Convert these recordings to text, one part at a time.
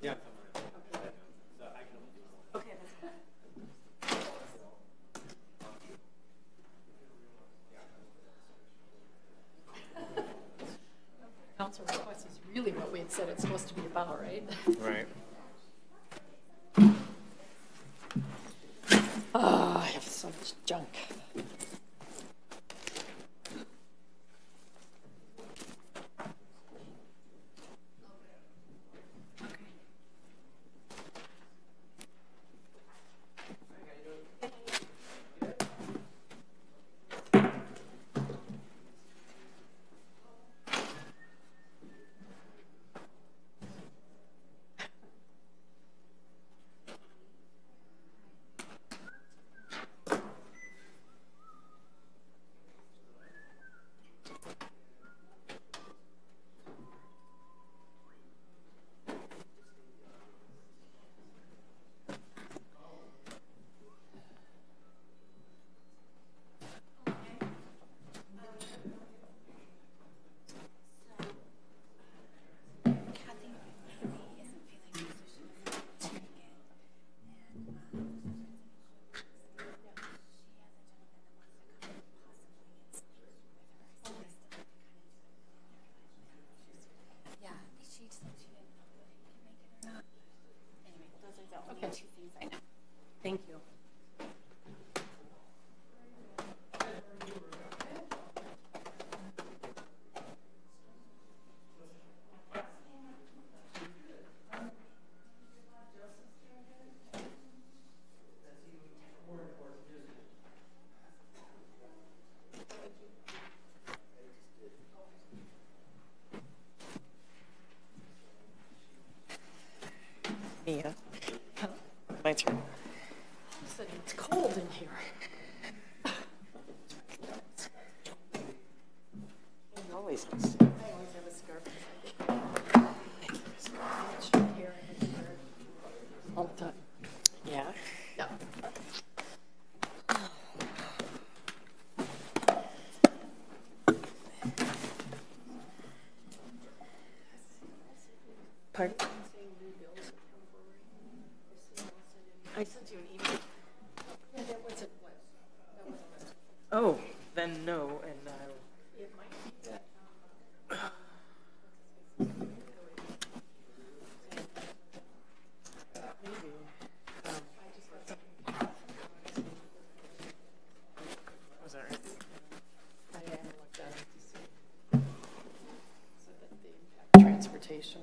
Yeah. Okay, that's good. Council request is really what we had said it's supposed to be about, right? Right. Oh, I have so much junk. Thank you. Mia, my turn. It's cold in here. It always is. I always have a scarf. Here, all the time. Yeah? Yeah. Pardon? I sent you an email. Yeah, that wasn't what? That wasn't what? Oh, then no, and I'll... It might be that. Maybe. Was that right? I haven't looked at it to see. So that the impact transportation.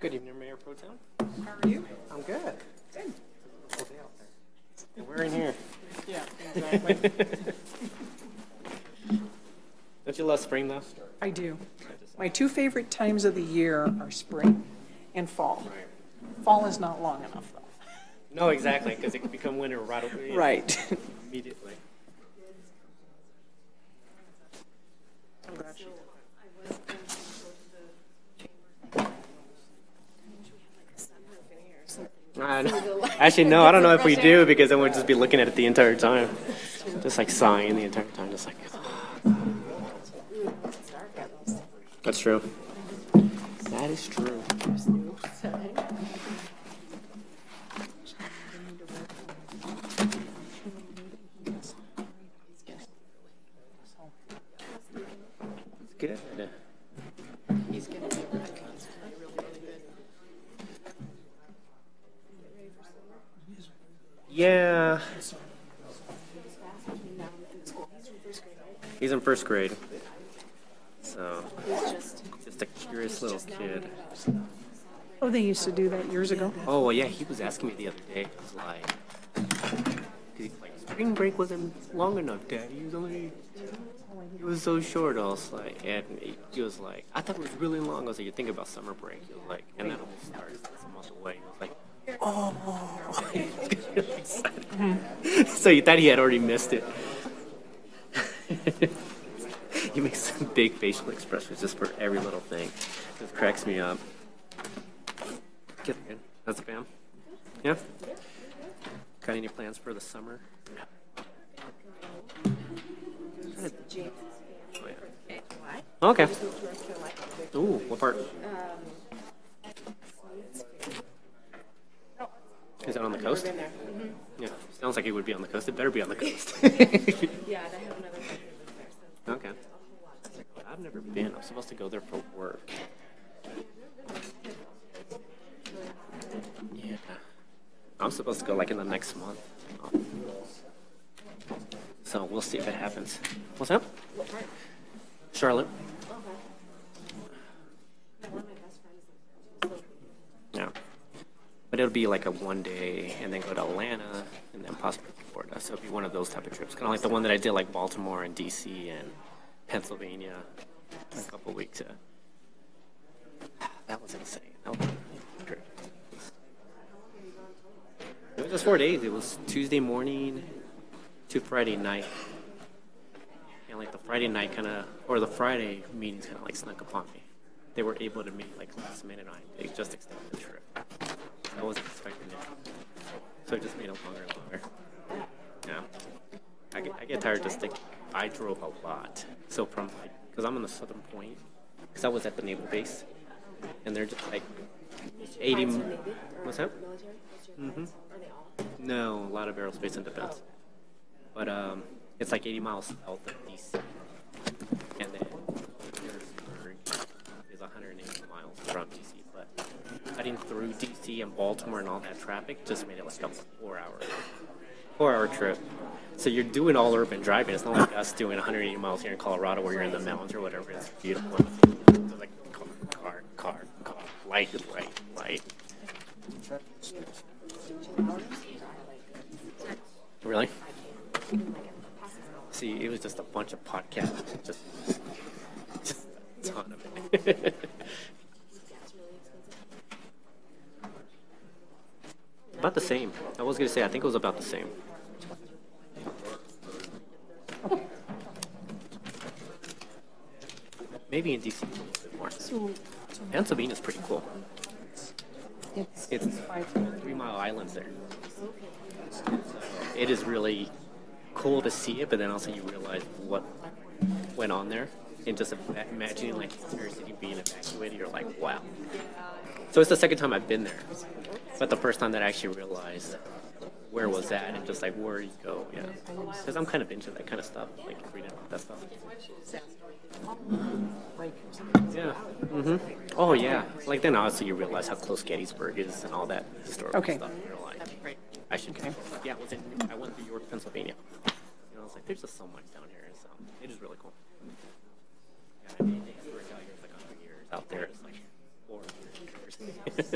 Good evening, Mayor Pro Tem. How are you? I'm good. Good. Beautiful day out there. We're in here. Yeah, exactly. Don't you love spring though? I do. My two favorite times of the year are spring and fall. Fall is not long enough, though. No, exactly, because it can become winter right away. Right. Immediately. I'm glad she- Actually, no, I don't know if we do, because then we'll just be looking at it the entire time. Just like sighing the entire time, just like. That's true. That is true. Good. He's gonna be really, really good. Yeah. He's in first grade. So, just a curious little kid. Oh, they used to do that years ago? Oh, well, yeah, he was asking me the other day. He was like, spring break wasn't long enough, Dad. It was so short. I was like, and he was like, I thought it was really long. I was like, you're thinking about summer break. He was like, and that almost starts. It's a month away. He was like, oh. So you thought he had already missed it. He makes some big facial expressions just for every little thing. It cracks me up. Get in. That's a fam. Yeah? Got any plans for the summer? Oh, yeah. Okay. Ooh, what part? Is that on the coast? Yeah, sounds like it would be on the coast. It better be on the coast. Yeah, they have another one there. Okay. I've never been. I'm supposed to go there for work. Yeah. I'm supposed to go like in the next month. So we'll see if it happens. What's up? Charlotte. Yeah. But it'll be like a one day and then go to Atlanta and then possibly Florida. So it'll be one of those type of trips. Kind of like the one that I did like Baltimore and DC and Pennsylvania a couple weeks. That was insane. That was great. It was just 4 days. It was Tuesday morning to Friday night. And like the Friday night or the Friday meetings kind of like snuck upon me. They were able to meet like last minute on it. They just extended the trip. I wasn't expecting it. So it just made it longer and longer. Yeah. I get tired just thinking. I drove a lot. So from like, because I'm on the southern point, because I was at the naval base, and they're just like 80. What's that? Mm-hmm. No, a lot of aerospace and defense. But it's like 80 miles south of DC, and then Harrisburg is 180 miles from DC. But cutting through DC and Baltimore and all that traffic just made it like a 4-hour trip. So you're doing all urban driving. It's not like us doing 180 miles here in Colorado where you're in the mountains or whatever. It's beautiful. It's like car, light. Really? See, it was just a bunch of podcasts. Just a ton of it. About the same. I was going to say, I think it was about the same. Maybe in DC a little bit more. Pennsylvania's pretty cool. It's 3 Mile Islands there. So it is really cool to see it, but then also you realize what went on there. And just imagining like the entire city being evacuated, you're like, wow. So it's the second time I've been there. But the first time that I actually realized where was that and just like where you go, yeah. Because I'm kind of into that kind of stuff, like reading about that stuff. Yeah. Mm-hmm. Oh yeah. Like then obviously you realize how close Gettysburg is and all that historical stuff. And you're like, I should. Okay. Yeah, I went to York, Pennsylvania. And I was like, there's just so much down here. So it is really cool. Yeah, I mean, historic out here is like 100 years. Out there it's like 400 years.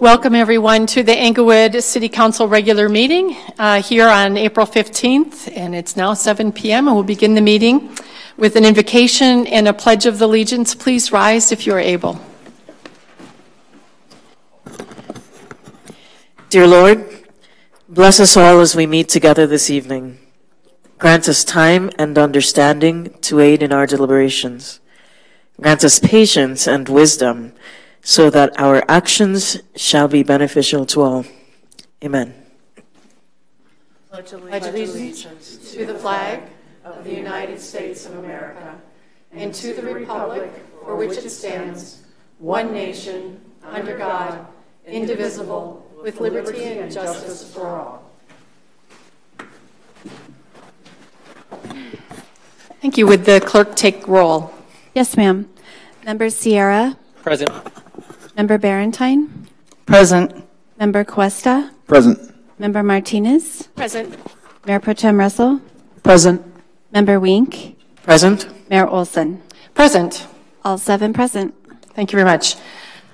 Welcome everyone to the Englewood City Council regular meeting here on April 15th, and it's now 7 p.m. and we'll begin the meeting with an invocation and a pledge of allegiance. Please rise if you are able. Dear Lord, bless us all as we meet together this evening. Grant us time and understanding to aid in our deliberations. Grant us patience and wisdom so that our actions shall be beneficial to all. Amen. Pledge allegiance to the flag of the United States of America and to the republic for which it stands, one nation, under God, indivisible, with liberty and justice for all. Thank you. Would the clerk take roll? Yes, ma'am. Member Sierra. Present. Member Barentine. Present. Member Cuesta. Present. Member Martinez. Present. Mayor Pro Tem Russell. Present. Member Wink. Present. Mayor Olson. Present. All 7 present. Thank you very much.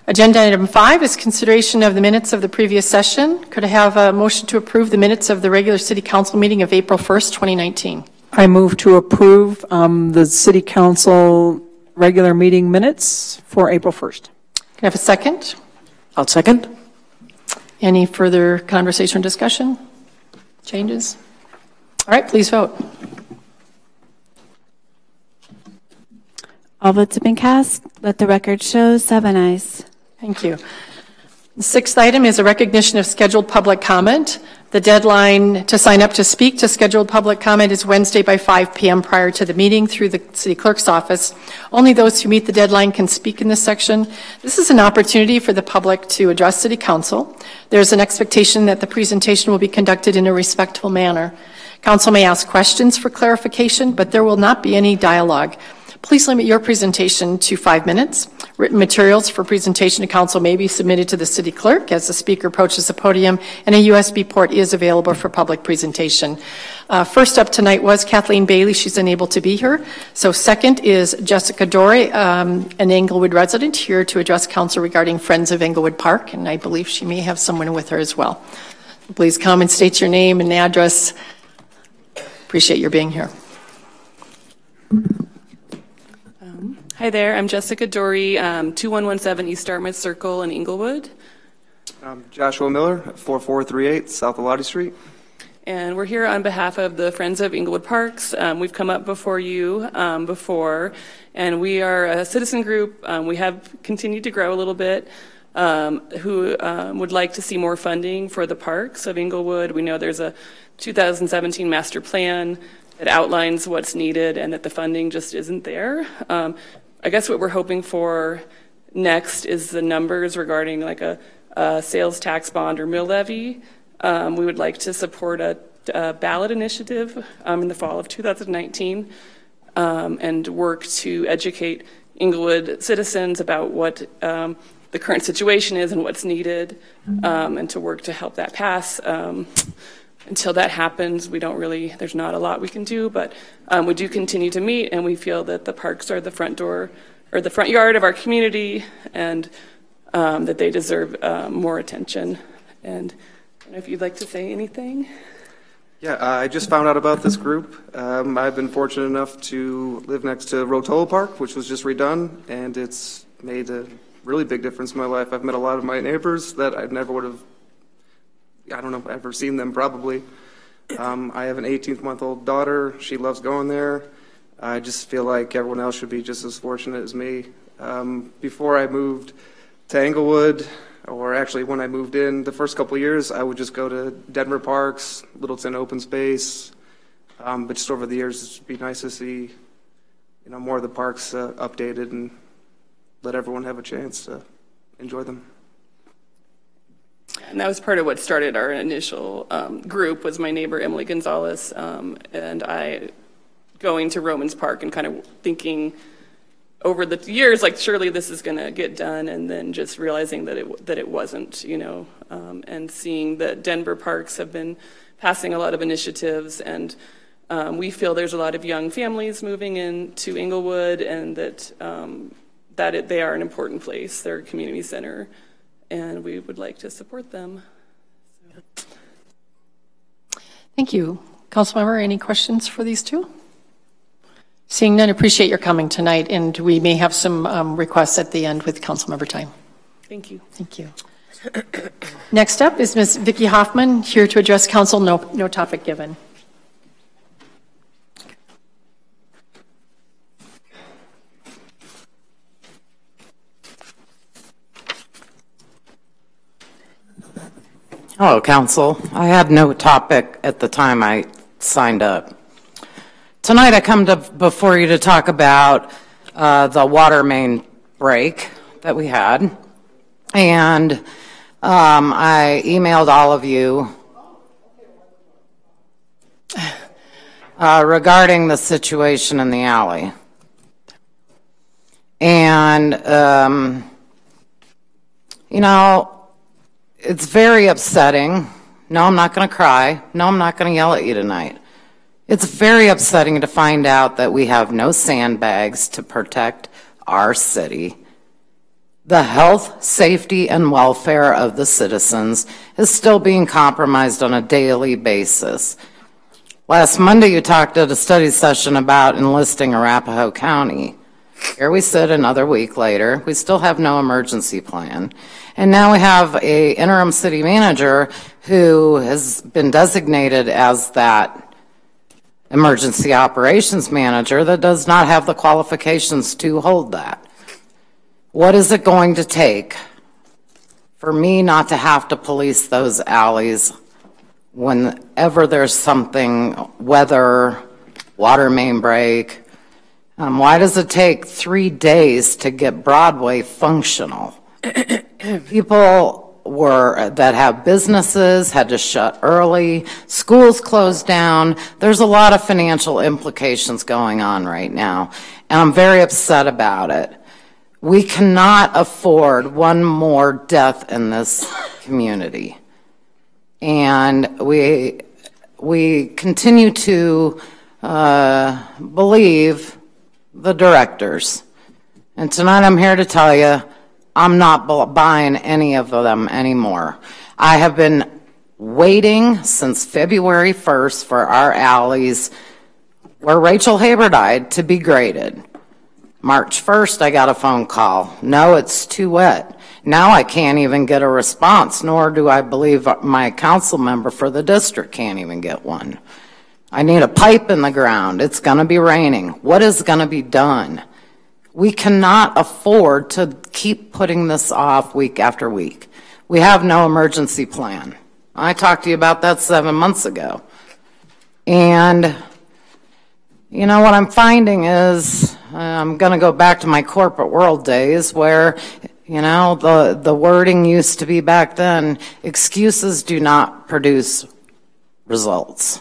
Agenda item 5 is consideration of the minutes of the previous session. Could I have a motion to approve the minutes of the regular City Council meeting of April 1st, 2019? I move to approve the City Council regular meeting minutes for April 1st. Can I have a second? I'll second. Any further conversation or discussion? Changes? All right, please vote. All votes have been cast. Let the record show 7 ayes. Thank you. The 6th item is a recognition of scheduled public comment. The deadline to sign up to speak to scheduled public comment is Wednesday by 5 p.m. prior to the meeting through the City Clerk's office. Only those who meet the deadline can speak in this section. This is an opportunity for the public to address City Council. There's an expectation that the presentation will be conducted in a respectful manner. Council may ask questions for clarification, but there will not be any dialogue. Please limit your presentation to 5 minutes. Written materials for presentation to council may be submitted to the city clerk as the speaker approaches the podium, and a USB port is available for public presentation. First up tonight was Kathleen Bailey. She's unable to be here. So second is Jessica Dory, an Englewood resident, here to address council regarding Friends of Englewood Park, and I believe she may have someone with her as well. Please come and state your name and address. Appreciate your being here. Hi there, I'm Jessica Dory, 2117 East Dartmouth Circle in Englewood. I'm Joshua Miller, 4438 South Elodie Street. And we're here on behalf of the Friends of Englewood Parks. We've come up before you before, and we are a citizen group. We have continued to grow a little bit, who would like to see more funding for the parks of Englewood. We know there's a 2017 master plan that outlines what's needed and that the funding just isn't there. I guess what we're hoping for next is the numbers regarding like a sales tax bond or mill levy. We would like to support a ballot initiative in the fall of 2019 and work to educate Englewood citizens about what the current situation is and what's needed, and to work to help that pass. Until that happens, there's not a lot we can do, but we do continue to meet, and we feel that the parks are the front door or the front yard of our community, and that they deserve more attention. And I don't know if you'd like to say anything. Yeah, I just found out about this group. I've been fortunate enough to live next to Rotolo Park, which was just redone, and it's made a really big difference in my life. I've met a lot of my neighbors that I never would have ever seen them probably. I have an 18-month-old daughter. She loves going there. I just feel like everyone else should be just as fortunate as me. Before I moved to Englewood, or actually when I moved in, the first couple of years, I would just go to Denver Parks, Littleton Open Space. But just over the years, it'd be nice to see, more of the parks updated and let everyone have a chance to enjoy them. And that was part of what started our initial group, was my neighbor Emily Gonzalez and I going to Romans Park and kind of thinking over the years, like, surely this is going to get done, and then just realizing that it wasn't, and seeing that Denver Parks have been passing a lot of initiatives, and we feel there's a lot of young families moving into Englewood, and that they are an important place. They're a community center, and we would like to support them. Thank you. Councilmember, any questions for these two? Seeing none, appreciate your coming tonight, and we may have some requests at the end with Councilmember time. Thank you. Thank you. Next up is Ms. Vicki Hoffmann, here to address council. No topic given. Hello, Council. I had no topic at the time I signed up. Tonight I come before you to talk about the water main break that we had. And I emailed all of you regarding the situation in the alley. And, you know, it's very upsetting. No, I'm not going to cry. No, I'm not going to yell at you tonight. It's very upsetting to find out that we have no sandbags to protect our city. The health, safety, and welfare of the citizens is still being compromised on a daily basis. Last Monday, you talked at a study session about enlisting Arapahoe County. Here we sit another week later. We still have no emergency plan. And now we have an interim city manager who has been designated as that emergency operations manager that does not have the qualifications to hold that. What is it going to take for me not to have to police those alleys whenever there's something, weather, water main break? Why does it take 3 days to get Broadway functional? People that have businesses had to shut early, schools closed down. There's a lot of financial implications going on right now, and I'm very upset about it. We cannot afford one more death in this community. And we continue to believe the directors. And tonight I'm here to tell you, I'm not buying any of them anymore. I have been waiting since February 1st for our alleys where Rachel Haber died to be graded. March 1st, I got a phone call. No, it's too wet. Now I can't even get a response, nor do I believe my council member for the district can't even get one. I need a pipe in the ground. It's going to be raining. What is going to be done? We cannot afford to keep putting this off week after week. We have no emergency plan. I talked to you about that 7 months ago. And you know what I'm finding is I'm going to go back to my corporate world days where, you know, the wording used to be back then, excuses do not produce results.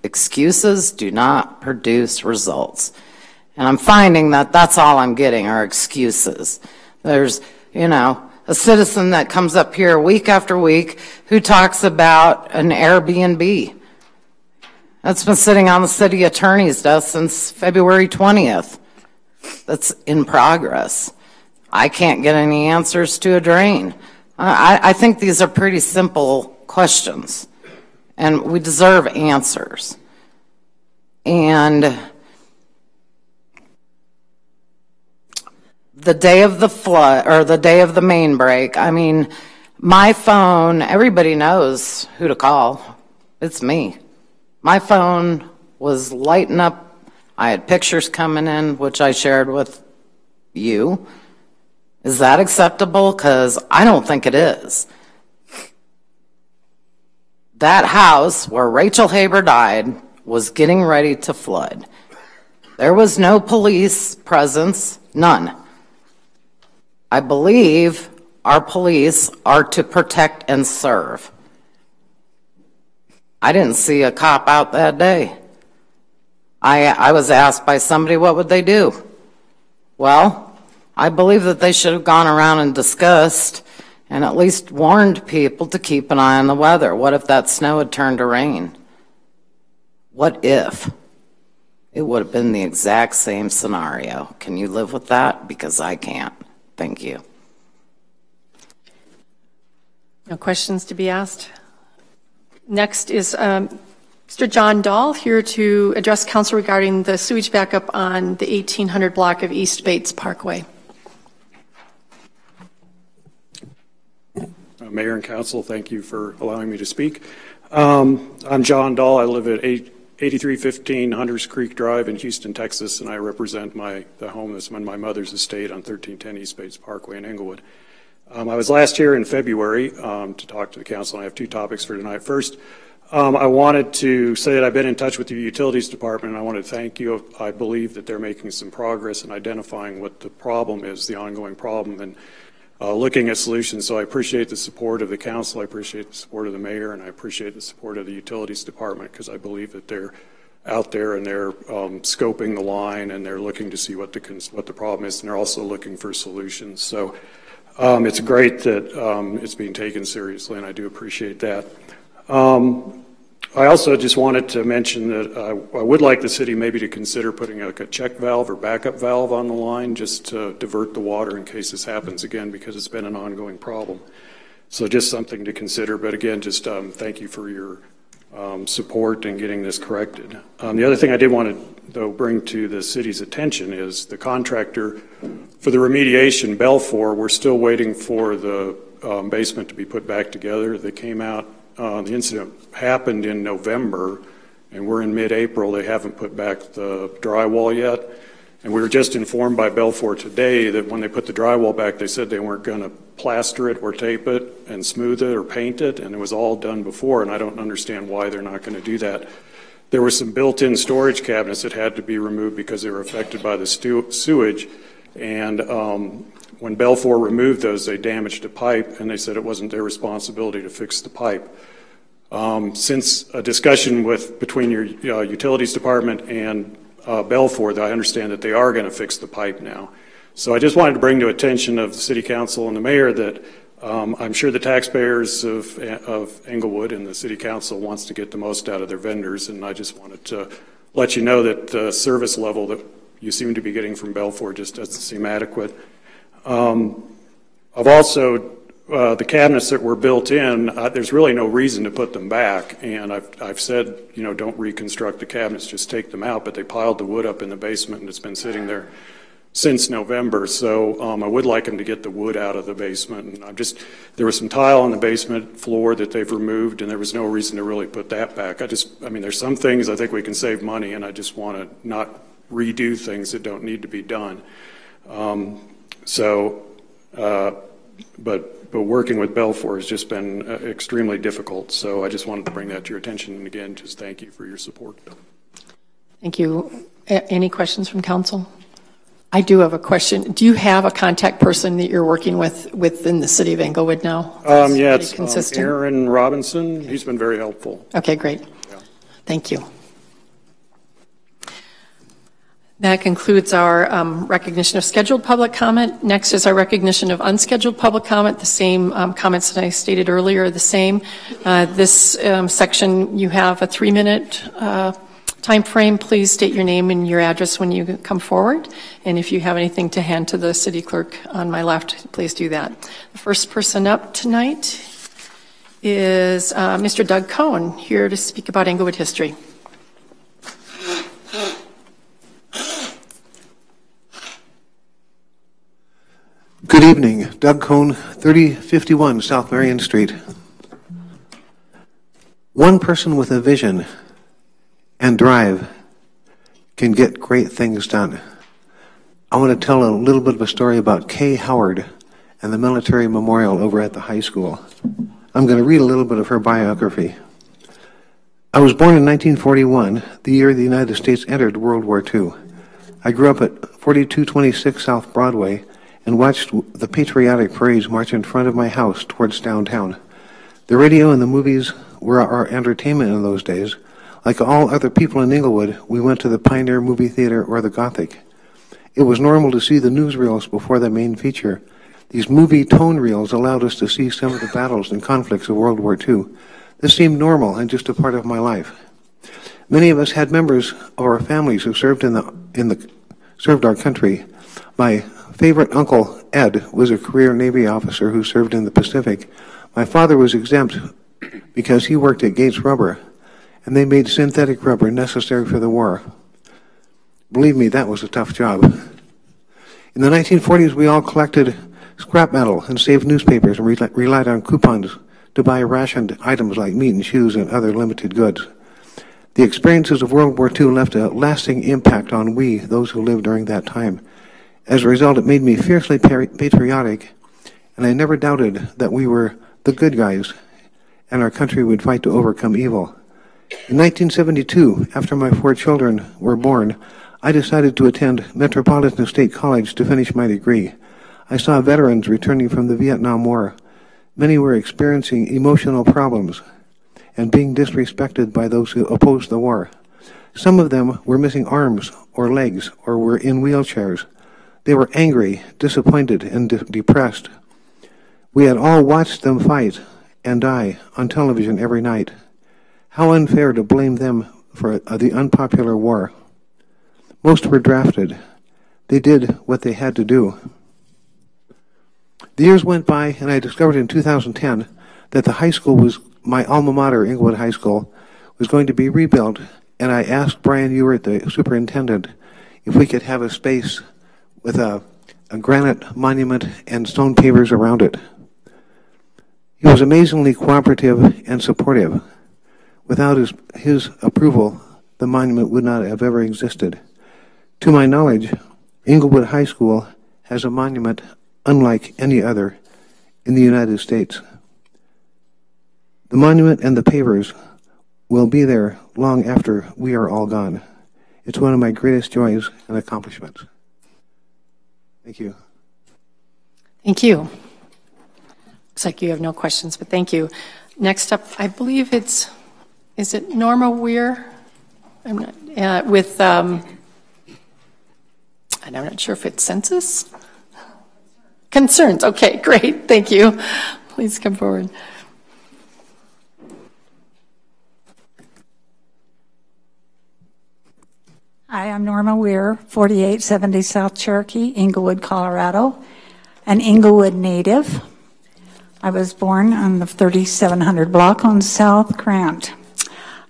Excuses do not produce results. And I'm finding that that's all I'm getting are excuses. There's, you know, a citizen that comes up here week after week who talks about an Airbnb. That's been sitting on the city attorney's desk since February 20th. That's in progress. I can't get any answers to a drain. I think these are pretty simple questions, and we deserve answers. And the day of the flood, or the day of the main break, I mean, my phone, everybody knows who to call. It's me. My phone was lighting up. I had pictures coming in, which I shared with you. Is that acceptable? Because I don't think it is. That house where Rachel Haber died was getting ready to flood. There was no police presence, none. I believe our police are to protect and serve. I didn't see a cop out that day. I was asked by somebody, what would they do? Well, I believe that they should have gone around and discussed and at least warned people to keep an eye on the weather. What if that snow had turned to rain? What if? It would have been the exact same scenario. Can you live with that? Because I can't. Thank you. No questions to be asked. Next is Mr. John Dahl here to address council regarding the sewage backup on the 1800 block of East Bates Parkway. Mayor and council, thank you for allowing me to speak. I'm John Dahl. I live at 8315 Hunters Creek Drive in Houston, Texas, and I represent the home that's on my mother's estate on 1310 East Bates Parkway in Englewood. I was last here in February to talk to the council, and I have two topics for tonight. First, I wanted to say that I've been in touch with the utilities department, and I want to thank you. I believe that they're making some progress in identifying what the problem is, the ongoing problem, and looking at solutions. So I appreciate the support of the council, I appreciate the support of the mayor, and I appreciate the support of the utilities department, because I believe that they're out there and they're scoping the line and they're looking to see what the problem is, and they're also looking for solutions. So it's great that it's being taken seriously, and I do appreciate that. I also just wanted to mention that I would like the city maybe to consider putting like a check valve or backup valve on the line just to divert the water in case this happens again, because it's been an ongoing problem. So just something to consider. But again, just thank you for your support in getting this corrected. The other thing I did want to, though, bring to the city's attention is the contractor for the remediation, Belfour. We're still waiting for the basement to be put back together. They came out. The incident happened in November, and we're in mid-April. They haven't put back the drywall yet. And we were just informed by Belfour today that when they put the drywall back, they said they weren't going to plaster it or tape it and smooth it or paint it, and it was all done before, and I don't understand why they're not going to do that. There were some built-in storage cabinets that had to be removed because they were affected by the sewage, and when Belfour removed those, they damaged a pipe, and they said it wasn't their responsibility to fix the pipe. Since a discussion between your utilities department and Belfour, I understand that they are going to fix the pipe now. So I just wanted to bring to attention of the city council and the mayor that I'm sure the taxpayers of Englewood and the city council wants to get the most out of their vendors, and I just wanted to let you know that the service level that you seem to be getting from Belfour just doesn't seem adequate. I've also, the cabinets that were built in, there's really no reason to put them back, and I've said, you know, don't reconstruct the cabinets, just take them out, but they piled the wood up in the basement and it's been sitting there since November, so I would like them to get the wood out of the basement. And there was some tile on the basement floor that they've removed, and there was no reason to really put that back. I mean, there's some things I think we can save money, and I just want to not redo things that don't need to be done. But working with Belfour has just been extremely difficult, so I just wanted to bring that to your attention, and again, just thank you for your support. Thank you. Any questions from council? I do have a question. Do you have a contact person that you're working with within the city of Englewood now? Yeah, it's Aaron Robinson. He's been very helpful. Okay, great. Yeah. Thank you. That concludes our recognition of scheduled public comment. Next is our recognition of unscheduled public comment. The same comments that I stated earlier are the same. This section, you have a 3-minute time frame. Please state your name and your address when you come forward. And if you have anything to hand to the city clerk on my left, please do that. The first person up tonight is Mr. Doug Cohn, here to speak about Englewood history. Good evening. Doug Cohn, 3051 South Marion Street. One person with a vision and drive can get great things done. I want to tell a little bit of a story about Kay Howard and the military memorial over at the high school. I'm going to read a little bit of her biography. I was born in 1941, the year the United States entered World War II. I grew up at 4226 South Broadway and watched the patriotic parades march in front of my house towards downtown. The radio and the movies were our entertainment in those days. Like all other people in Englewood, we went to the Pioneer Movie Theater or the Gothic. It was normal to see the newsreels before the main feature. These movie tone reels allowed us to see some of the battles and conflicts of World War II. This seemed normal and just a part of my life. Many of us had members of our families who served served our country. My favorite uncle, Ed, was a career Navy officer who served in the Pacific. My father was exempt because he worked at Gates Rubber, and they made synthetic rubber necessary for the war. Believe me, that was a tough job. In the 1940s, we all collected scrap metal and saved newspapers and relied on coupons to buy rationed items like meat and shoes and other limited goods. The experiences of World War II left a lasting impact on those who lived during that time. As a result, it made me fiercely patriotic, and I never doubted that we were the good guys and our country would fight to overcome evil. In 1972, after my 4 children were born, I decided to attend Metropolitan State College to finish my degree. I saw veterans returning from the Vietnam War. Many were experiencing emotional problems and being disrespected by those who opposed the war. Some of them were missing arms or legs or were in wheelchairs. They were angry, disappointed, and depressed. We had all watched them fight and die on television every night. How unfair to blame them for the unpopular war. Most were drafted. They did what they had to do. The years went by, and I discovered in 2010 that the high school was, my alma mater, Englewood High School, was going to be rebuilt, and I asked Brian Ewert, the superintendent, if we could have a space with a granite monument and stone pavers around it. He was amazingly cooperative and supportive. Without his approval, the monument would not have ever existed. To my knowledge, Englewood High School has a monument unlike any other in the United States. The monument and the pavers will be there long after we are all gone. It's one of my greatest joys and accomplishments. Thank you. Thank you. Looks like you have no questions, but thank you. Next up, I believe is it Norma Weir? I'm not, and I'm not sure if it's census? Concerns, okay, great, thank you. Please come forward. Hi, I'm Norma Weir, 4870 South Cherokee, Englewood, Colorado, an Englewood native. I was born on the 3700 block on South Grant.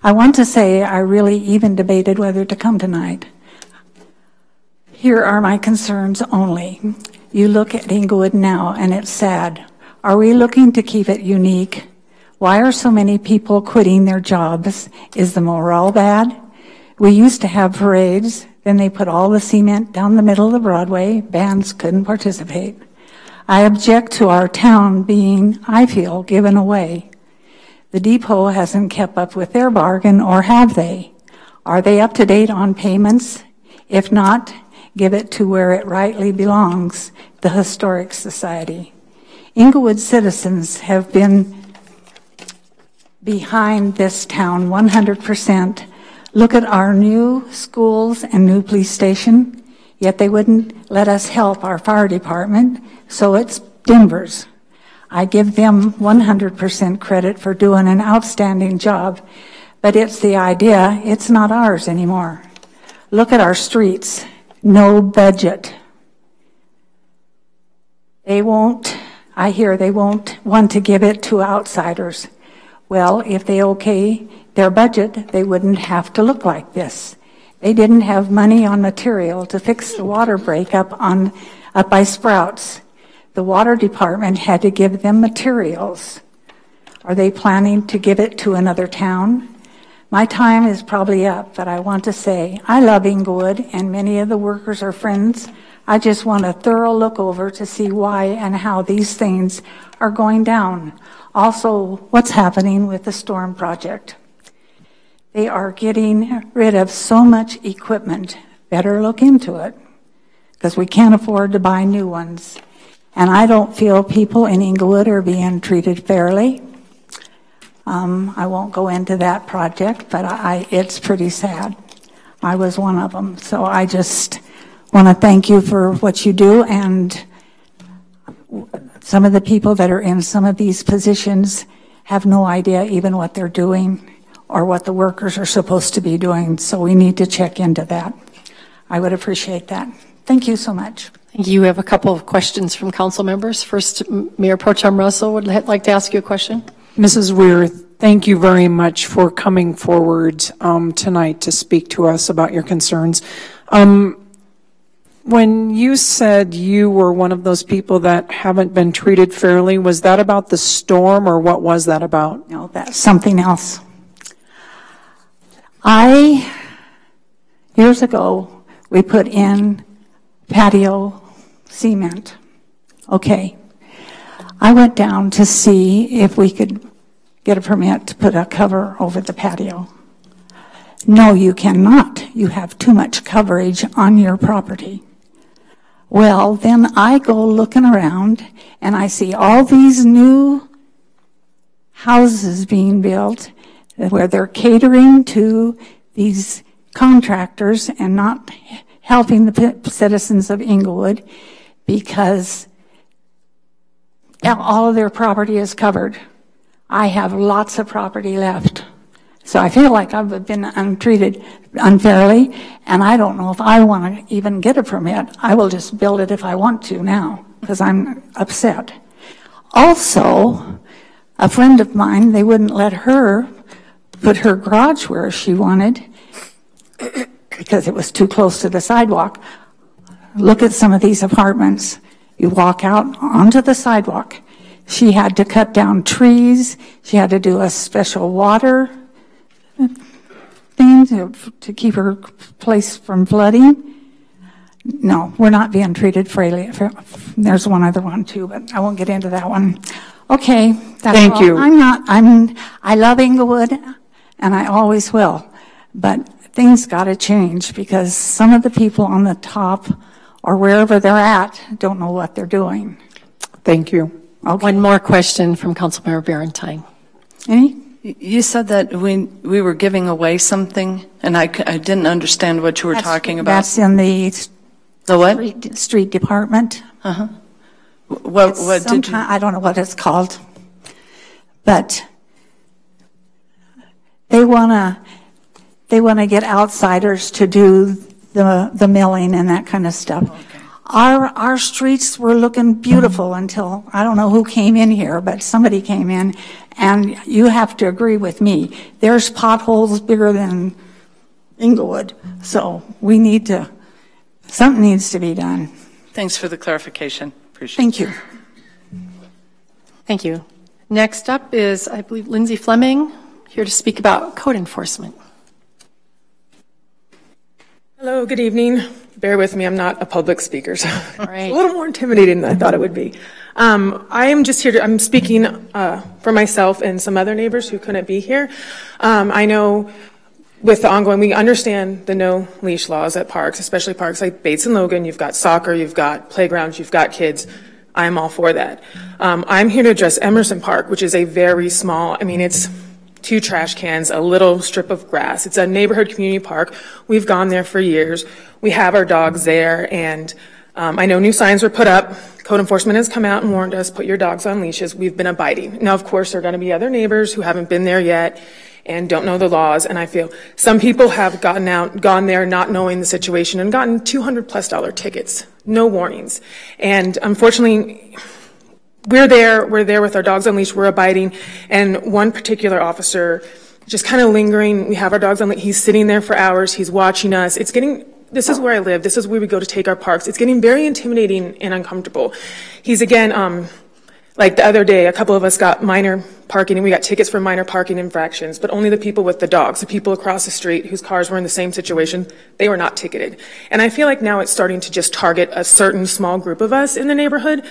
I want to say I really even debated whether to come tonight. Here are my concerns only. You look at Englewood now and it's sad. Are we looking to keep it unique? Why are so many people quitting their jobs? Is the morale bad? We used to have parades, then they put all the cement down the middle of the Broadway, bands couldn't participate. I object to our town being, I feel, given away. The depot hasn't kept up with their bargain, or have they? Are they up to date on payments? If not, give it to where it rightly belongs, the Historic Society. Englewood citizens have been behind this town 100%. Look at our new schools and new police station, yet they wouldn't let us help our fire department, so it's Denver's. I give them 100% credit for doing an outstanding job, but it's the idea, it's not ours anymore. Look at our streets, no budget. I hear they won't want to give it to outsiders. Well, if they okay their budget, they wouldn't have to look like this. They didn't have money on material to fix the water break up by Sprouts. The water department had to give them materials. Are they planning to give it to another town? My time is probably up, but I want to say I love Englewood and many of the workers are friends. I just want a thorough look over to see why and how these things are going down. Also, what's happening with the storm project. They are getting rid of so much equipment. Better look into it, because we can't afford to buy new ones. And I don't feel people in Englewood are being treated fairly. I won't go into that project, but it's pretty sad. I was one of them. So I just want to thank you for what you do, and some of the people that are in some of these positions have no idea even what they're doing or what the workers are supposed to be doing, so we need to check into that. I would appreciate that. Thank you so much. You have a couple of questions from council members. First, Mayor Pro Tem Russell would like to ask you a question. Mrs. Weir, thank you very much for coming forward tonight to speak to us about your concerns. When you said you were one of those people that haven't been treated fairly, was that about the storm, or what was that about? No, that's something else. Years ago, we put in patio cement. Okay. I went down to see if we could get a permit to put a cover over the patio. No, you cannot. You have too much coverage on your property. Well, then I go looking around and I see all these new houses being built where they're catering to these contractors and not helping the citizens of Englewood, because all of their property is covered. I have lots of property left. So I feel like I've been treated unfairly, and I don't know if I want to even get a permit. I will just build it if I want to now, because I'm upset. Also, a friend of mine, they wouldn't let her put her garage where she wanted because it was too close to the sidewalk. Look at some of these apartments. You walk out onto the sidewalk. She had to cut down trees. She had to do a special water thing to keep her place from flooding. No, we're not being treated fairly. There's one other one too, but I won't get into that one. Okay, that's Thank all. you. I love Englewood, and I always will, but things got to change because some of the people on the top or wherever they're at don't know what they're doing. Thank you. Okay. One more question from Councilmember Barentine. Any? You said that we were giving away something, and I didn't understand what you were talking about. That's in the what? Street department. Uh-huh. What did you? I don't know what it's called, but they want to get outsiders to do the milling and that kind of stuff. Okay. Our streets were looking beautiful until, I don't know who came in here, but somebody came in, and you have to agree with me. There's potholes bigger than Englewood, so something needs to be done. Thanks for the clarification. Appreciate it. Thank you. Thank you. Next up is, I believe, Lindsay Fleming, here to speak about code enforcement. Hello, good evening. Bear with me, I'm not a public speaker, so Right. it's a little more intimidating than I thought it would be. I am just here I'm speaking for myself and some other neighbors who couldn't be here. I know with the ongoing, we understand the no leash laws at parks, especially parks like Bates and Logan. You've got soccer, you've got playgrounds, you've got kids. I'm all for that. I'm here to address Emerson Park, which is a very small, it's 2 trash cans, a little strip of grass. It's a neighborhood community park. We've gone there for years. We have our dogs there, and I know new signs were put up. Code enforcement has come out and warned us, put your dogs on leashes. We've been abiding. Now, of course, there are going to be other neighbors who haven't been there yet and don't know the laws, and I feel some people have gone there not knowing the situation and gotten $200+ tickets, no warnings. And unfortunately, we're there with our dogs on leash, we're abiding, and one particular officer just kind of lingering. We have our dogs on leash, he's sitting there for hours, he's watching us. This is where I live, this is where we go to take our parks. It's getting very intimidating and uncomfortable. He's again, like the other day, a couple of us got minor parking, and we got tickets for minor parking infractions, but only the people with the dogs, the people across the street whose cars were in the same situation, they were not ticketed. And I feel like now it's starting to just target a certain small group of us in the neighborhood.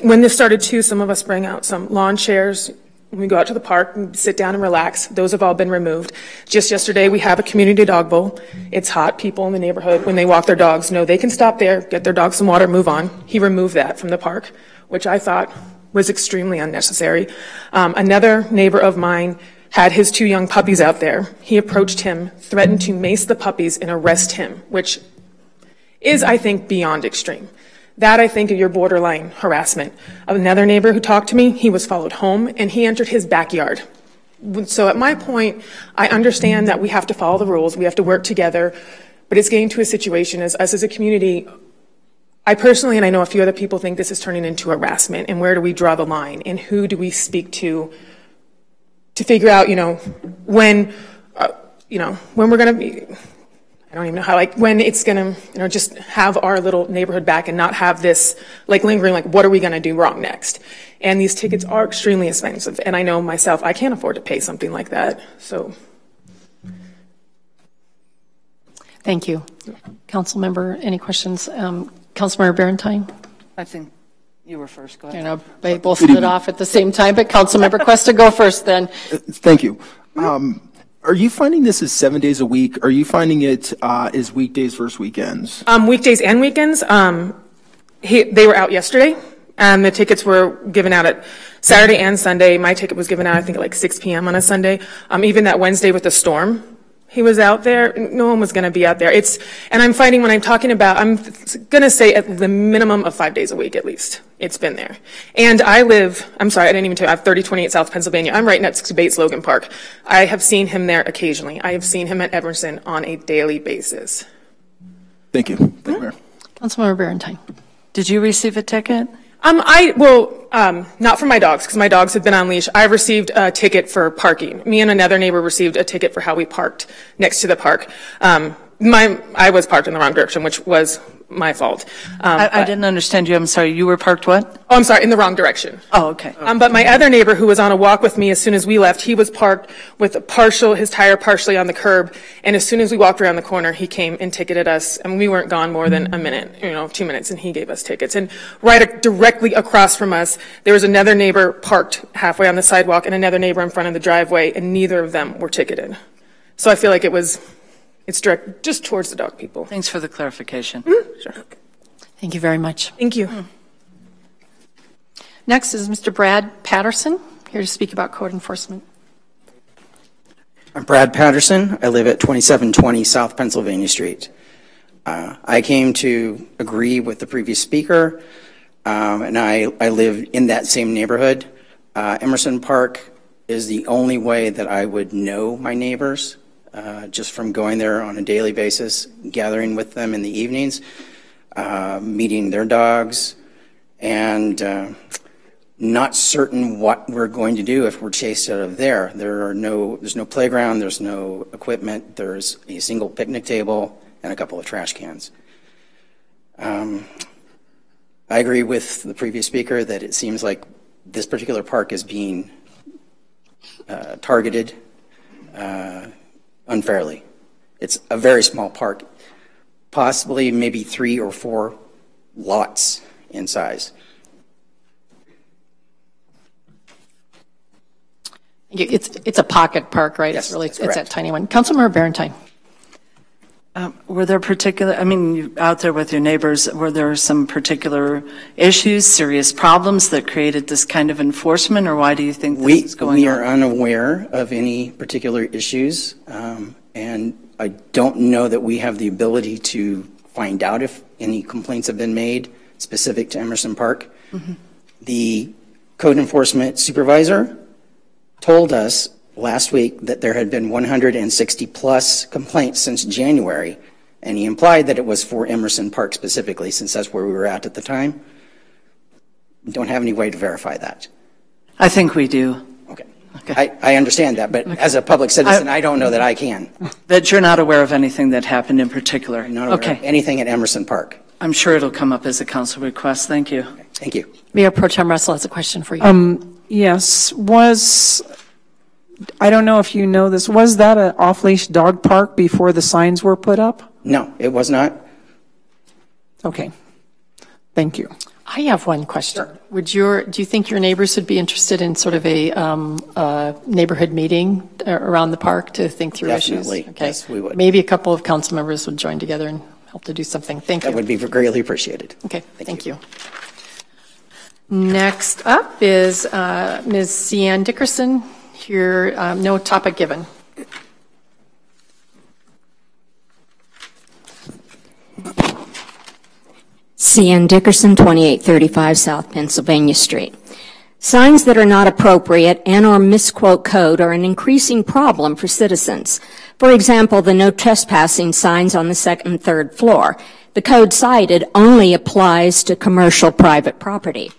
When this started too, some of us bring out some lawn chairs. When we go out to the park and sit down and relax, those have all been removed. Just yesterday, we have a community dog bowl. It's hot. People in the neighborhood, when they walk their dogs, know they can stop there, get their dogs some water, move on. He removed that from the park, which I thought was extremely unnecessary. Another neighbor of mine had his 2 young puppies out there. He approached him, threatened to mace the puppies and arrest him, which is, I think, beyond extreme. That, I think, is your borderline harassment. Another neighbor who talked to me, he was followed home, and he entered his backyard. So at my point, I understand that we have to follow the rules, we have to work together, but it's getting to a situation as us as a community, I personally, and I know a few other people, think this is turning into harassment, and where do we draw the line, and who do we speak to figure out, when we're going to be, I don't even know how, like, when it's going to, just have our little neighborhood back and not have this, like, lingering, like, what are we going to do wrong next? And these tickets are extremely expensive, and I know myself, I can't afford to pay something like that, so. Thank you. Councilmember, any questions? Councilmember Barentine? I think you were first. Go ahead. I know they both split off at the same time, but Councilmember Cuesta, go first then. Thank you. Are you finding this as 7 days a week? Are you finding it as weekdays versus weekends? Weekdays and weekends. They were out yesterday, and the tickets were given out at Saturday and Sunday. My ticket was given out, I think, at like 6 p.m. on a Sunday. Even that Wednesday with the storm, he was out there. No one was going to be out there. And I'm finding when I'm talking about, I'm going to say at the minimum of 5 days a week at least. It's been there. And I'm sorry, I didn't even tell you, I have 3028 South Pennsylvania. I'm right next to Bates Logan Park. I have seen him there occasionally. I have seen him at Everson on a daily basis. Thank you. Thank you, Mayor. Councilmember Barentine. Did you receive a ticket? Not for my dogs, because my dogs have been on leash. I received a ticket for parking. Me and another neighbor received a ticket for how we parked next to the park. I was parked in the wrong direction, which was my fault. I didn't understand you. I'm sorry. You were parked what? Oh, I'm sorry, in the wrong direction. Oh, okay. But my other neighbor who was on a walk with me as soon as we left, he was parked with his tire partially on the curb. And as soon as we walked around the corner, he came and ticketed us. And we weren't gone more than a minute, 2 minutes, and he gave us tickets. And directly across from us, there was another neighbor parked halfway on the sidewalk and another neighbor in front of the driveway, and neither of them were ticketed. So I feel like it's direct just towards the dog people. Thanks for the clarification. Sure. Thank you very much. Thank you. Next is Mr. Brad Patterson, here to speak about code enforcement. I'm Brad Patterson. I live at 2720 South Pennsylvania Street. I came to agree with the previous speaker, and I live in that same neighborhood. Emerson Park is the only way that I would know my neighbors. Just from going there on a daily basis, gathering with them in the evenings, meeting their dogs, and not certain what we're going to do if we're chased out of there. There's no playground, there's no equipment, there's a single picnic table and a couple of trash cans. I agree with the previous speaker that it seems like this particular park is being targeted unfairly. It's a very small park, possibly maybe 3 or 4 lots in size. It's a pocket park, right? Yes, it's that tiny one. Councilmember Barentine. Were there you're out there with your neighbors, were there some particular issues, serious problems that created this kind of enforcement, or why do you think this is going on? We are unaware of any particular issues, and I don't know that we have the ability to find out if any complaints have been made specific to Emerson Park. Mm-hmm. The code enforcement supervisor told us last week that there had been 160 plus complaints since January, and he implied that it was for Emerson Park specifically, since that's where we were at the time. We don't have any way to verify that. I think we do. Okay. I understand that, but as a public citizen, I don't know that I can. That you're not aware of anything that happened in particular? I'm not aware of anything at Emerson Park. I'm sure it'll come up as a council request. Thank you. Okay. Thank you. Mayor Pro Tem Russell has a question for you. Yes, I don't know if you know this, was that an off-leash dog park before the signs were put up? No, it was not. Okay, thank you. I have one question. Sure. Do you think your neighbors would be interested in sort of a neighborhood meeting around the park to think through Definitely. issues? Okay. Yes, we would. Maybe a couple of council members would join together and help to do something. Thank you. That would be greatly appreciated. Okay, thank you. Next up is Ms. Cian Dickerson. Here, no topic given. Cian Dickerson, 2835 South Pennsylvania Street. Signs that are not appropriate and or misquote code are an increasing problem for citizens. For example, the no trespassing signs on the second and third floor. The code cited only applies to commercial private property.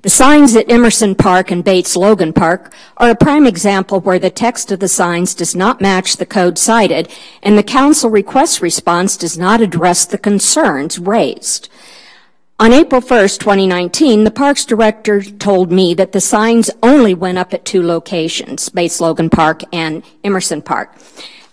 The signs at Emerson Park and Bates Logan Park are a prime example where the text of the signs does not match the code cited, and the council request response does not address the concerns raised. On April 1st, 2019, the Parks Director told me that the signs only went up at 2 locations, Bates Logan Park and Emerson Park.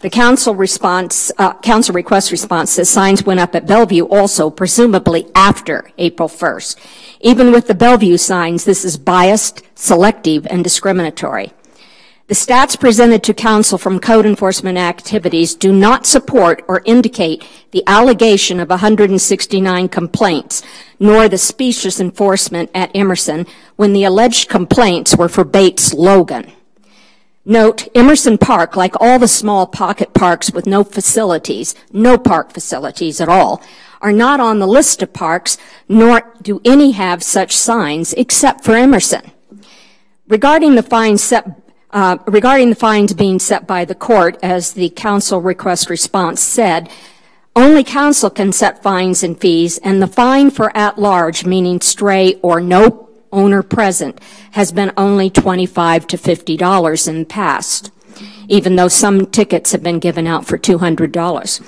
The council request response says signs went up at Bellevue also, presumably after April 1st. Even with the Bellevue signs, this is biased, selective, and discriminatory. The stats presented to council from code enforcement activities do not support or indicate the allegation of 169 complaints, nor the specious enforcement at Emerson when the alleged complaints were for Bates Logan. Note, Emerson Park, like all the small pocket parks with no park facilities at all, are not on the list of parks, nor do any have such signs except for Emerson. Regarding the fines being set by the court, as the council request response said, only council can set fines and fees, and the fine for at-large, meaning stray or no owner present, has been only $25 to $50 in the past, even though some tickets have been given out for $200.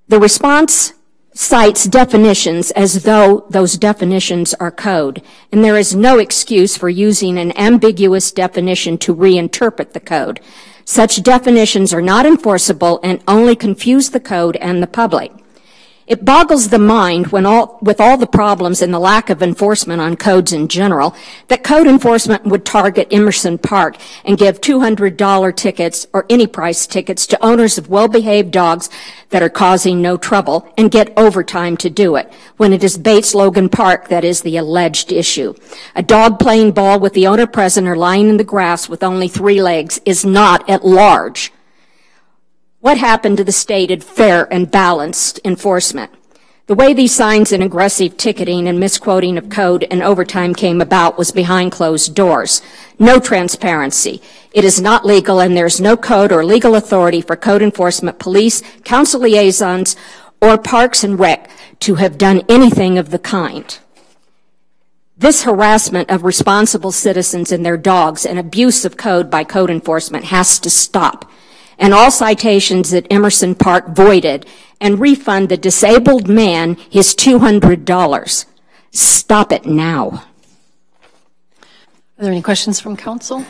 The response cites definitions as though those definitions are code, and there is no excuse for using an ambiguous definition to reinterpret the code. Such definitions are not enforceable and only confuse the code and the public. It boggles the mind with all the problems and the lack of enforcement on codes in general, that code enforcement would target Emerson Park and give $200 tickets or any price tickets to owners of well-behaved dogs that are causing no trouble and get overtime to do it, when it is Bates Logan Park that is the alleged issue. A dog playing ball with the owner present or lying in the grass with only 3 legs is not at large. What happened to the stated fair and balanced enforcement? The way these signs and aggressive ticketing and misquoting of code and overtime came about was behind closed doors. No transparency. It is not legal, and there's no code or legal authority for code enforcement, police, council liaisons, or Parks and Rec to have done anything of the kind. This harassment of responsible citizens and their dogs and abuse of code by code enforcement has to stop, and all citations at Emerson Park voided, and refund the disabled man his $200. Stop it now. Are there any questions from council?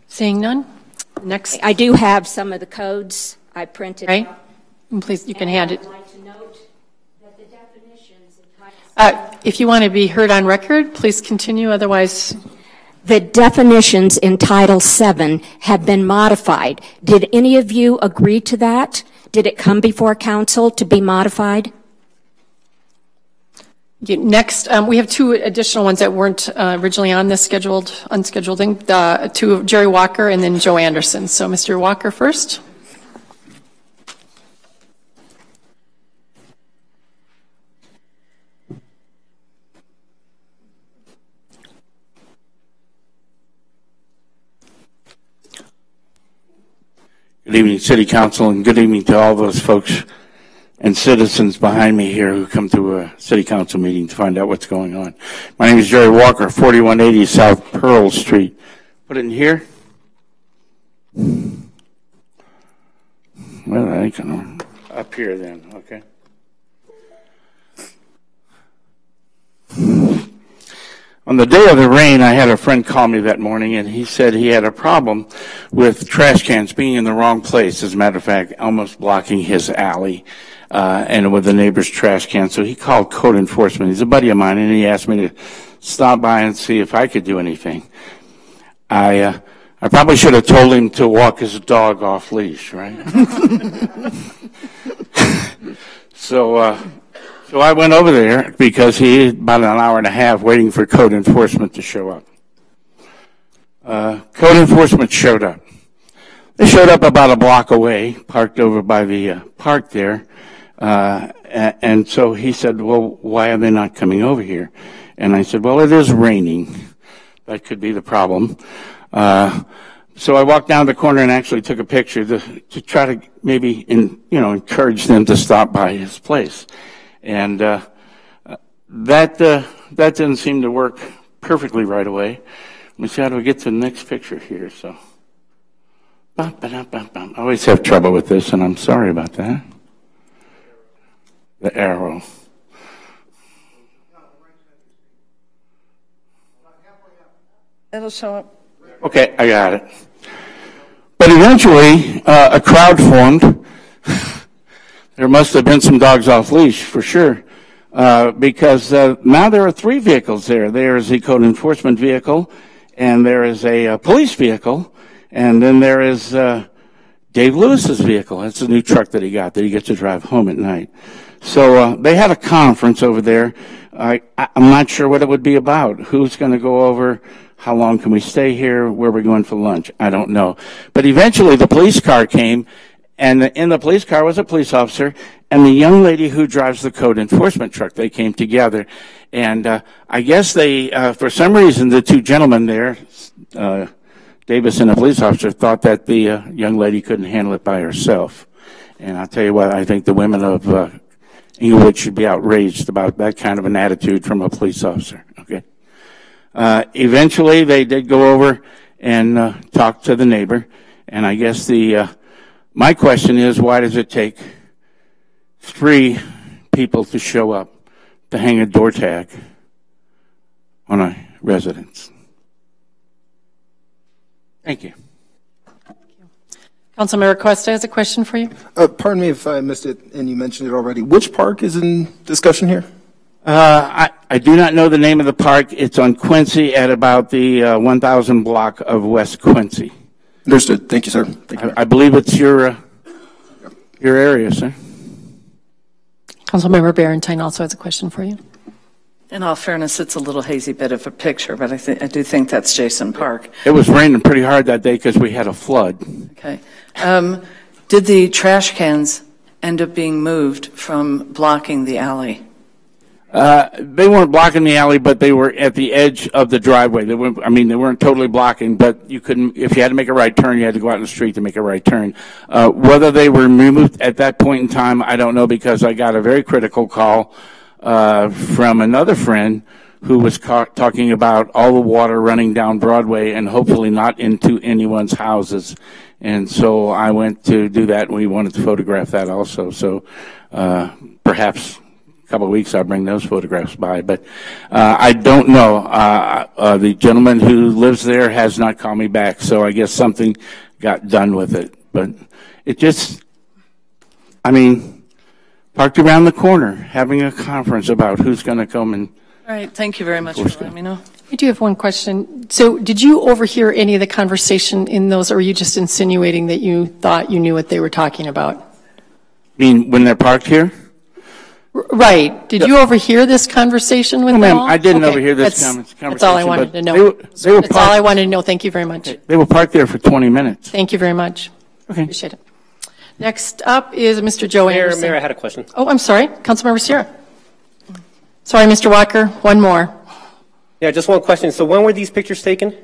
Seeing none. Next. I do have some of the codes I printed. Right. Please, you can hand it. I'd like to note that the definitions if you want to be heard on record, please continue. Otherwise, the definitions in Title VII have been modified. Did any of you agree to that? Did it come before council to be modified? Next, we have 2 additional ones that weren't originally on this unscheduled thing. 2, Jerry Walker and then Joe Anderson. So, Mr. Walker first. Good evening, City Council, and good evening to all those folks and citizens behind me here who come to a City Council meeting to find out what's going on. My name is Jerry Walker, 4180 South Pearl Street. Put it in here. Well, I can up here then, okay. On the day of the rain, I had a friend call me that morning, and he said he had a problem with trash cans being in the wrong place. As a matter of fact, almost blocking his alley, and with the neighbor's trash can. So he called code enforcement. He's a buddy of mine, and he asked me to stop by and see if I could do anything. I probably should have told him to walk his dog off leash, right? So I went over there because he had about an hour and a half waiting for code enforcement to show up. Code enforcement showed up. They showed up about a block away, parked over by the park there. And so he said, well, why are they not coming over here? And I said, well, it is raining. That could be the problem. So I walked down the corner and actually took a picture to try to maybe encourage them to stop by his place. And that didn't seem to work perfectly right away. Let me see, how do we get to the next picture here? So, I always have trouble with this, and I'm sorry about that. The arrow. It'll show up. Okay, I got it. But eventually, a crowd formed. There must have been some dogs off leash, for sure. Because now there are 3 vehicles there. There is a code enforcement vehicle, and there is a police vehicle, and then there is Dave Lewis's vehicle. That's a new truck that he got that he gets to drive home at night. So they had a conference over there. I'm not sure what it would be about. Who's going to go over? How long can we stay here? Where are we going for lunch? I don't know. But eventually the police car came, and in the police car was a police officer and the young lady who drives the code enforcement truck. They came together, and I guess they, for some reason, the 2 gentlemen there, Davis and a police officer, thought that the young lady couldn't handle it by herself. And I'll tell you what, I think the women of Englewood should be outraged about that kind of an attitude from a police officer. Okay. Eventually, they did go over and talk to the neighbor, and I guess my question is, why does it take 3 people to show up to hang a door tag on a residence? Thank you. Councilmember Cuesta has a question for you. Pardon me if I missed it and you mentioned it already. Which park is in discussion here? I do not know the name of the park. It's on Quincy at about the 1000 block of West Quincy. Understood. Thank you, sir. Thank you. I believe it's your area, sir. Councilmember Barentine also has a question for you. In all fairness, it's a little hazy bit of a picture, but I do think that's Jason Park. It was raining pretty hard that day because we had a flood. Okay. Did the trash cans end up being moved from blocking the alley? They weren't blocking the alley, but they were at the edge of the driveway. They weren't totally blocking, but you couldn't, if you had to make a right turn, you had to go out in the street to make a right turn. Whether they were removed at that point in time, I don't know, because I got a very critical call from another friend who was talking about all the water running down Broadway and hopefully not into anyone's houses. And so I went to do that, and we wanted to photograph that also. So perhaps a couple of weeks I'll bring those photographs by. But I don't know. The gentleman who lives there has not called me back, so I guess something got done with it. But it just, parked around the corner, having a conference about who's going to come and... All right, thank you very much for letting me know. I do have one question. So did you overhear any of the conversation in those, or were you just insinuating that you thought you knew what they were talking about? You mean when they're parked here? Right. Did you overhear this conversation with them all? I didn't overhear this conversation. That's all I wanted to know. That's all I wanted to know. Thank you very much. They were parked there for 20 minutes. Thank you very much. Okay. Appreciate it. Next up is Mr. Joe Anderson. Mayor, I had a question. Oh, I'm sorry. Councilmember Sierra. Sorry, Mr. Walker. One more. Yeah, just one question. So when were these pictures taken?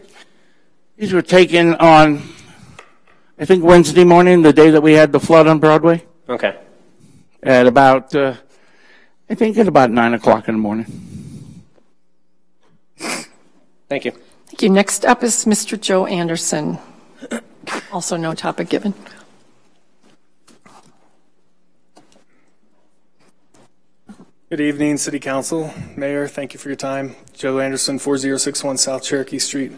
These were taken on, I think, Wednesday morning, the day that we had the flood on Broadway. Okay. At about, I think at about 9 o'clock in the morning. Thank you. Thank you. Next up is Mr. Joe Anderson. Also no topic given. Good evening, City Council, Mayor. Thank you for your time. Joe Anderson, 4061 South Cherokee Street.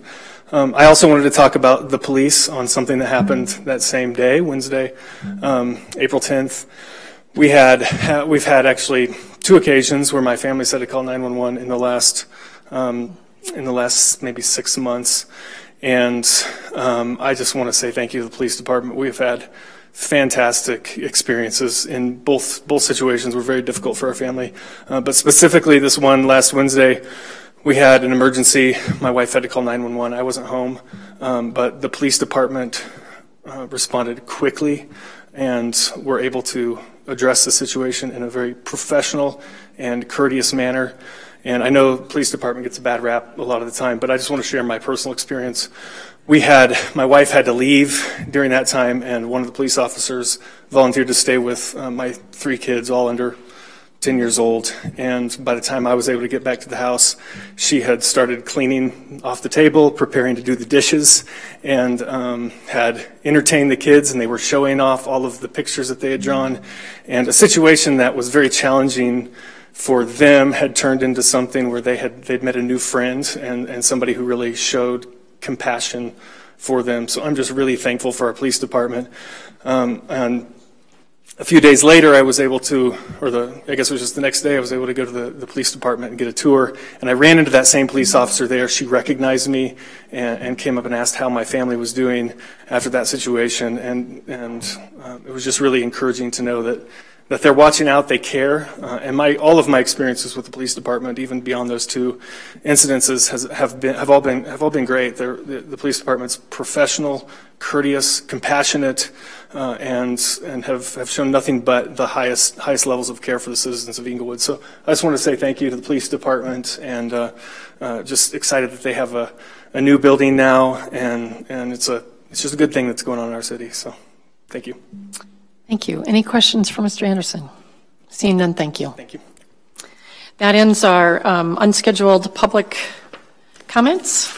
I also wanted to talk about the police on something that happened that same day, Wednesday, April 10th. We've had actually 2 occasions where my family said to call 911 in the last maybe 6 months, and I just want to say thank you to the police department. We've had fantastic experiences in both situations. Were very difficult for our family, but specifically this one last Wednesday, we had an emergency. My wife had to call 911. I wasn't home, but the police department responded quickly and were able to address the situation in a very professional and courteous manner. And I know the police department gets a bad rap a lot of the time, but I just want to share my personal experience my wife had to leave during that time, and one of the police officers volunteered to stay with my 3 kids, all under 10 years old. And by the time I was able to get back to the house, she had started cleaning off the table, preparing to do the dishes, and had entertained the kids, and they were showing off all of the pictures that they had drawn. And a situation that was very challenging for them had turned into something where they'd met a new friend and somebody who really showed compassion for them. So I'm just really thankful for our police department. And a few days later, I was able to, I guess it was just the next day, I was able to go to the police department and get a tour. And I ran into that same police officer there. She recognized me and came up and asked how my family was doing after that situation. And it was just really encouraging to know that they're watching out, they care, and all of my experiences with the police department, even beyond those 2 incidences, have all been great. The police department's professional, courteous, compassionate, and have shown nothing but the highest levels of care for the citizens of Englewood. So I just want to say thank you to the police department, and just excited that they have a new building now, and it's just a good thing that's going on in our city. So thank you. Thank you. Any questions for Mr. Anderson? Seeing none, thank you. Thank you. That ends our unscheduled public comments.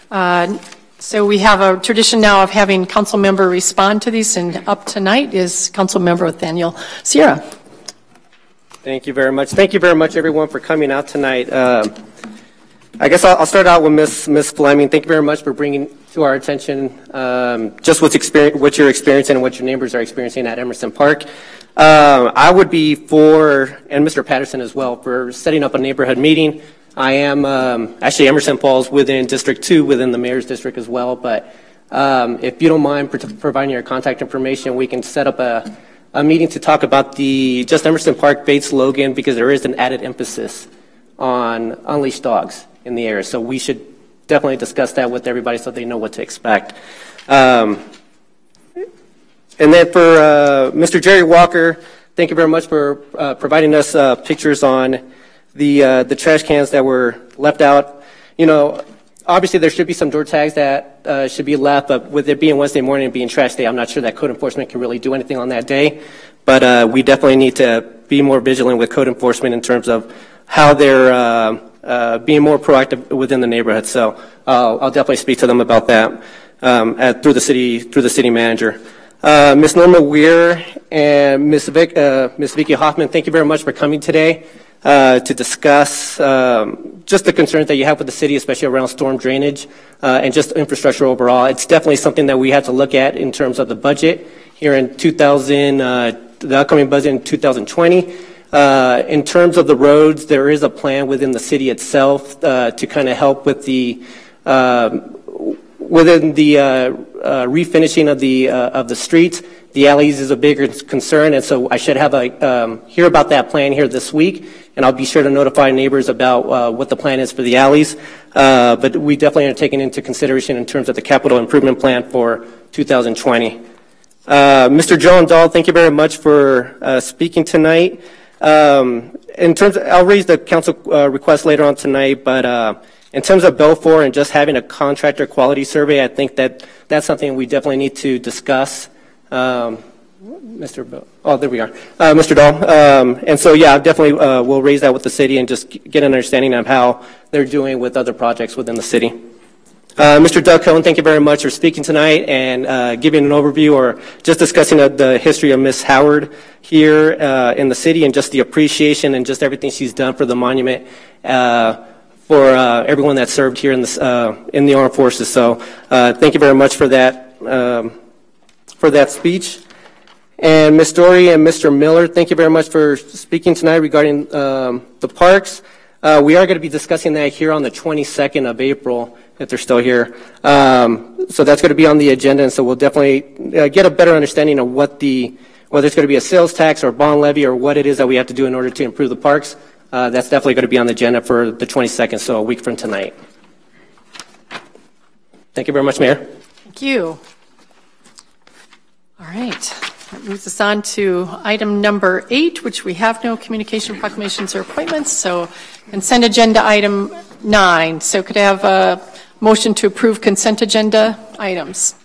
So we have a tradition now of having council member respond to these, and up tonight is council member Nathaniel Sierra. Thank you very much. Thank you very much, everyone, for coming out tonight. I guess I'll start out with Ms. Fleming. Thank you very much for bringing to our attention just what you're experiencing and what your neighbors are experiencing at Emerson Park. I would be for, and Mr. Patterson as well, for setting up a neighborhood meeting. I am, actually Emerson falls within District 2, within the mayor's district as well, but if you don't mind providing your contact information, we can set up a meeting to talk about just Emerson Park, Bates, Logan, because there is an added emphasis on unleashed dogs in the area. So we should definitely discuss that with everybody so they know what to expect. And then for Mr. Jerry Walker, thank you very much for providing us pictures on the trash cans that were left out. You know, obviously there should be some door tags that should be left, but with it being Wednesday morning and being trash day, I'm not sure that code enforcement can really do anything on that day. But we definitely need to be more vigilant with code enforcement in terms of how they're being more proactive within the neighborhood. So I'll definitely speak to them about that through the city manager. Ms. Norma Weir and Ms. Vicki Hoffmann, thank you very much for coming today to discuss just the concerns that you have with the city, especially around storm drainage and just infrastructure overall. It's definitely something that we have to look at in terms of the budget here in the upcoming budget in 2020. In terms of the roads, there is a plan within the city itself to kind of help with within the refinishing of the streets. The alleys is a bigger concern, and so I should have hear about that plan here this week, and I'll be sure to notify neighbors about what the plan is for the alleys. But we definitely are taking into consideration in terms of the capital improvement plan for 2020. Mr. Joe Dahl, thank you very much for speaking tonight. In terms of, I'll raise the council request later on tonight, but in terms of Belfour and just having a contractor quality survey, I think that's something we definitely need to discuss. Mr. Dahl. And so, yeah, definitely we'll raise that with the city and just get an understanding of how they're doing with other projects within the city. Mr. Doug Cohen, thank you very much for speaking tonight and giving an overview or just discussing the history of Miss Howard here in the city and just the appreciation and just everything she's done for the monument for everyone that served here in the armed forces. So thank you very much for that speech. And Ms. Dory and Mr. Miller, thank you very much for speaking tonight regarding the parks. We are going to be discussing that here on the 22nd of April, if they're still here. So that's going to be on the agenda, and so we'll definitely get a better understanding of whether it's going to be a sales tax or bond levy or what it is that we have to do in order to improve the parks. That's definitely going to be on the agenda for the 22nd, so a week from tonight. Thank you very much, Mayor. Thank you. All right. That moves us on to item number 8, which we have no communication, proclamations, or appointments. So consent agenda item 9. So could I have a motion to approve consent agenda items.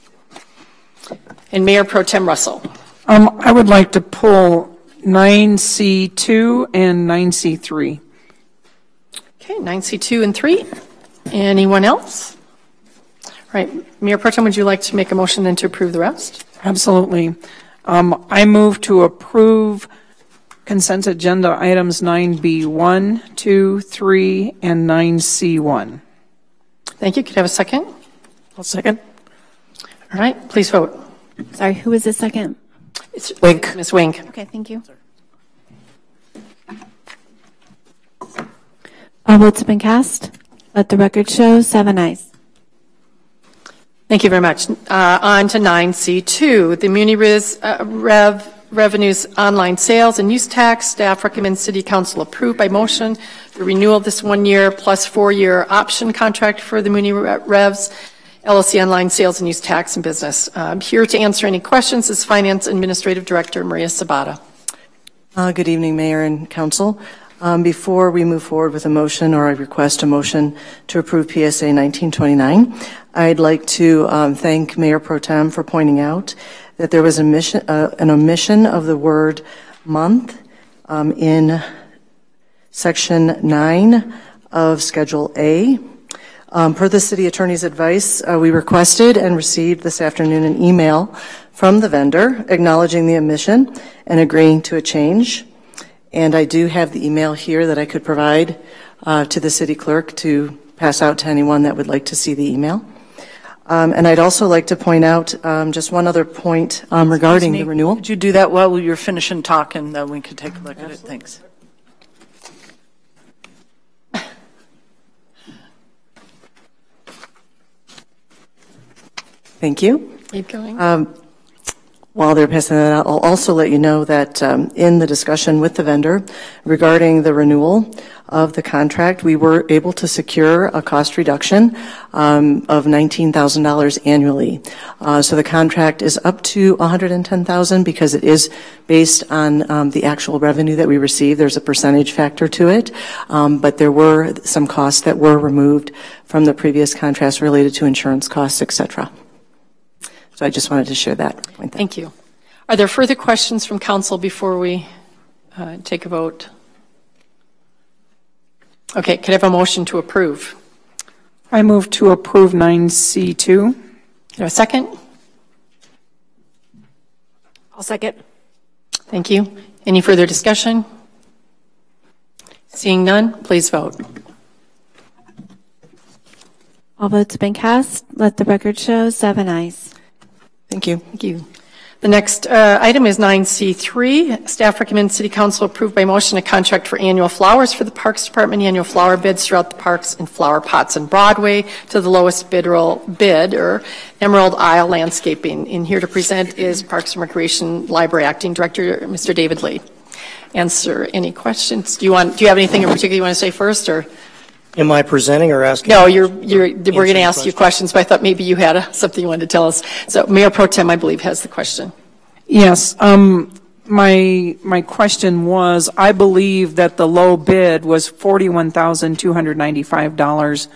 And Mayor Pro Tem Russell. I would like to pull 9C2 and 9C3. Okay, 9C2 and 3. Anyone else? All right, Mayor Pro Tem, would you like to make a motion then to approve the rest? Absolutely. I move to approve consent agenda items 9B1, 2, 3, and 9C1. Thank you. Could I have a second? I'll second. All right, please vote. Sorry, who was the second? It's Wink. Ms. Wink. Okay, thank you. All votes have been cast. Let the record show 7 ayes. Thank you very much. On to 9C2, the Muni Revenues Online Sales and Use Tax. Staff recommends City Council approve by motion the renewal of this 1-year plus 4-year option contract for the Muni Revs LLC Online Sales and Use Tax and Business. Here to answer any questions is Finance Administrative Director Maria Sabata. Good evening, Mayor and Council. Before we move forward with a motion, or I request a motion to approve PSA 1929, I'd like to thank Mayor Pro Tem for pointing out that there was an omission of the word month in Section 9 of Schedule A. Per the City Attorney's advice, we requested and received this afternoon an email from the vendor acknowledging the omission and agreeing to a change. And I do have the email here that I could provide to the city clerk to pass out to anyone that would like to see the email. And I'd also like to point out just one other point regarding the renewal. Could you do that while you're finishing talking, then we could take a look at it? Thanks. Thank you. Keep going. While they're passing that out, I'll also let you know that in the discussion with the vendor regarding the renewal of the contract, we were able to secure a cost reduction of $19,000 annually. So the contract is up to $110,000 because it is based on the actual revenue that we receive. There's a percentage factor to it, but there were some costs that were removed from the previous contracts related to insurance costs, et cetera. So I just wanted to share that point. Thank you. Are there further questions from council before we take a vote? Okay, could I have a motion to approve? I move to approve 9C2. Is there a second? I'll second. Thank you. Any further discussion? Seeing none, please vote. All votes have been cast. Let the record show 7 ayes. Thank you. Thank you. The next item is 9C3. Staff recommends City Council approve by motion a contract for annual flowers for the Parks Department, annual flower bids throughout the parks and flower pots on Broadway to the lowest bid, or Emerald Isle Landscaping. And here to present is Parks and Recreation Library Acting Director, Mr. David Lee. Answer any questions. Do you have anything in particular you want to say first, or? Am I presenting or asking? No, we're going to ask you questions, but I thought maybe you had something you wanted to tell us. So Mayor Pro Tem, I believe, has the question. Yes. My question was, I believe that the low bid was $41,295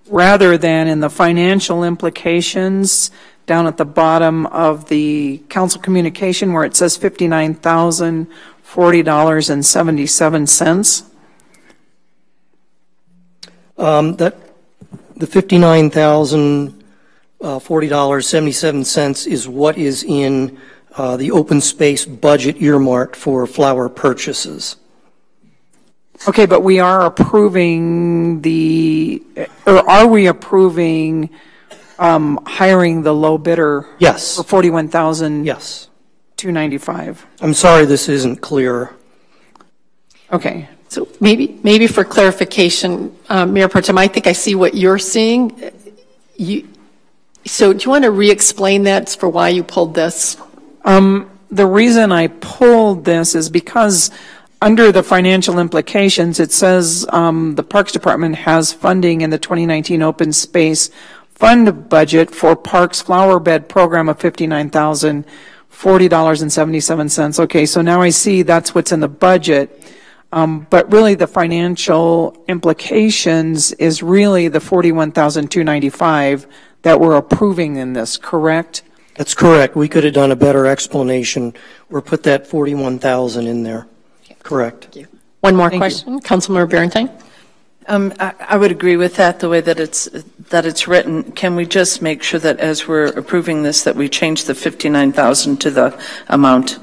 rather than in the financial implications down at the bottom of the council communication where it says $59,040.77. That the $59,040.77 is what is in the open space budget earmarked for flower purchases. Okay, but we are approving are we approving hiring the low bidder? Yes. For $41,000. Yes. $295. I'm sorry this isn't clear. Okay. So maybe for clarification, Mayor Pro Tem, I think I see what you're seeing. So do you want to re-explain that for why you pulled this? The reason I pulled this is because under the financial implications, it says the Parks Department has funding in the 2019 Open Space Fund budget for Parks Flower Bed Program of $59,040.77. Okay, so now I see that's what's in the budget. But really the financial implications is really the $41,295 that we're approving in this, correct? That's correct. We could have done a better explanation or put that 41,000 in there. Correct. Thank you. One more question, Councilmember Barentine. I would agree with that, the way that it's written. Can we just make sure that as we're approving this, that we change the 59,000 to the amount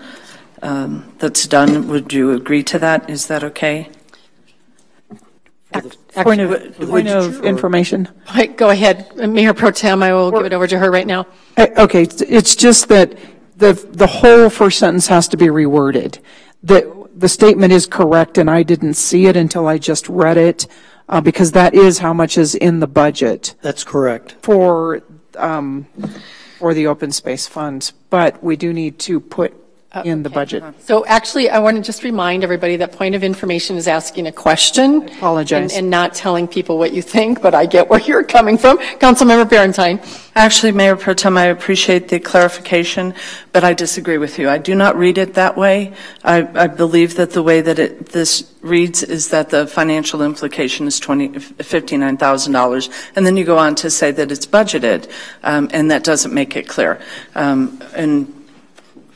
that's done? Would you agree to that? Is that okay? Point of information. Go ahead, Mayor Pro Tem. I will give it over to her right now. Okay, it's just that the whole first sentence has to be reworded. The statement is correct, and I didn't see it until I just read it, because that is how much is in the budget. That's correct. For the open space funds, but we do need to put in the budget. So actually, I want to just remind everybody that point of information is asking a question. I apologize. And not telling people what you think, but I get where you're coming from. Councilmember Barentine. Actually, Mayor Pro Tem, I appreciate the clarification, but I disagree with you. I do not read it that way. I believe that the way that this reads is that the financial implication is $59,000, and then you go on to say that it's budgeted, and that doesn't make it clear. And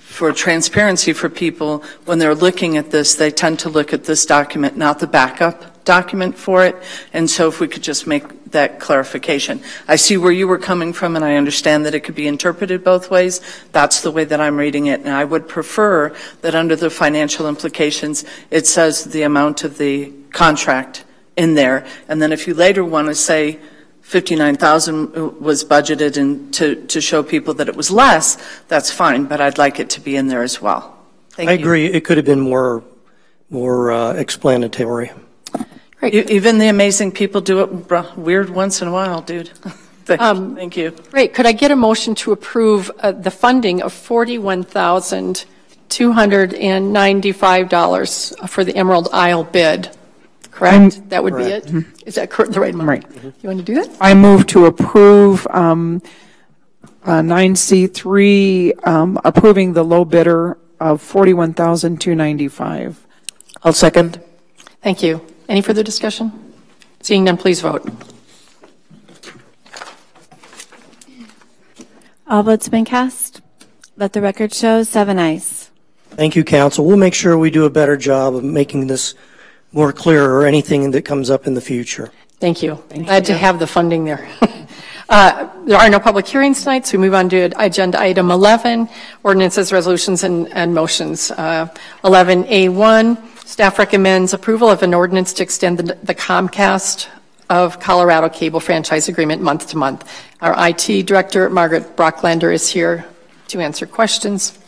for transparency for people, when they're looking at this, they tend to look at this document, not the backup document for it. And so if we could just make that clarification. I see where you were coming from, and I understand that it could be interpreted both ways. That's the way that I'm reading it. And I would prefer that under the financial implications, it says the amount of the contract in there. And then if you later want to say 59,000 was budgeted and to show people that it was less, that's fine, but I'd like it to be in there as well. Thank you. I agree. It could have been more explanatory. Great. Even the amazing people do it weird once in a while, dude. Thank you. Great. Could I get a motion to approve the funding of $41,295 for the Emerald Isle bid? Correct? That would be it? Is that the right amount? Right. You want to do that? I move to approve 9C3, approving the low bidder of $41,295. I'll second. Thank you. Any further discussion? Seeing none, please vote. All votes have been cast. Let the record show 7 ayes. Thank you, Council. We'll make sure we do a better job of making this more clear or anything that comes up in the future. Thank you. Glad to have the funding there. There are no public hearings tonight, so we move on to agenda item 11, ordinances, resolutions, and motions. 11A1, staff recommends approval of an ordinance to extend the Comcast of Colorado cable franchise agreement month to month. Our IT director, Margaret Brocklander, is here to answer questions.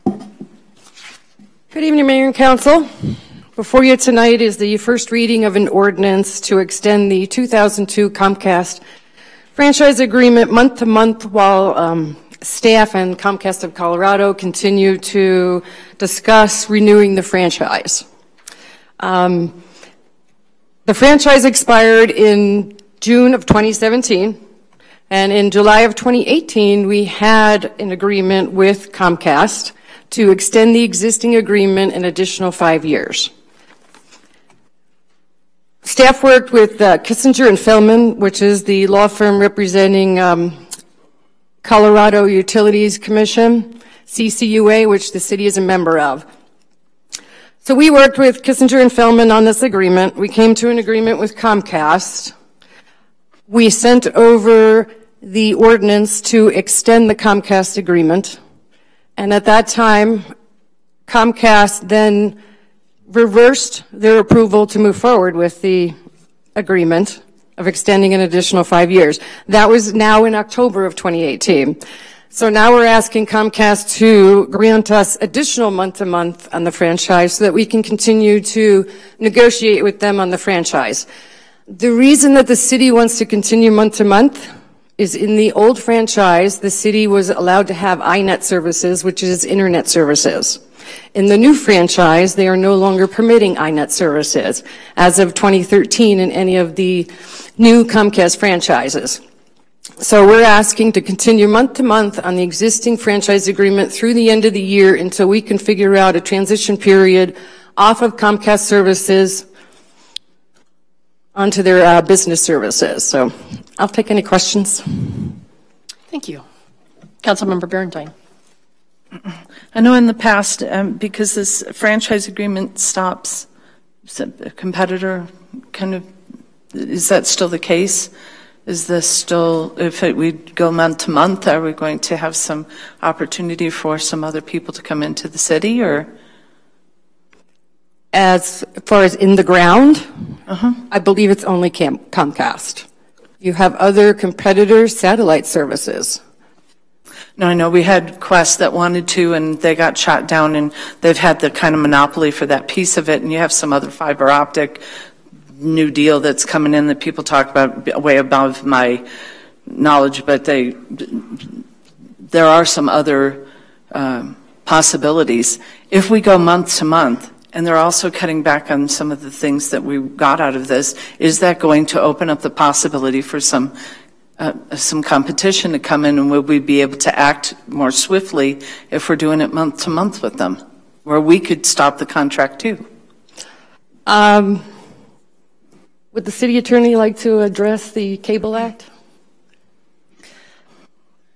Good evening, Mayor and Council. Before you tonight is the first reading of an ordinance to extend the 2002 Comcast franchise agreement month to month while staff and Comcast of Colorado continue to discuss renewing the franchise. The franchise expired in June of 2017, and in July of 2018 we had an agreement with Comcast to extend the existing agreement an additional 5 years. Staff worked with Kissinger and Feldman, which is the law firm representing Colorado Utilities Commission, CCUA, which the city is a member of. So we worked with Kissinger and Feldman on this agreement. We came to an agreement with Comcast. We sent over the ordinance to extend the Comcast agreement. And at that time, Comcast then reversed their approval to move forward with the agreement of extending an additional 5 years. That was now in October of 2018. So now we're asking Comcast to grant us additional month-to-month on the franchise so that we can continue to negotiate with them on the franchise. The reason that the city wants to continue month-to-month is in the old franchise, the city was allowed to have iNet services, which is internet services. In the new franchise, they are no longer permitting iNet services as of 2013 in any of the new Comcast franchises. So we're asking to continue month to month on the existing franchise agreement through the end of the year until we can figure out a transition period off of Comcast services onto their business services. So I'll take any questions. Thank you. Councilmember Berentine. I know in the past, because this franchise agreement stops a competitor, is that still the case? Is this still, if we go month to month, are we going to have some opportunity for some other people to come into the city, or? As far as in the ground, I believe it's only Comcast. You have other competitors' satellite services. No, I know we had Quest that wanted to, and they got shot down, and they've had the kind of monopoly for that piece of it, and you have some other fiber optic new deal that's coming in that people talk about way above my knowledge, but there are some other possibilities. If we go month to month, and they're also cutting back on some of the things that we got out of this, is that going to open up the possibility for some competition to come in, and will we be able to act more swiftly if we're doing it month to month with them, where we could stop the contract too? Would the city attorney like to address the Cable Act?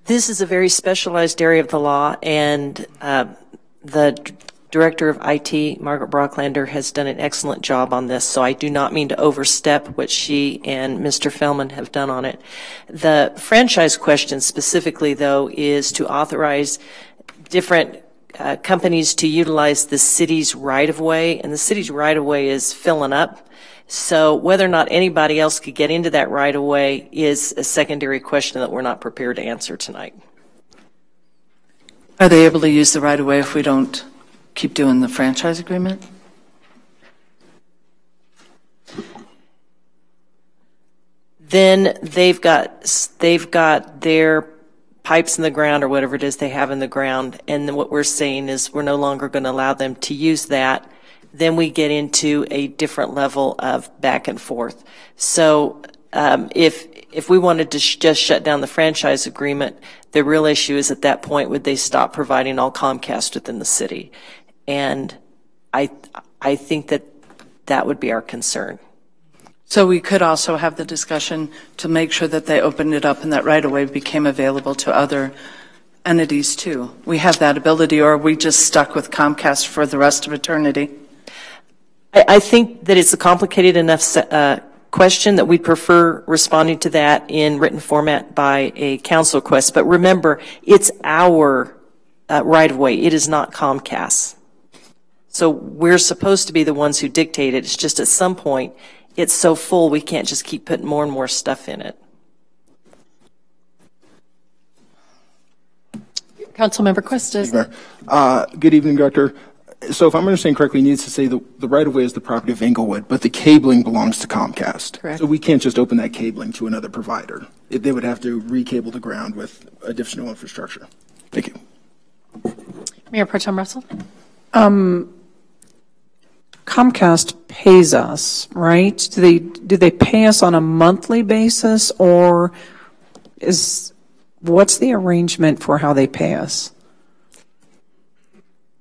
This is a very specialized area of the law, and the Director of IT, Margaret Brocklander, has done an excellent job on this, so I do not mean to overstep what she and Mr. Fellman have done on it. The franchise question specifically, though, is to authorize different companies to utilize the city's right-of-way, and the city's right-of-way is filling up. So whether or not anybody else could get into that right-of-way is a secondary question that we're not prepared to answer tonight. Are they able to use the right-of-way if we don't keep doing the franchise agreement? Then they've got their pipes in the ground or whatever it is they have in the ground, and then what we're saying is we're no longer going to allow them to use that. Then we get into a different level of back and forth. So if we wanted to just shut down the franchise agreement, the real issue is at that point, would they stop providing all Comcast within the city? And I think that would be our concern. So we could also have the discussion to make sure that they opened it up and that right away became available to other entities too. We have that ability, or are we just stuck with Comcast for the rest of eternity? I think that it's a complicated enough question that we'd prefer responding to that in written format by a council request. But remember, it's our right-of-way. It is not Comcast. So we're supposed to be the ones who dictate it. It's just at some point, it's so full we can't just keep putting more and more stuff in it. Councilmember Quest. Good evening, Director. So if I'm understanding correctly, it needs to say the right-of-way is the property of Englewood, but the cabling belongs to Comcast. Correct. So we can't just open that cabling to another provider. They would have to recable the ground with additional infrastructure. Thank you. Mayor Pro Tem Russell. Comcast pays us, right? Do they pay us on a monthly basis, or what's the arrangement for how they pay us?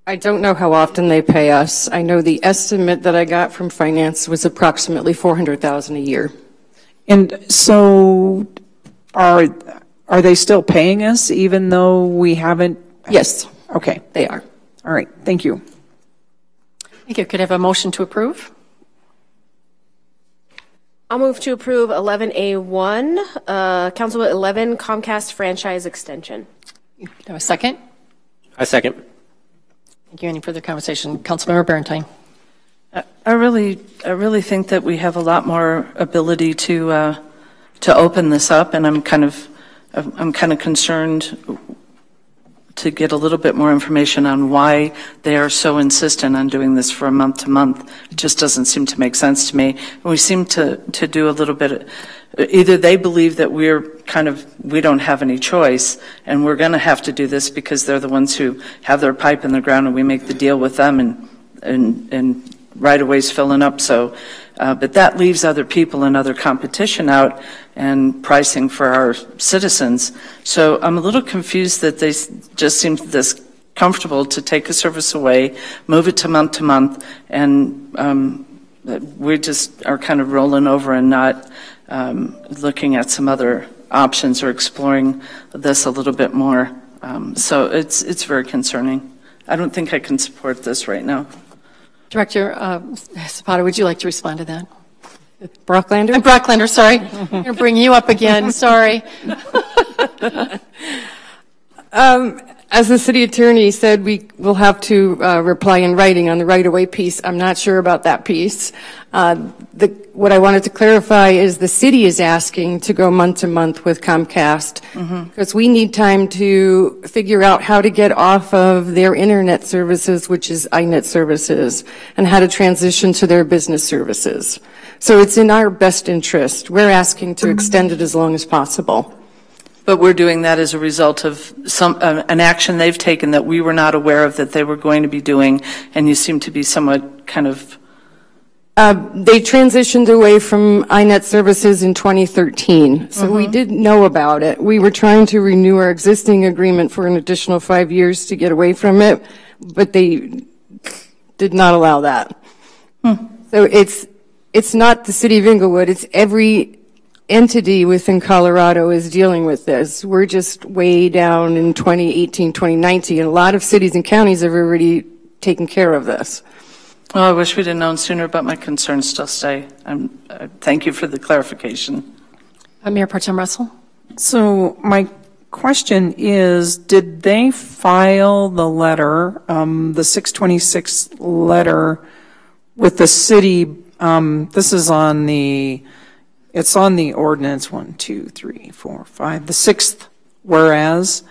I don't know how often they pay us. I know the estimate that I got from finance was approximately $400,000 a year. And so are they still paying us even though we haven't? Yes. Okay. They are. All right. Thank you. Thank you. Could I have a motion to approve? I'll move to approve 11A1, Council 11, Comcast franchise extension. Do I have a second? I second. Thank you. Any further conversation? Councilmember Berentine. I really think that we have a lot more ability to open this up, and I'm kind of concerned to get a little bit more information on why they are so insistent on doing this for a month to month. It just doesn't seem to make sense to me. And we seem to do a little bit. Either they believe that we don't have any choice, and we're going to have to do this because they're the ones who have their pipe in the ground, and we make the deal with them, and right-of-ways filling up. So, but that leaves other people and other competition out and pricing for our citizens. So I'm a little confused that they just seem this comfortable to take a service away, move it to month, and we just are kind of rolling over and not looking at some other options or exploring this a little bit more. So it's very concerning. I don't think I can support this right now. Director Zapata, would you like to respond to that? Brocklander? Brocklander, sorry. I'm going to bring you up again, sorry. As the city attorney said, we will have to reply in writing on the right-of-way piece. I'm not sure about that piece. What I wanted to clarify is the city is asking to go month to month with Comcast because we need time to figure out how to get off of their internet services, which is iNet services, and how to transition to their business services. So it's in our best interest. We're asking to extend it as long as possible. But we're doing that as a result of an action they've taken that we were not aware of that they were going to be doing, and you seem to be somewhat kind of... They transitioned away from iNet services in 2013, so we didn't know about it. We were trying to renew our existing agreement for an additional 5 years to get away from it, but they did not allow that. So it's not the city of Englewood, it's every entity within Colorado is dealing with this. We're just way down in 2018, 2019. A lot of cities and counties have already taken care of this. Well, I wish we'd have known sooner, but my concerns still stay. Thank you for the clarification. Mayor Pro Tem Russell? So my question is, did they file the letter, the 626 letter with the city? This is on the... It's on the ordinance 1, 2, 3, 4, 5. The sixth whereas,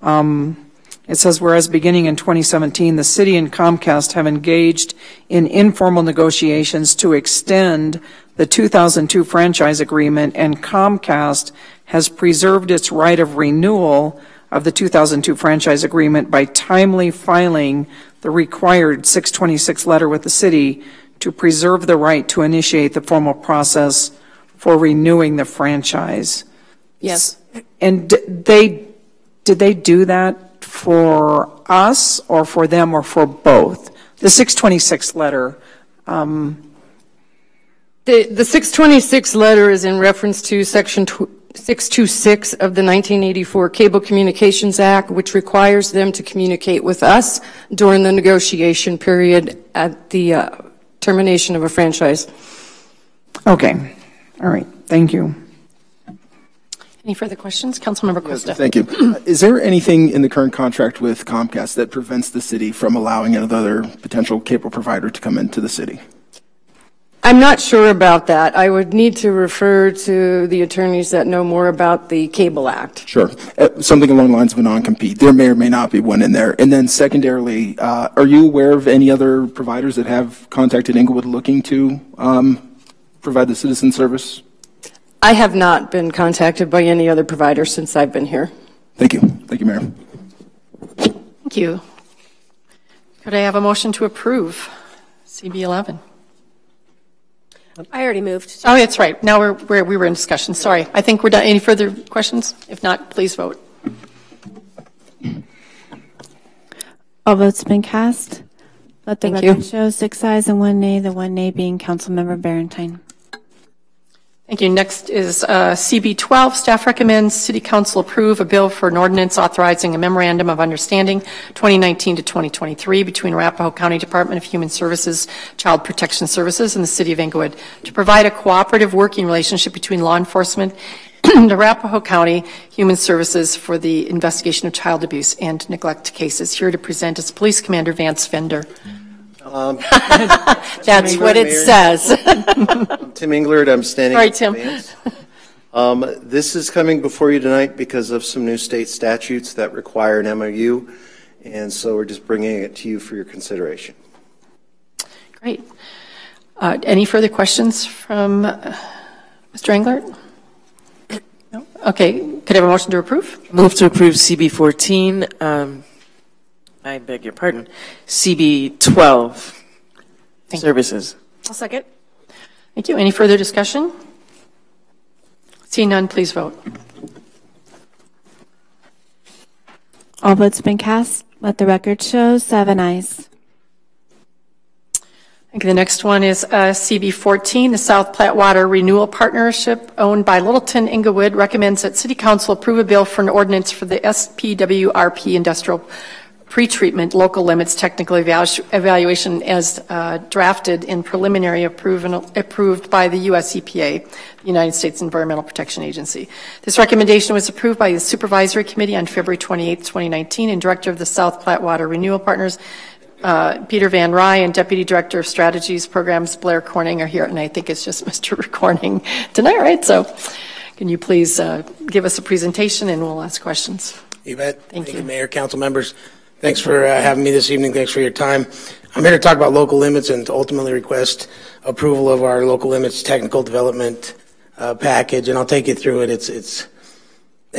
it says, whereas beginning in 2017, the city and Comcast have engaged in informal negotiations to extend the 2002 franchise agreement, and Comcast has preserved its right of renewal of the 2002 franchise agreement by timely filing the required 626 letter with the city to preserve the right to initiate the formal process for renewing the franchise. Yes. And did they do that for us or for them or for both? The 626 letter. The 626 letter is in reference to Section 626 of the 1984 Cable Communications Act, which requires them to communicate with us during the negotiation period at the termination of a franchise. Okay. All right, thank you. Any further questions? Councilmember Costa. Yes, thank you. Is there anything in the current contract with Comcast that prevents the city from allowing another potential cable provider to come into the city? I'm not sure about that. I would need to refer to the attorneys that know more about the Cable Act. Sure. Something along the lines of a non-compete. There may or may not be one in there. And then secondarily, are you aware of any other providers that have contacted Englewood looking to provide the citizen service? I have not been contacted by any other provider since I've been here. Thank you. Thank you, Mayor. Thank you. Could I have a motion to approve CB 11? I already moved. Oh, that's right. Now we were in discussion. Sorry. I think we're done. Any further questions? If not, please vote. All votes have been cast. Let the record show 6 ayes and 1 nay, the 1 nay being Councilmember Barentine. Thank you. Next is CB 12. Staff recommends City Council approve a bill for an ordinance authorizing a memorandum of understanding 2019 to 2023 between Arapahoe County Department of Human Services, Child Protection Services, and the City of Englewood to provide a cooperative working relationship between law enforcement and Arapahoe County Human Services for the investigation of child abuse and neglect cases. Here to present is Police Commander Vance Fender. That's what it says. I'm Tim Englert. I'm standing. Sorry, Tim. This is coming before you tonight because of some new state statutes that require an MOU, and so we're just bringing it to you for your consideration. Great. Any further questions from Mr. Englert? No? Okay. Could I have a motion to approve? Move to approve CB 14. I beg your pardon. CB 12. Services. I'll second. Thank you. Any further discussion? Seeing none, please vote. All votes have been cast. Let the record show 7 ayes. Okay, the next one is CB 14, the South Platte Water Renewal Partnership owned by Littleton Englewood recommends that City Council approve a bill for an ordinance for the SPWRP industrial pretreatment local limits technical evaluation as drafted in preliminary approved by the U.S. EPA, the United States Environmental Protection Agency. This recommendation was approved by the Supervisory Committee on February 28, 2019, and Director of the South Platte Water Renewal Partners, Peter Van Rye, and Deputy Director of Strategies Programs, Blair Corning, are here, and I think it's just Mr. Corning tonight, right? So can you please give us a presentation and we'll ask questions. You bet. Thank you. Mayor, council members. Thanks for having me this evening. Thanks for your time. I'm here to talk about local limits and to ultimately request approval of our local limits technical development package, and I'll take you through it. It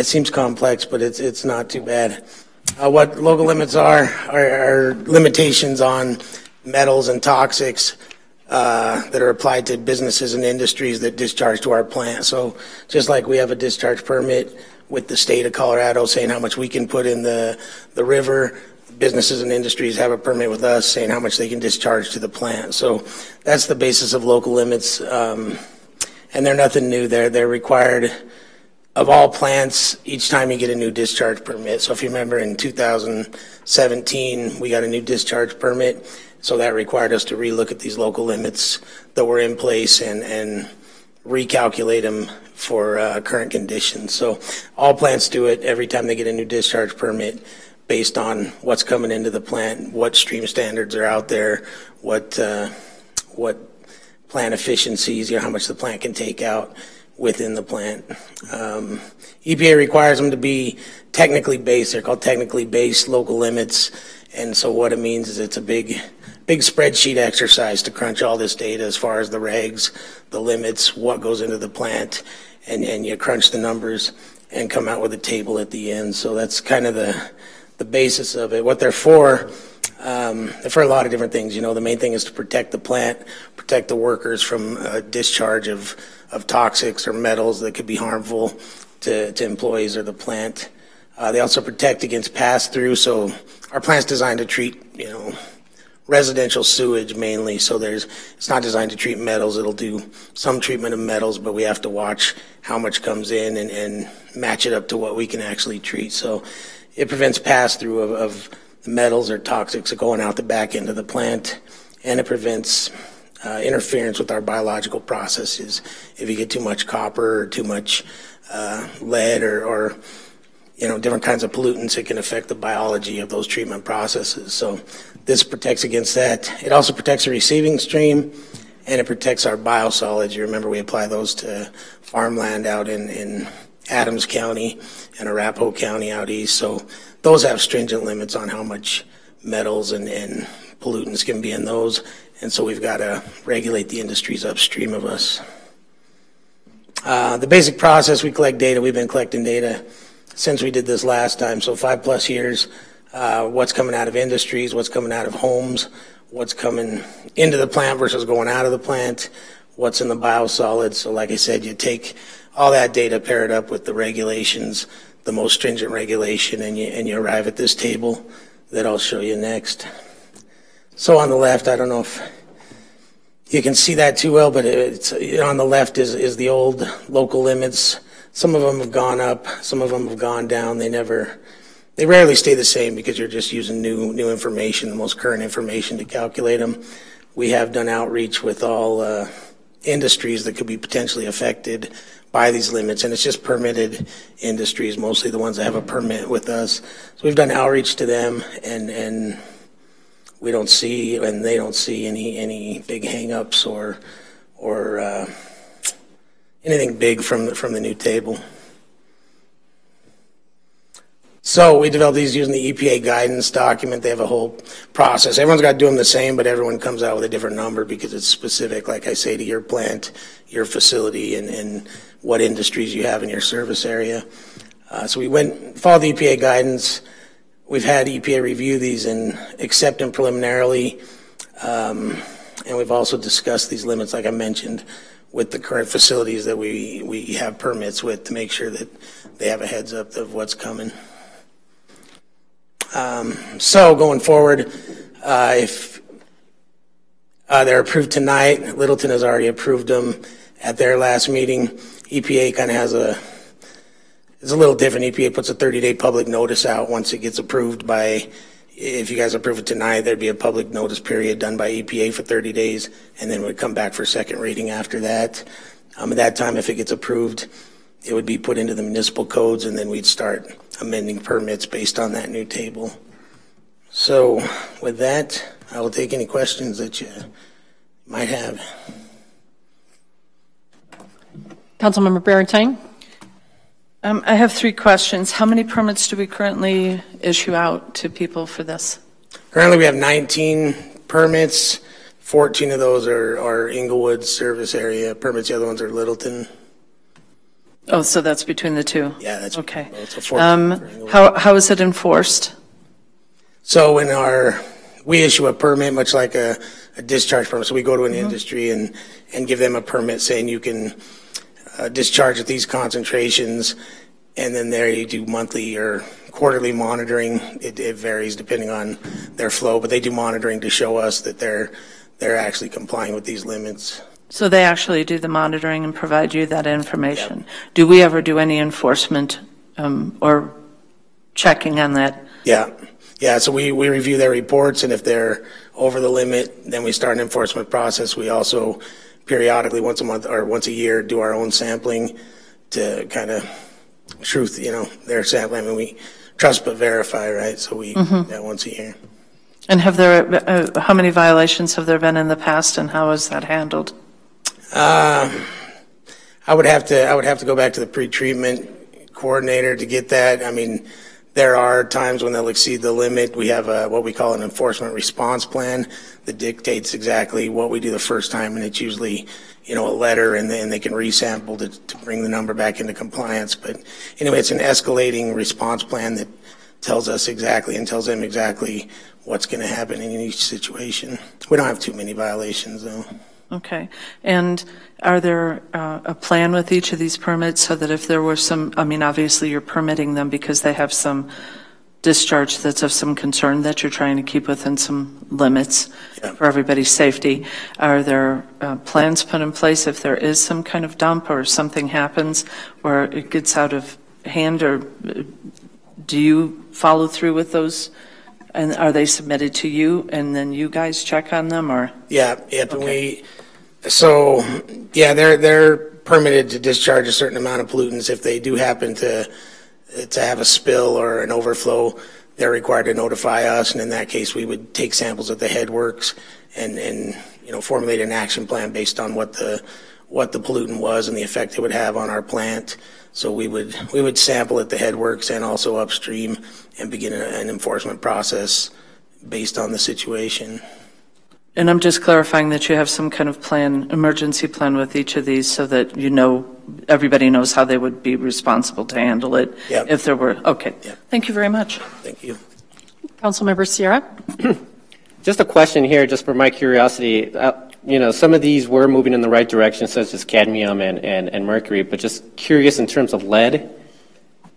seems complex, but it's not too bad. What local limits are limitations on metals and toxics that are applied to businesses and industries that discharge to our plant. So just like we have a discharge permit with the state of Colorado saying how much we can put in the river, businesses and industries have a permit with us saying how much they can discharge to the plant. So that's the basis of local limits, and they're nothing new. They're required of all plants each time you get a new discharge permit. So if you remember in 2017, we got a new discharge permit. So that required us to relook at these local limits that were in place and recalculate them for current conditions. So all plants do it every time they get a new discharge permit based on what's coming into the plant, what stream standards are out there, what plant efficiencies, how much the plant can take out within the plant. EPA requires them to be technically based. They're called technically based local limits. And so what it means is it's a big spreadsheet exercise to crunch all this data as far as the regs, the limits, what goes into the plant, and you crunch the numbers and come out with a table at the end. So that's kind of the basis of it. What they're for a lot of different things. The main thing is to protect the plant, protect the workers from discharge of toxics or metals that could be harmful to employees or the plant. They also protect against pass-through. So our plant's designed to treat, residential sewage mainly. So it's not designed to treat metals. It'll do some treatment of metals, but we have to watch how much comes in and match it up to what we can actually treat. So it prevents pass-through of metals or toxics going out the back end of the plant, and it prevents interference with our biological processes. If you get too much copper or too much lead or different kinds of pollutants, it can affect the biology of those treatment processes. So this protects against that. It also protects the receiving stream, and it protects our biosolids. You remember we apply those to farmland out in Adams County and Arapahoe County out east. So those have stringent limits on how much metals and pollutants can be in those. And so we've got to regulate the industries upstream of us. The basic process, we collect data. We've been collecting data since we did this last time, so 5+ years. What's coming out of industries, what's coming out of homes, what's coming into the plant versus going out of the plant, what's in the biosolids. So like I said, you take all that data, pair it up with the regulations, the most stringent regulation, and you arrive at this table that I'll show you next. So on the left, I don't know if you can see that too well, but it's on the left is the old local limits. Some of them have gone up, some of them have gone down. They rarely stay the same because you're just using new information, the most current information to calculate them. We have done outreach with all industries that could be potentially affected by these limits, and it's just permitted industries, mostly the ones that have a permit with us. So we've done outreach to them, and we don't see, and they don't see any big hang-ups or anything big from the new table. So we developed these using the EPA guidance document. They have a whole process. Everyone's got to do them the same, but everyone comes out with a different number because it's specific, like I say, to your plant, your facility, and what industries you have in your service area. So we followed the EPA guidance. We've had EPA review these and accept them preliminarily. And we've also discussed these limits, like I mentioned, with the current facilities that we have permits with to make sure that they have a heads up of what's coming. So going forward, if they're approved tonight, Littleton has already approved them at their last meeting. EPA kind of has it's a little different. EPA puts a 30-day public notice out once it gets approved by, if you guys approve it tonight, there'd be a public notice period done by EPA for 30 days, and then we'd come back for second reading after that. At that time, if it gets approved, it would be put into the municipal codes, and then we'd start amending permits based on that new table. So with that, I will take any questions that you might have. Councilmember Barentine. I have 3 questions. How many permits do we currently issue out to people for this? Currently, we have 19 permits. 14 of those are Englewood service area permits. The other ones are Littleton. Oh, so that's between the 2? Yeah, that's okay. How is it enforced? So when we issue a permit, much like a discharge permit. So we go to an industry and give them a permit saying you can discharge at these concentrations, and then there you do monthly or quarterly monitoring. It varies depending on their flow, but they do monitoring to show us that they're actually complying with these limits. So they actually do the monitoring and provide you that information. Yep. Do we ever do any enforcement or checking on that? Yeah. So we review their reports, and if they're over the limit, then we start an enforcement process. We also periodically, once a month or once a year, do our own sampling to kind of truth, their sampling. I mean, we trust but verify, right? So we do that once a year. And how many violations have there been in the past, and how is that handled? I would have to go back to the pre-treatment coordinator to get that. I mean, there are times when they'll exceed the limit. We have what we call an enforcement response plan that dictates exactly what we do the first time, and it's usually, a letter, and then they can resample to bring the number back into compliance. But anyway, it's an escalating response plan that tells us exactly and tells them exactly what's going to happen in each situation. We don't have too many violations, though. Okay. And are there a plan with each of these permits so that if there were some, obviously you're permitting them because they have some discharge that's of some concern that you're trying to keep within some limits for everybody's safety. Are there plans put in place if there is some kind of dump or something happens where it gets out of hand, or do you follow through with those? And are they submitted to you, and then you guys check on them, or? Yeah. Okay. They're permitted to discharge a certain amount of pollutants. If they do happen to have a spill or an overflow, they're required to notify us, and in that case, we would take samples at the headworks and formulate an action plan based on what the pollutant was and the effect it would have on our plant. So we would sample at the headworks and also upstream and begin an enforcement process based on the situation. And I'm just clarifying that you have some kind of plan, emergency plan with each of these, so that everybody knows how they would be responsible to handle it if there were. Okay. Yep. Thank you very much. Thank you. Councilmember Sierra. Just a question here, just for my curiosity. Some of these were moving in the right direction, such as cadmium and mercury, but just curious in terms of lead.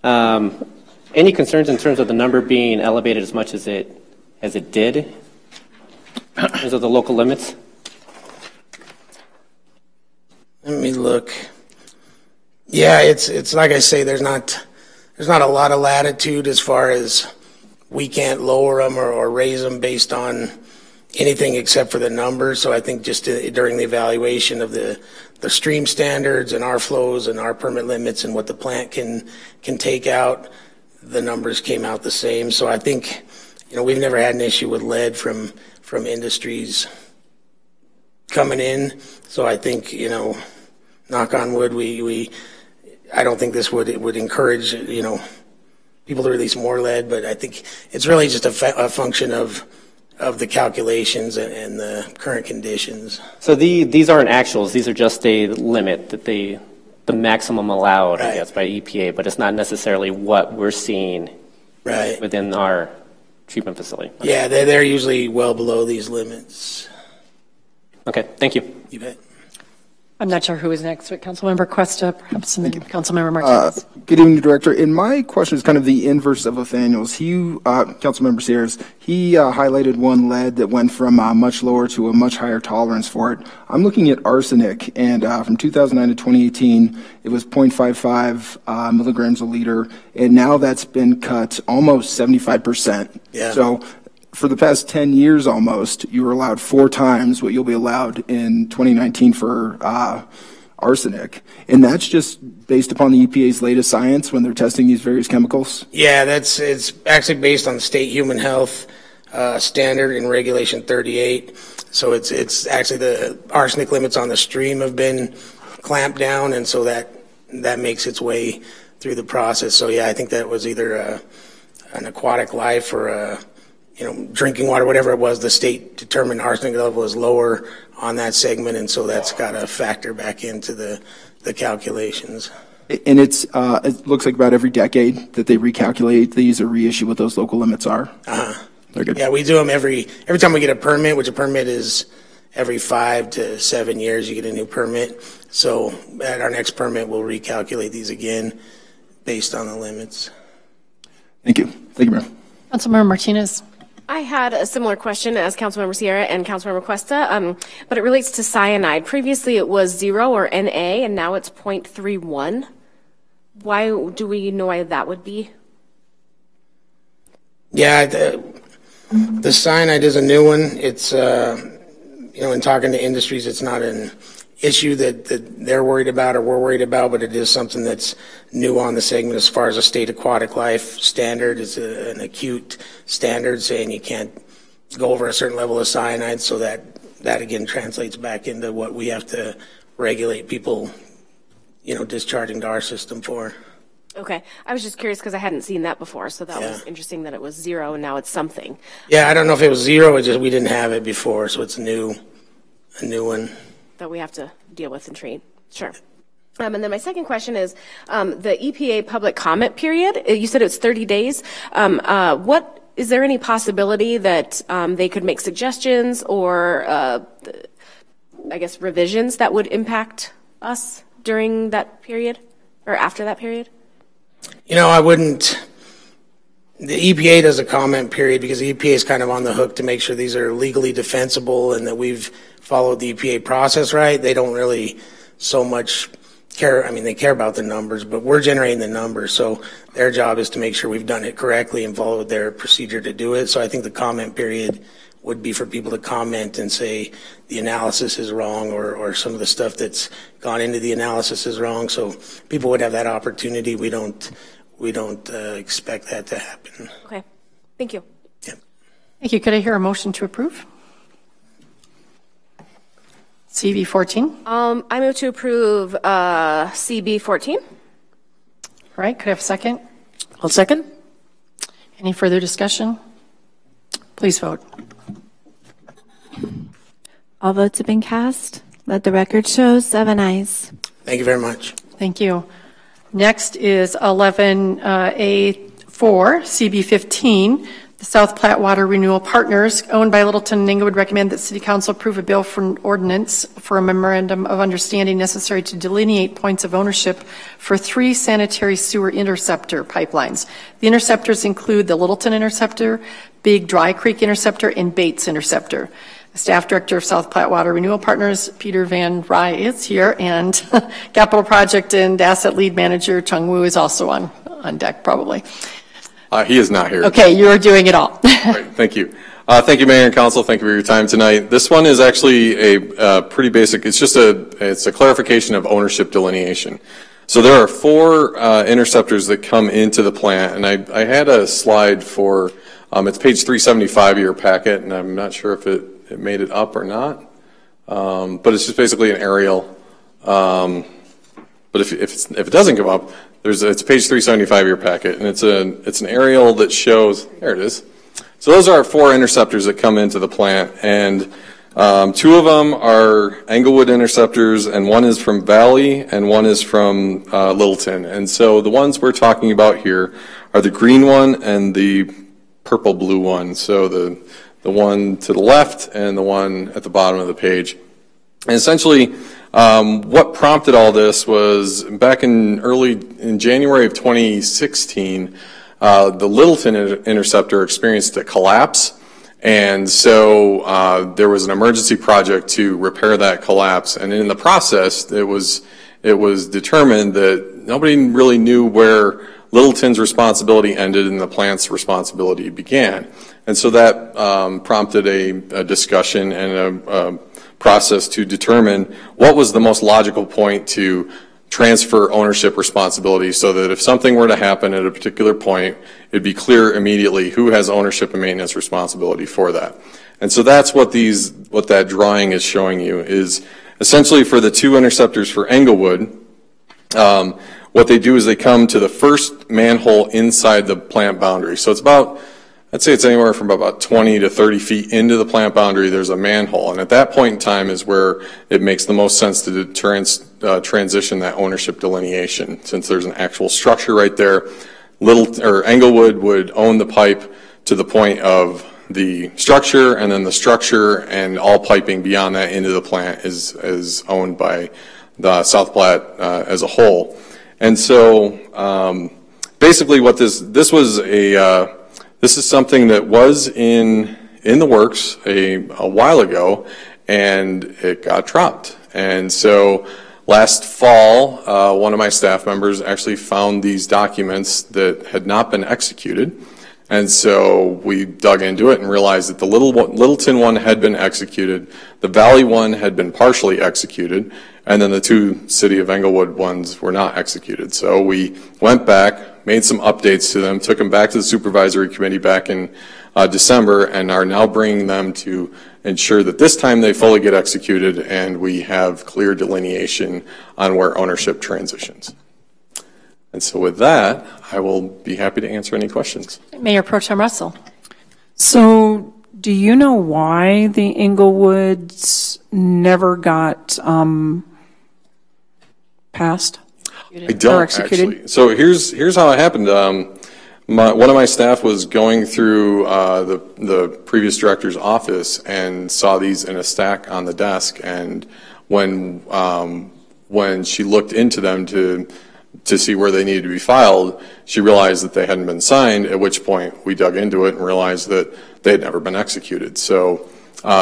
Any concerns in terms of the number being elevated as much as it did? In terms of the local limits? Let me look. Yeah, it's like I say, there's not a lot of latitude as far as we can't lower them or raise them based on anything except for the numbers. So I think just during the evaluation of the stream standards and our flows and our permit limits and what the plant can take out, the numbers came out the same. So I think, we've never had an issue with lead from industries coming in. So I think, knock on wood, I don't think this would encourage, people to release more lead, but I think it's really just a function of the calculations and the current conditions. So these aren't actuals, these are just a limit that the maximum allowed, I guess, by EPA, but it's not necessarily what we're seeing within our treatment facility. Okay. Yeah, they're usually well below these limits. Okay, thank you. You bet. I'm not sure who is next, but Councilmember Cuesta, perhaps, and then Councilmember Martinez. Good evening, Director. And my question is kind of the inverse of Nathaniel's. Councilmember Sears, he highlighted one lead that went from much lower to a much higher tolerance for it. I'm looking at arsenic, and from 2009 to 2018, it was 0.55 milligrams a liter, and now that's been cut almost 75%. Yeah. So for the past 10 years almost, you were allowed 4 times what you'll be allowed in 2019 for arsenic. And that's just based upon the EPA's latest science when they're testing these various chemicals? Yeah, it's actually based on the state human health standard in Regulation 38. So it's actually the arsenic limits on the stream have been clamped down, and so that makes its way through the process. So yeah, I think that was either an aquatic life or drinking water, whatever it was. The state determined arsenic level was lower on that segment, and so that's got to factor back into the calculations. And it looks like about every decade that they recalculate these or reissue what those local limits are. They're good. Yeah, we do them every time we get a permit, which a permit is every 5 to 7 years you get a new permit. So at our next permit, we'll recalculate these again based on the limits. Thank you. Thank you, Mayor. Councilmember Martinez. I had a similar question as Councilmember Sierra and Councilmember Cuesta, but it relates to cyanide. Previously it was 0 or NA, and now it's 0.31. Why do we know why that would be? Yeah, the cyanide is a new one. It's, in talking to industries, it's not an issue that they're worried about or we're worried about, but it is something that's new on the segment as far as a state aquatic life standard. It's an acute standard saying you can't go over a certain level of cyanide, so that again translates back into what we have to regulate people, discharging to our system for. Okay, I was just curious because I hadn't seen that before, so that was interesting that it was 0 and now it's something. Yeah, I don't know if it was 0, it's just we didn't have it before, so it's a new one that we have to deal with and treat. Sure. And then my second question is the EPA public comment period. You said it's 30 days. Is there any possibility that they could make suggestions or, I guess, revisions that would impact us during that period or after that period? I wouldn't. The EPA does a comment period because the EPA is kind of on the hook to make sure these are legally defensible and that we've followed the EPA process right. They don't really so much care. I mean, they care about the numbers, but we're generating the numbers. So their job is to make sure we've done it correctly and followed their procedure to do it. So I think the comment period would be for people to comment and say the analysis is wrong or some of the stuff that's gone into the analysis is wrong. So people would have that opportunity. We don't expect that to happen. Okay. Thank you. Yeah. Thank you. Could I hear a motion to approve? CB 14. I move to approve CB 14. All right. Could I have a second? I'll second. Any further discussion? Please vote. All votes have been cast. Let the record show 7 ayes. Thank you very much. Thank you. Next is 11A4, CB 15. The South Platte Water Renewal Partners, owned by Littleton and Englewood, recommend that City Council approve a bill for an ordinance for a memorandum of understanding necessary to delineate points of ownership for 3 sanitary sewer interceptor pipelines. The interceptors include the Littleton Interceptor, Big Dry Creek Interceptor, and Bates Interceptor. The Staff Director of South Platte Water Renewal Partners, Peter Van Rye, is here, and Capital Project and Asset Lead Manager Chung Woo is also on deck, probably. He is not here. Okay, you are doing it all. Right, thank you. Thank you, Mayor and Council. Thank you for your time tonight. This one is actually a pretty basic. It's just it's a clarification of ownership delineation. So there are 4 interceptors that come into the plant, and I had a slide for. It's page 375 of your packet, and I'm not sure if it made it up or not. But it's just basically an aerial. But if it doesn't come up, it's page 375 of your packet, and it's an aerial that shows. There it is. So those are our 4 interceptors that come into the plant, and 2 of them are Englewood interceptors, and 1 is from Valley, and 1 is from Littleton. And so the ones we're talking about here are the green one and the purple blue one. So the one to the left and the one at the bottom of the page. And essentially, What prompted all this was back in January of 2016, the Littleton interceptor experienced a collapse. And so there was an emergency project to repair that collapse. And in the process, it was determined that nobody really knew where Littleton's responsibility ended and the plant's responsibility began. And so that prompted a discussion and a process to determine what was the most logical point to transfer ownership responsibility so that if something were to happen at a particular point, it'd be clear immediately who has ownership and maintenance responsibility for that. And so that's what that drawing is showing you is essentially for the two interceptors for Englewood, what they do is they come to the first manhole inside the plant boundary. So it's about, I'd say it's anywhere from about 20 to 30 feet into the plant boundary, there's a manhole. And at that point in time is where it makes the most sense to transition that ownership delineation. Since there's an actual structure right there, Englewood would own the pipe to the point of the structure, and then the structure and all piping beyond that into the plant is owned by the South Platte as a whole. And so basically what this is something that was in the works a while ago, and it got dropped. And so last fall, one of my staff members actually found these documents that had not been executed. And so we dug into it and realized that the Littleton one had been executed, the Valley one had been partially executed, and then the two City of Englewood ones were not executed. So we went back, made some updates to them, took them back to the supervisory committee back in December, and are now bringing them to ensure that this time they fully get executed and we have clear delineation on where ownership transitions. And so with that, I will be happy to answer any questions. Mayor Pro Tem Russell. So do you know why the Englewoods never got passed? I don't actually. So here's how it happened. One of my staff was going through the previous director's office and saw these in a stack on the desk. And when she looked into them to see where they needed to be filed, she realized that they hadn't been signed, at which point we dug into it and realized that they had never been executed. So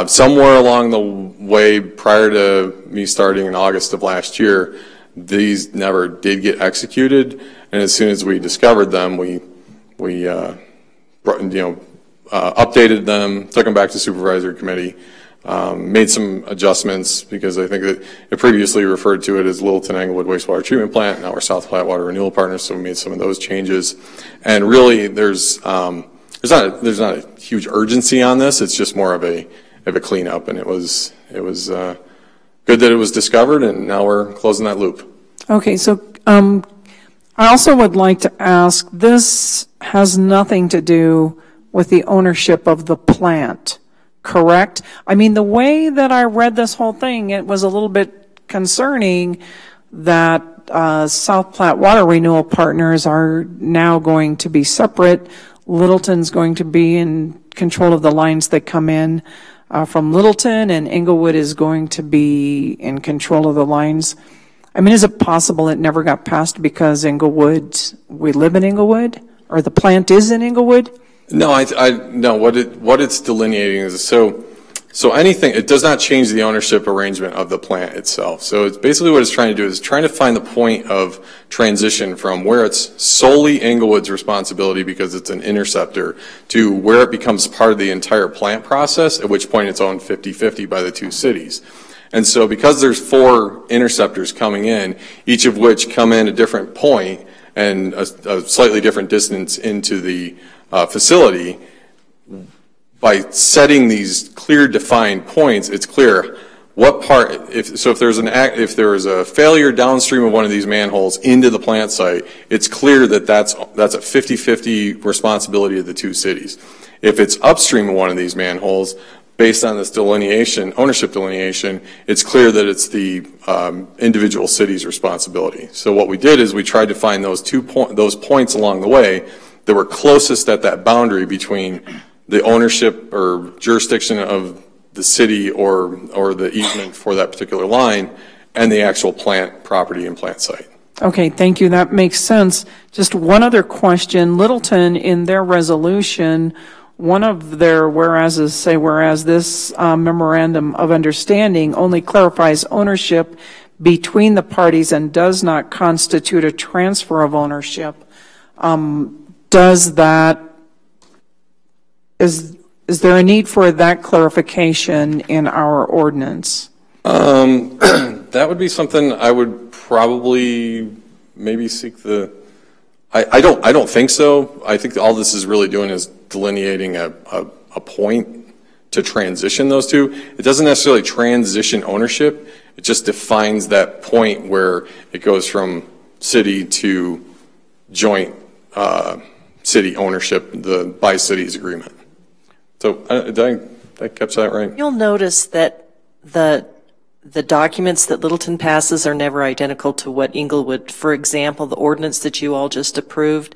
somewhere along the way prior to me starting in August of last year, these never did get executed, and as soon as we discovered them, we updated them, took them back to supervisory committee, made some adjustments because I think that it previously referred to it as Littleton Englewood Wastewater Treatment Plant. Now we're South Platte Water Renewal Partners, so we made some of those changes. And really, there's not a huge urgency on this. It's just more of a cleanup, and it was good that it was discovered, and now we're closing that loop. Okay, so I also would like to ask, this has nothing to do with the ownership of the plant, correct? I mean, the way that I read this whole thing, it was a little bit concerning that South Platte Water Renewal Partners are now going to be separate. Littleton's going to be in control of the lines that come in from Littleton, and Englewood is going to be in control of the lines. I mean, is it possible it never got passed because we live in Englewood, or the plant is in Englewood? No, no. What it's delineating is so anything. It does not change the ownership arrangement of the plant itself. So it's basically what it's trying to do is trying to find the point of transition from where it's solely Englewood's responsibility because it's an interceptor to where it becomes part of the entire plant process, at which point it's owned 50-50 by the two cities. And so because there's 4 interceptors coming in, each of which come in a different point and a slightly different distance into the facility, by setting these clear defined points, it's clear what part, if there is a failure downstream of one of these manholes into the plant site, it's clear that that's a 50-50 responsibility of the two cities. If it's upstream of one of these manholes, based on this delineation, ownership delineation, it's clear that it's the individual city's responsibility. So what we did is we tried to find those points along the way that were closest at that boundary between the ownership or jurisdiction of the city or the easement for that particular line and the actual plant property and plant site. Okay, thank you. That makes sense. Just one other question. Littleton, in their resolution, one of their whereases say, whereas this memorandum of understanding only clarifies ownership between the parties and does not constitute a transfer of ownership. Is there a need for that clarification in our ordinance? That would be something I would probably maybe seek the. I don't think so. I think all this is really doing is delineating a point to transition those two. It doesn't necessarily transition ownership. It just defines that point where it goes from city to joint city ownership, the by cities agreement. So did I catch that right? You'll notice that the documents that Littleton passes are never identical to what Englewood. For example, the ordinance that you all just approved,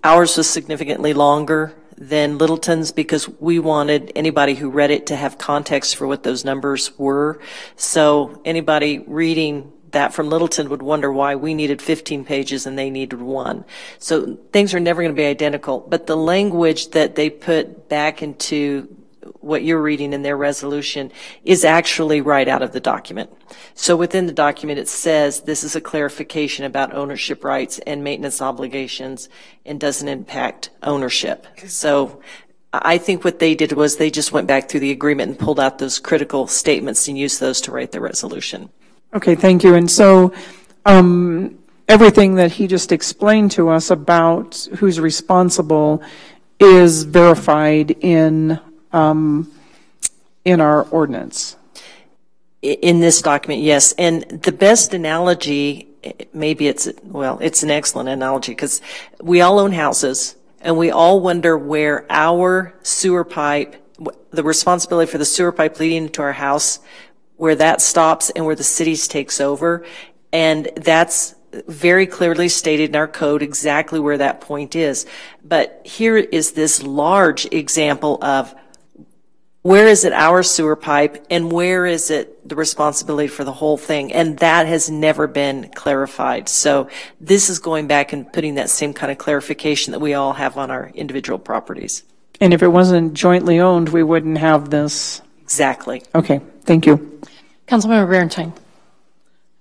ours was significantly longer than Littleton's because we wanted anybody who read it to have context for what those numbers were. So anybody reading that from Littleton would wonder why we needed 15 pages and they needed 1. So things are never going to be identical. But the language that they put back into what you're reading in their resolution is actually right out of the document. So within the document it says this is a clarification about ownership rights and maintenance obligations and doesn't impact ownership. So I think what they did was they just went back through the agreement and pulled out those critical statements and used those to write the resolution. Okay, thank you. And so everything that he just explained to us about who's responsible is verified in our ordinance. In this document, yes. And the best analogy, maybe it's an excellent analogy because we all own houses and we all wonder where our sewer pipe, the responsibility for the sewer pipe leading into our house, where that stops and where the city's takes over. And that's very clearly stated in our code exactly where that point is. But here is this large example of where is it our sewer pipe and where is it the responsibility for the whole thing? And that has never been clarified. So this is going back and putting that same kind of clarification that we all have on our individual properties. And if it wasn't jointly owned, we wouldn't have this. Exactly. Okay, thank you. Councilmember Barentine.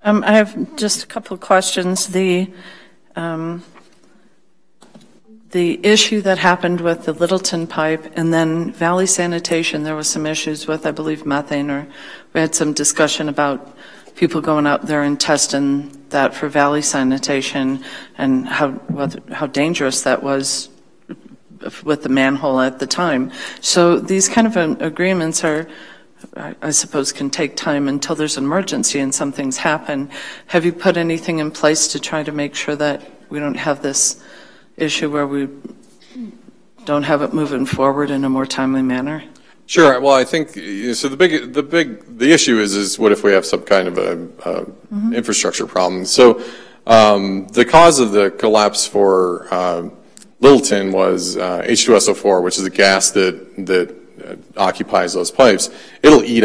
I have just a couple of questions. The issue that happened with the Littleton pipe and then Valley Sanitation, there was some issues with, I believe, methane, or we had some discussion about people going out there and testing that for Valley Sanitation and how dangerous that was with the manhole at the time. So these kind of agreements are, I suppose, can take time until there's an emergency and some things happen. Have you put anything in place to try to make sure that we don't have this issue where we don't have it moving forward in a more timely manner? Sure. Well, I think so. The issue is what if we have some kind of a infrastructure problem? So the cause of the collapse for Littleton was H2SO4, which is a gas that occupies those pipes. It'll eat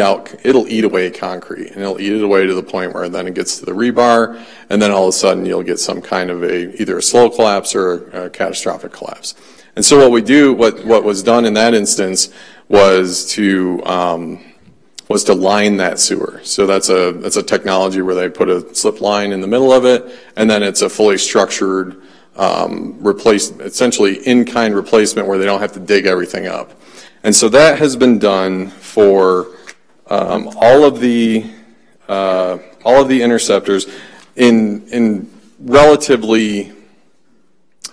away concrete, and it'll eat it away to the point where then it gets to the rebar, and then all of a sudden you'll get some kind of either a slow collapse or a catastrophic collapse. And so what was done in that instance was to line that sewer. So that's a technology where they put a slip line in the middle of it, and then it's a fully structured essentially in-kind replacement where they don't have to dig everything up. And so that has been done for all of the interceptors in relatively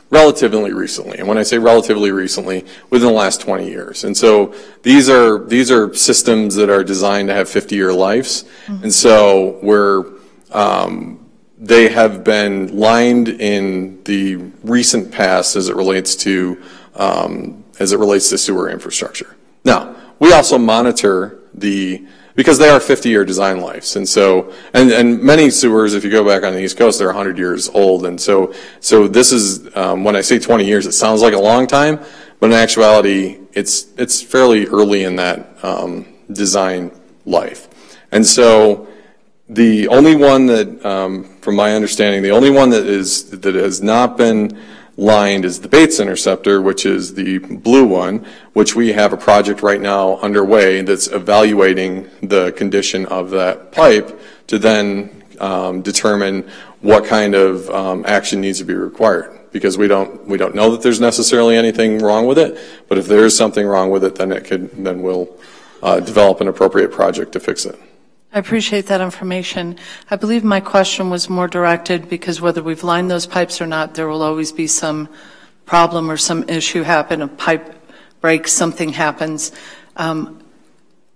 recently. And when I say relatively recently, within the last 20 years. And so these are systems that are designed to have 50-year lives. Mm-hmm. And so they have been lined in the recent past as it relates to sewer infrastructure. Now, we also monitor because they are 50-year design lives. And so, and many sewers, if you go back on the East Coast, they're 100 years old. And so this is, when I say 20 years, it sounds like a long time, but in actuality, it's fairly early in that design life. And so The only one that, from my understanding, the only one that has not been lined is the Bates Interceptor, which is the blue one, which we have a project right now underway that's evaluating the condition of that pipe to then determine what kind of action needs to be required. Because we don't know that there's necessarily anything wrong with it, but if there is something wrong with it, then we'll develop an appropriate project to fix it. I appreciate that information. I believe my question was more directed because whether we've lined those pipes or not, there will always be some problem or some issue happen, a pipe breaks, something happens.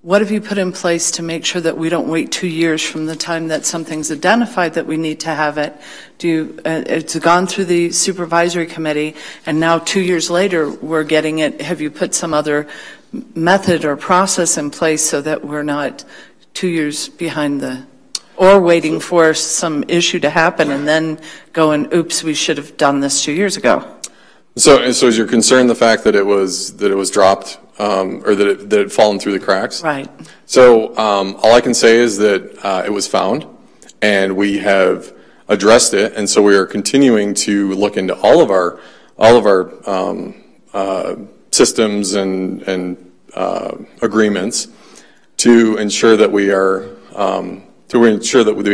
What have you put in place to make sure that we don't wait 2 years from the time that something's identified that we need to have it? It's gone through the supervisory committee, and now 2 years later we're getting it. Have you put some other method or process in place so that we're not 2 years behind or waiting for some issue to happen and then going, oops, we should have done this 2 years ago? So is your concern the fact that it was dropped, or that it had fallen through the cracks? Right. So all I can say is that it was found, and we have addressed it, and so we are continuing to look into all of our systems and agreements to ensure that we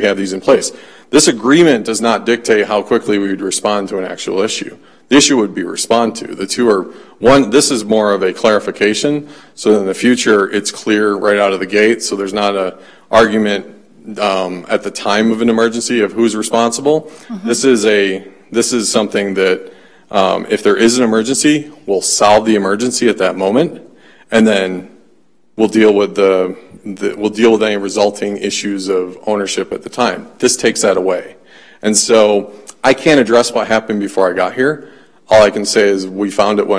have these in place. This agreement does not dictate how quickly we would respond to an actual issue. The issue would be respond to. The two are one. This is more of a clarification, so that in the future it's clear right out of the gate. So there's not an argument at the time of an emergency of who's responsible. Mm-hmm. This is something that if there is an emergency, we'll solve the emergency at that moment, and then we'll deal with any resulting issues of ownership at the time. This takes that away, and so I can't address what happened before I got here. All I can say is we found it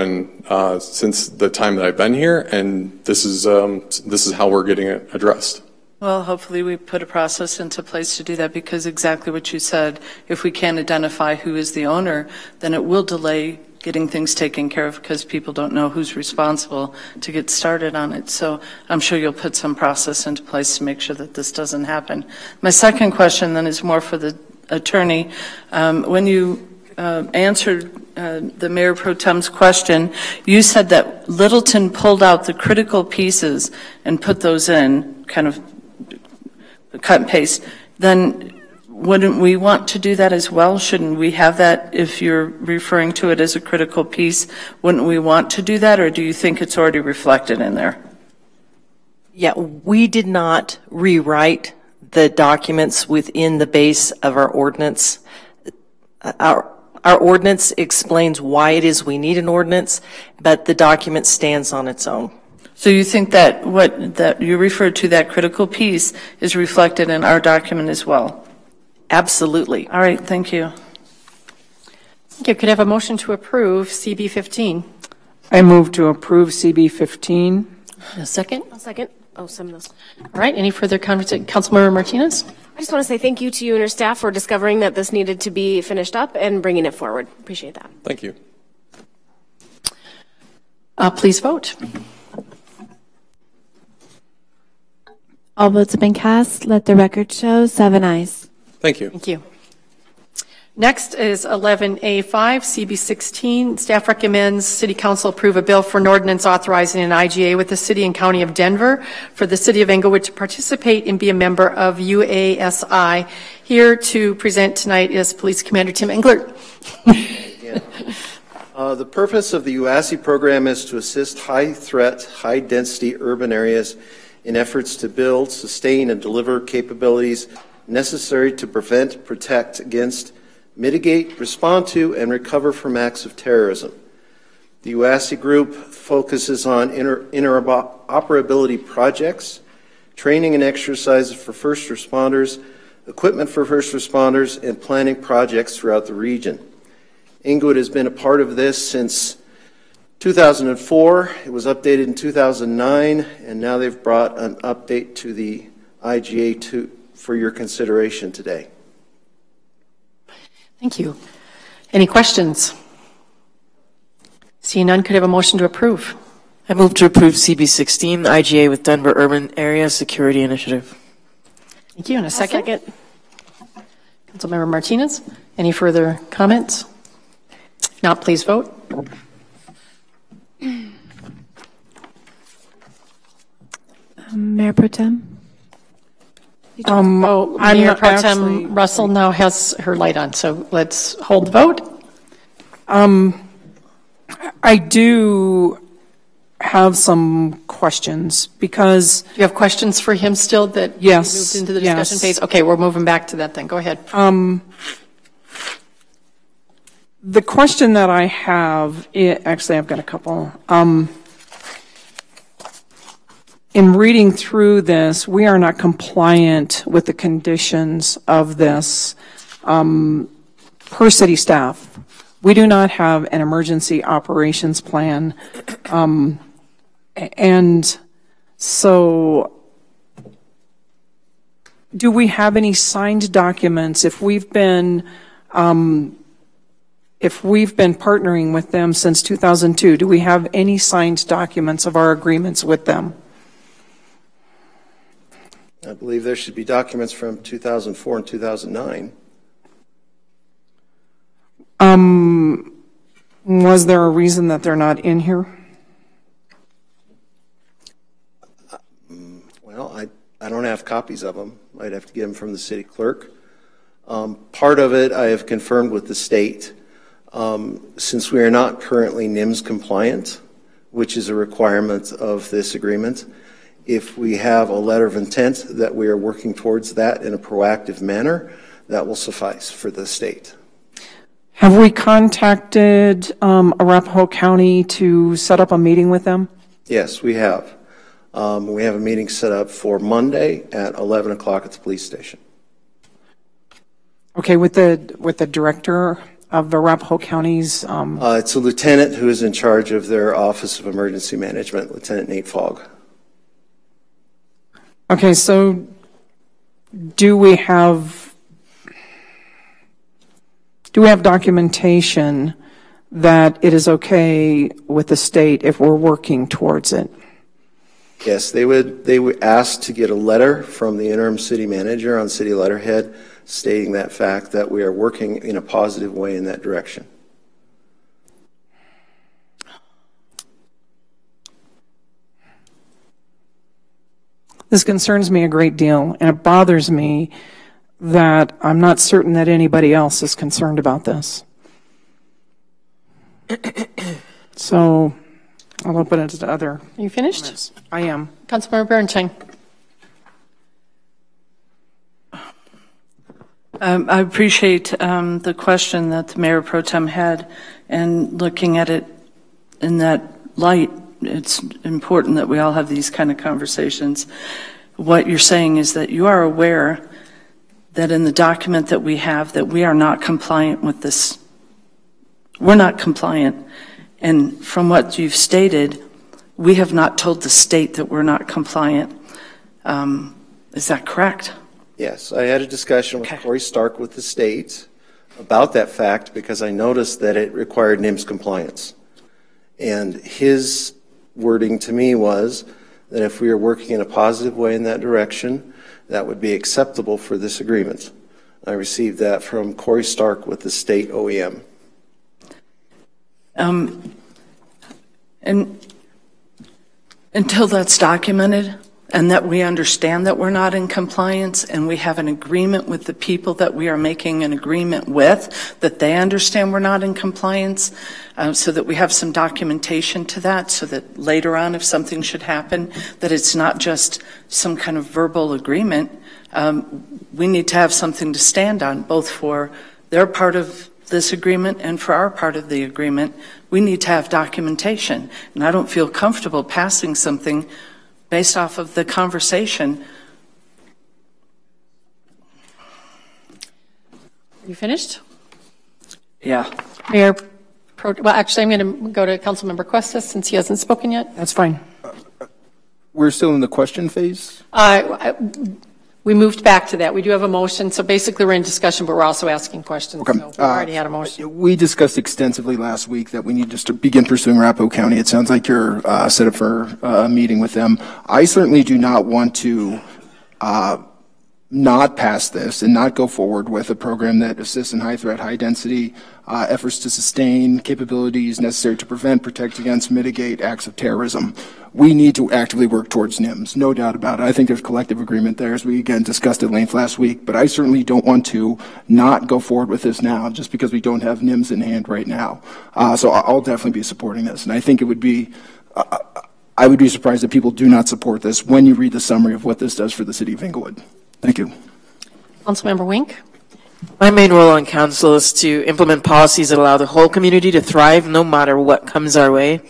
since the time that I've been here, and this is how we're getting it addressed. Well, hopefully we put a process into place to do that, because exactly what you said, if we can't identify who is the owner, then it will delay getting things taken care of because people don't know who's responsible to get started on it. So I'm sure you'll put some process into place to make sure that this doesn't happen. My second question then is more for the attorney. When you answered the Mayor Pro Tem's question, you said that Littleton pulled out the critical pieces and put those in, kind of cut and paste. Then wouldn't we want to do that as well? Shouldn't we have that if you're referring to it as a critical piece? Wouldn't we want to do that, or do you think it's already reflected in there? Yeah, we did not rewrite the documents within the base of our ordinance. Our ordinance explains why it is we need an ordinance, but the document stands on its own. So you think that that you referred to, that critical piece, is reflected in our document as well? Absolutely. All right, thank you. Thank you. Could I have a motion to approve CB 15? I move to approve CB 15. A second? I'll second. Oh, some of those. All right, any further conversation? Councilmember Martinez? I just want to say thank you to you and your staff for discovering that this needed to be finished up and bringing it forward. Appreciate that. Thank you. Please vote. All votes have been cast. Let the record show 7 ayes. Thank you. Thank you. Next is 11A5, CB 16. Staff recommends City Council approve a bill for an ordinance authorizing an IGA with the City and County of Denver for the City of Englewood to participate and be a member of UASI. Here to present tonight is Police Commander Tim Englert. The purpose of the UASI program is to assist high-threat, high-density urban areas in efforts to build, sustain, and deliver capabilities necessary to prevent, protect against, mitigate, respond to, and recover from acts of terrorism. The UASI group focuses on interoperability projects, training and exercises for first responders, equipment for first responders, and planning projects throughout the region. Englewood has been a part of this since 2004. It was updated in 2009, and now they've brought an update to the IGA for your consideration today. Thank you. Any questions? Seeing none, could I have a motion to approve? I move to approve CB 16, IGA with Denver Urban Area Security Initiative. Thank you. And a second? Councilmember Martinez, any further comments? If not, please vote. Mayor Pro Tem? Mayor Pro Tem Russell now has her light on, so let's hold the vote. I do have some questions because... Do you have questions for him still that yes, moved into the discussion phase? Okay, we're moving back to that then. Go ahead. The question that I have, actually I've got a couple. In reading through this, we are not compliant with the conditions of this per city staff. We do not have an emergency operations plan. And so do we have any signed documents if we've been partnering with them since 2002? Do we have any signed documents of our agreements with them? I believe there should be documents from 2004 and 2009. Was there a reason that they're not in here? Well, I don't have copies of them. I'd have to get them from the city clerk. Part of it I have confirmed with the state. Since we are not currently NIMS compliant, which is a requirement of this agreement, if we have a letter of intent that we are working towards that in a proactive manner, that will suffice for the state. Have we contacted Arapahoe County to set up a meeting with them? Yes, we have. We have a meeting set up for Monday at 11 o'clock at the police station. Okay, with the director of Arapahoe County's... It's a lieutenant who is in charge of their Office of Emergency Management, Lieutenant Nate Fogg. Okay, so do we have documentation that it is okay with the state if we're working towards it? Yes, they would ask to get a letter from the interim city manager on city letterhead stating that fact that we are working in a positive way in that direction. This concerns me a great deal, and it bothers me that I'm not certain that anybody else is concerned about this. So I'll open it to other. Are you finished? Comments. I am. Councilmember Berenshteyn. I appreciate the question that the Mayor Pro Tem had, and looking at it in that light, it's important that we all have these kind of conversations. What you're saying is that you are aware that in the document that we have that we are not compliant with this. We're not compliant. And from what you've stated, we have not told the state that we're not compliant. Is that correct? Yes, I had a discussion with Corey Stark with the state about that fact because I noticed that it required NIMS compliance. And his wording to me was that if we are working in a positive way in that direction, that would be acceptable for this agreement. I received that from Corey Stark with the state OEM. And until that's documented and that we understand that we're not in compliance and we have an agreement with the people that we are making an agreement with, that they understand we're not in compliance, so that we have some documentation to that, so that later on if something should happen, that it's not just some kind of verbal agreement. We need to have something to stand on, both for their part of this agreement and for our part of the agreement. We need to have documentation. And I don't feel comfortable passing something based off of the conversation. You finished? Yeah. Mayor well, actually, I'm going to go to Councilmember Cuesta since he hasn't spoken yet. That's fine. We're still in the question phase? We moved back to that. We do have a motion, so basically we're in discussion, but we're also asking questions. Okay. So we already had a motion. We discussed extensively last week that we need just to begin pursuing Arapahoe County. It sounds like you're set up for a meeting with them. I certainly do not want to not pass this and not go forward with a program that assists in high threat, high density efforts to sustain capabilities necessary to prevent, protect against, mitigate acts of terrorism. We need to actively work towards NIMS, no doubt about it. I think there's collective agreement there, as we again discussed at length last week, but I certainly don't want to not go forward with this now just because we don't have NIMS in hand right now. So I'll definitely be supporting this, and I think it would be I would be surprised if people do not support this when you read the summary of what this does for the city of Englewood. Thank you. Councilmember Wink. My main role on council is to implement policies that allow the whole community to thrive no matter what comes our way.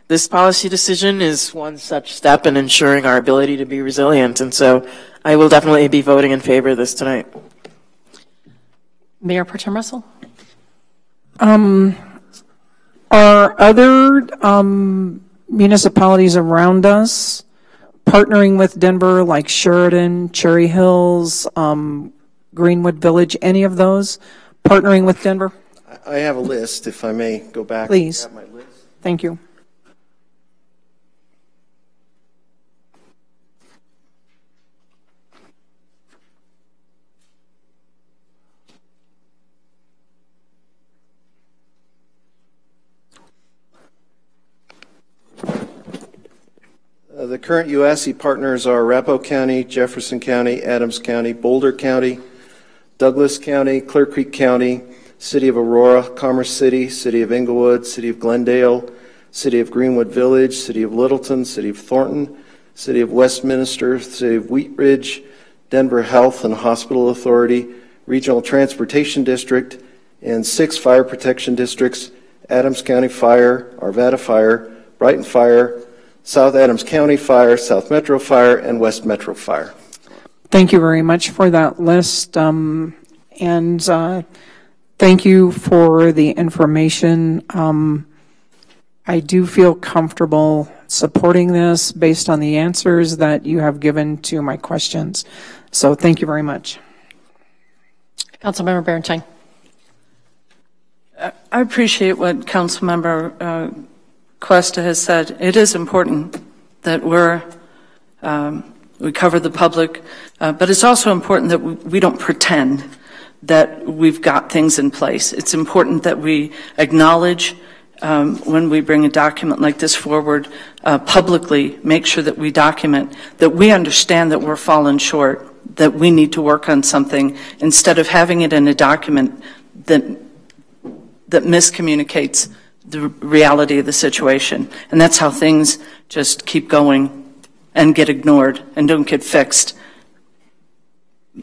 This policy decision is one such step in ensuring our ability to be resilient, and so I will definitely be voting in favor of this tonight. Mayor Pro Tem Russell. Are other municipalities around us partnering with Denver, like Sheridan, Cherry Hills, Greenwood Village, any of those partnering with Denver? I have a list, if I may go back. Please. My list. Thank you. The current UASI partners are Arapahoe County, Jefferson County, Adams County, Boulder County, Douglas County, Clear Creek County, City of Aurora, Commerce City, City of Englewood, City of Glendale, City of Greenwood Village, City of Littleton, City of Thornton, City of Westminster, City of Wheat Ridge, Denver Health and Hospital Authority, Regional Transportation District, and 6 fire protection districts: Adams County Fire, Arvada Fire, Brighton Fire, South Adams County Fire, South Metro Fire, and West Metro Fire. Thank you very much for that list, and thank you for the information. I do feel comfortable supporting this based on the answers that you have given to my questions. So thank you very much. Councilmember Berentine. I appreciate what Councilmember Cuesta has said. It is important that we cover the public, but it's also important that we don't pretend that we've got things in place. It's important that we acknowledge when we bring a document like this forward publicly, make sure that we document, that we understand that we're falling short, that we need to work on something, instead of having it in a document that miscommunicates the reality of the situation. And that's how things just keep going and get ignored and don't get fixed.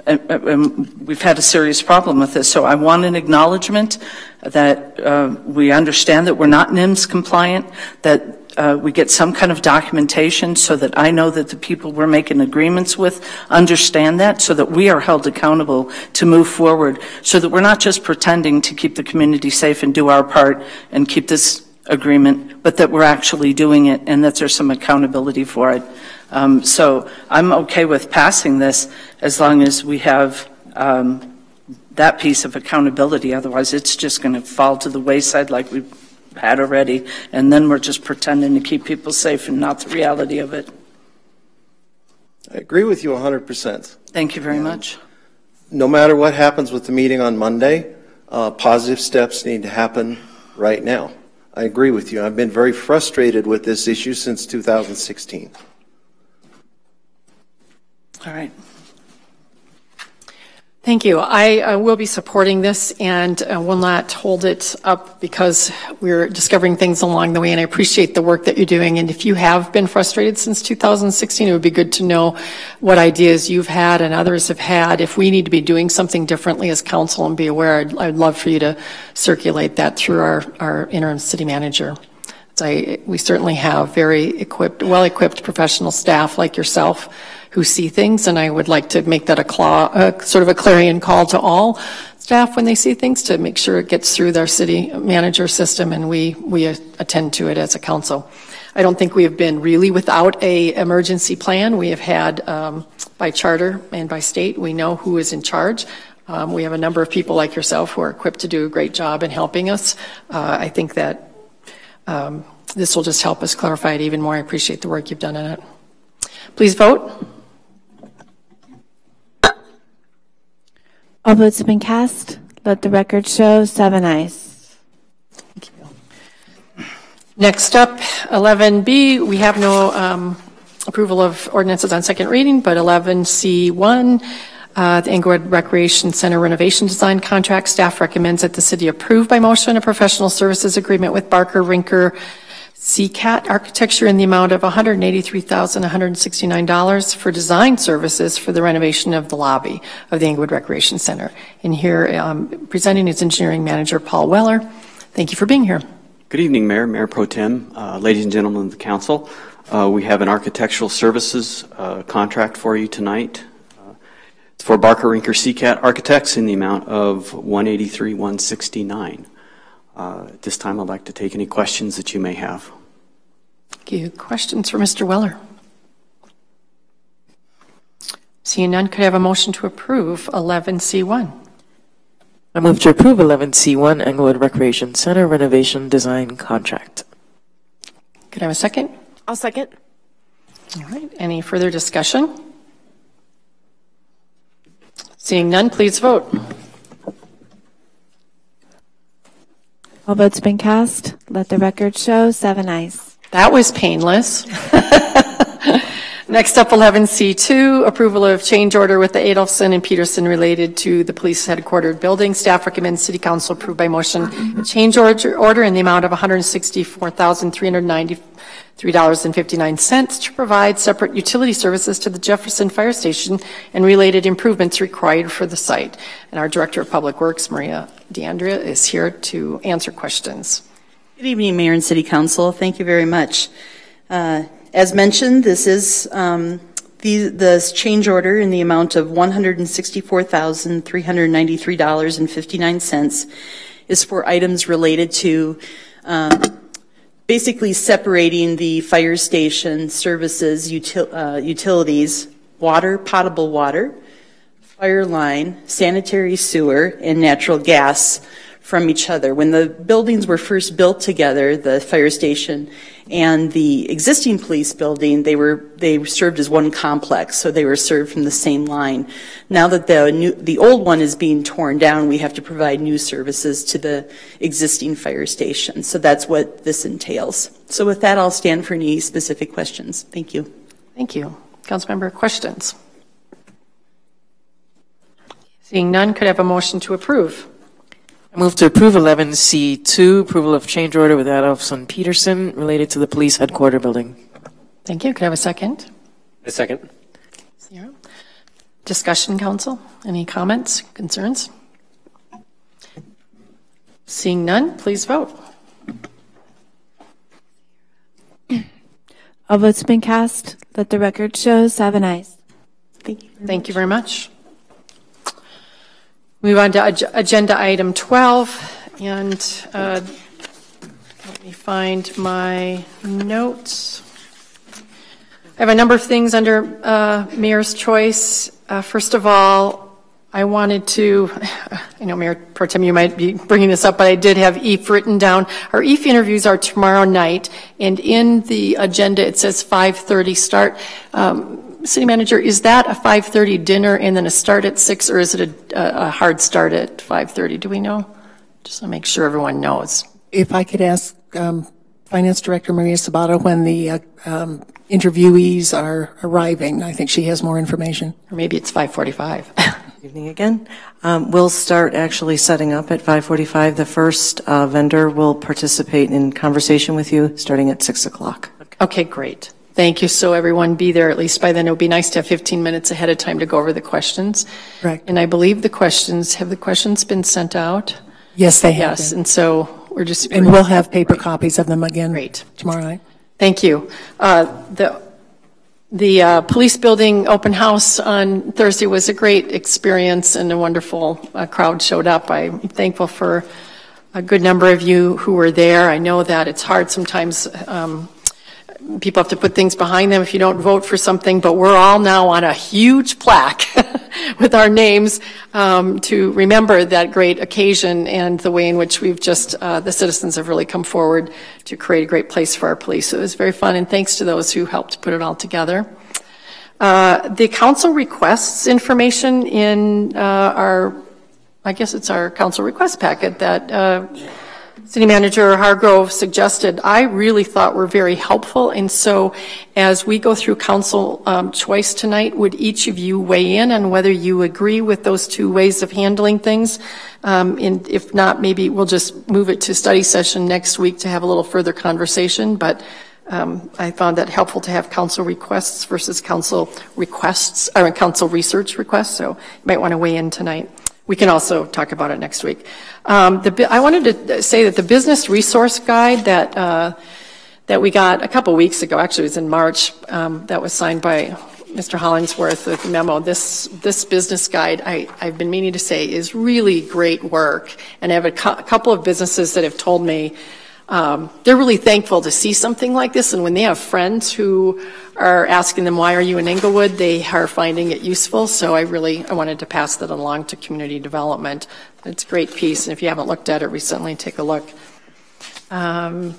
And we've had a serious problem with this. So I want an acknowledgement that we understand that we're not NIMS compliant, that we get some kind of documentation so that I know that the people we're making agreements with understand that, so that we are held accountable to move forward, so that we're not just pretending to keep the community safe and do our part and keep this agreement, but that we're actually doing it and that there's some accountability for it. So I'm okay with passing this as long as we have that piece of accountability. Otherwise, it's just going to fall to the wayside like we've had already, and then we're just pretending to keep people safe and not the reality of it. I agree with you 100%. Thank you very much. No matter what happens with the meeting on Monday, positive steps need to happen right now. I agree with you. I've been very frustrated with this issue since 2016. All right. Thank you. I will be supporting this and will not hold it up because we're discovering things along the way, and I appreciate the work that you're doing. And if you have been frustrated since 2016, it would be good to know what ideas you've had and others have had. If we need to be doing something differently as council and be aware, I'd love for you to circulate that through our interim city manager. We certainly have very well-equipped professional staff like yourself who see things, and I would like to make that sort of a clarion call to all staff when they see things, to make sure it gets through their city manager system and we attend to it as a council. I don't think we have been really without a emergency plan. We have had, by charter and by state, we know who is in charge. We have a number of people like yourself who are equipped to do a great job in helping us. I think that this will just help us clarify it even more. I appreciate the work you've done on it. Please vote. All votes have been cast. Let the record show 7 ayes. Next up, 11B, we have no approval of ordinances on second reading, but 11C1, the Englewood Recreation Center renovation design contract. Staff recommends that the city approve by motion a professional services agreement with Barker Rinker CCAT Architecture in the amount of $183,169 for design services for the renovation of the lobby of the Englewood Recreation Center. And here, presenting is engineering manager Paul Weller. Thank you for being here. Good evening, Mayor, Mayor Pro Tem, ladies and gentlemen of the council. We have an architectural services contract for you tonight. It's for Barker Rinker CCAT Architects in the amount of $183,169. At this time, I'd like to take any questions that you may have. Thank you. Questions for Mr. Weller? Seeing none, could I have a motion to approve 11C1? I move to approve 11C1 Englewood Recreation Center renovation design contract. Could I have a second? I'll second. All right. Any further discussion? Seeing none, please vote. All votes have been cast. Let the record show 7 ayes. That was painless. Next up, 11C2, approval of change order with the Adolphson and Peterson related to the police headquarters building. Staff recommends City Council approve by motion change order in the amount of $164,393.59 to provide separate utility services to the Jefferson Fire Station and related improvements required for the site. And our Director of Public Works, Maria DeAndrea, is here to answer questions. Good evening, Mayor and City Council. Thank you very much. As mentioned, this is the change order in the amount of $164,393.59 is for items related to basically separating the fire station services, utilities, water, potable water, fire line, sanitary sewer, and natural gas from each other. When the buildings were first built together, the fire station and the existing police building, they served as one complex, so they were served from the same line. Now that the old one is being torn down, we have to provide new services to the existing fire station. So that's what this entails. So with that, I'll stand for any specific questions. Thank you. Thank you. Councilmember, questions? Seeing none, could I have a motion to approve? I move to approve 11C2, approval of change order with Adolphson Peterson related to the police headquarters building. Thank you. Could I have a second? A second. Zero. Discussion, council? Any comments, concerns? Seeing none, please vote. All votes have been cast. Let the record show 7 ayes. Thank you very much. Move on to agenda item 12, and let me find my notes. I have a number of things under Mayor's choice. First of all, I wanted to, I know Mayor Pro Tem, you might be bringing this up, but I did have EAF written down. Our EAF interviews are tomorrow night, and in the agenda it says 5:30 start. City Manager, is that a 5:30 dinner and then a start at 6, or is it a hard start at 5:30? Do we know? Just to make sure everyone knows. If I could ask Finance Director Maria Sabato when the interviewees are arriving. I think she has more information. Or maybe it's 5:45. Evening again. We'll start actually setting up at 5:45. The first vendor will participate in conversation with you starting at 6 o'clock. Okay, great. Thank you. So everyone be there at least by then. It would be nice to have 15 minutes ahead of time to go over the questions. Correct. And I believe have the questions been sent out? Yes, they have. Yes, and so we're just. And we'll have paper copies of them again tomorrow night. Thank you. The police building open house on Thursday was a great experience, and a wonderful crowd showed up. I'm thankful for a good number of you who were there. I know that it's hard sometimes. People have to put things behind them if you don't vote for something, but we're all now on a huge plaque with our names to remember that great occasion and the way in which we've just, the citizens have really come forward to create a great place for our police. So it was very fun, and thanks to those who helped put it all together. The council requests information in our I guess it's our council request packet that City Manager Hargrove suggested, I really thought were very helpful. And so as we go through council choice tonight, would each of you weigh in on whether you agree with those two ways of handling things? And if not, maybe we'll just move it to study session next week to have a little further conversation. But I found that helpful to have council requests versus council requests, or council research requests. So you might want to weigh in tonight. We can also talk about it next week. I wanted to say that the business resource guide that we got a couple weeks ago, actually it was in March, that was signed by Mr. Hollingsworth with the memo. This business guide, I've been meaning to say, is really great work. And I have a couple of businesses that have told me they're really thankful to see something like this, and when they have friends who are asking them, why are you in Englewood, they are finding it useful. So I wanted to pass that along to community development. It's a great piece, and if you haven't looked at it recently, take a look. And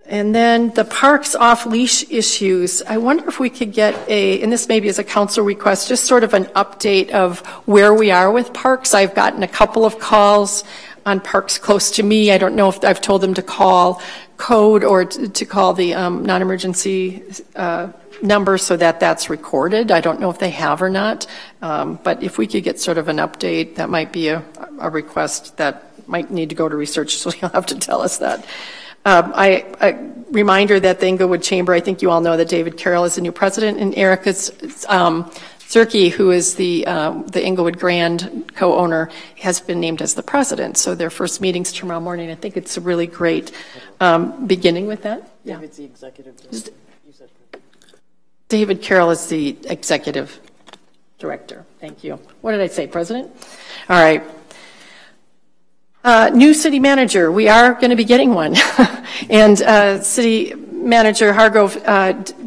then the parks off-leash issues. I wonder if we could get and this maybe is a council request, just sort of an update of where we are with parks. I've gotten a couple of calls on parks close to me. I don't know if I've told them to call code or to call the non-emergency number so that that's recorded. I don't know if they have or not, but if we could get sort of an update, that might be a request that might need to go to research, so you'll have to tell us that. A reminder that the Englewood Chamber, I think you all know that David Carroll is the new president, and Erica Zerke, who is the Englewood Grand co-owner, has been named as the president. So their first meeting's tomorrow morning. I think it's a really great beginning with that. Yeah. David's the executive director. David Carroll is the executive director. Thank you. What did I say, president? All right. New city manager, we are going to be getting one. And City Manager Hargrove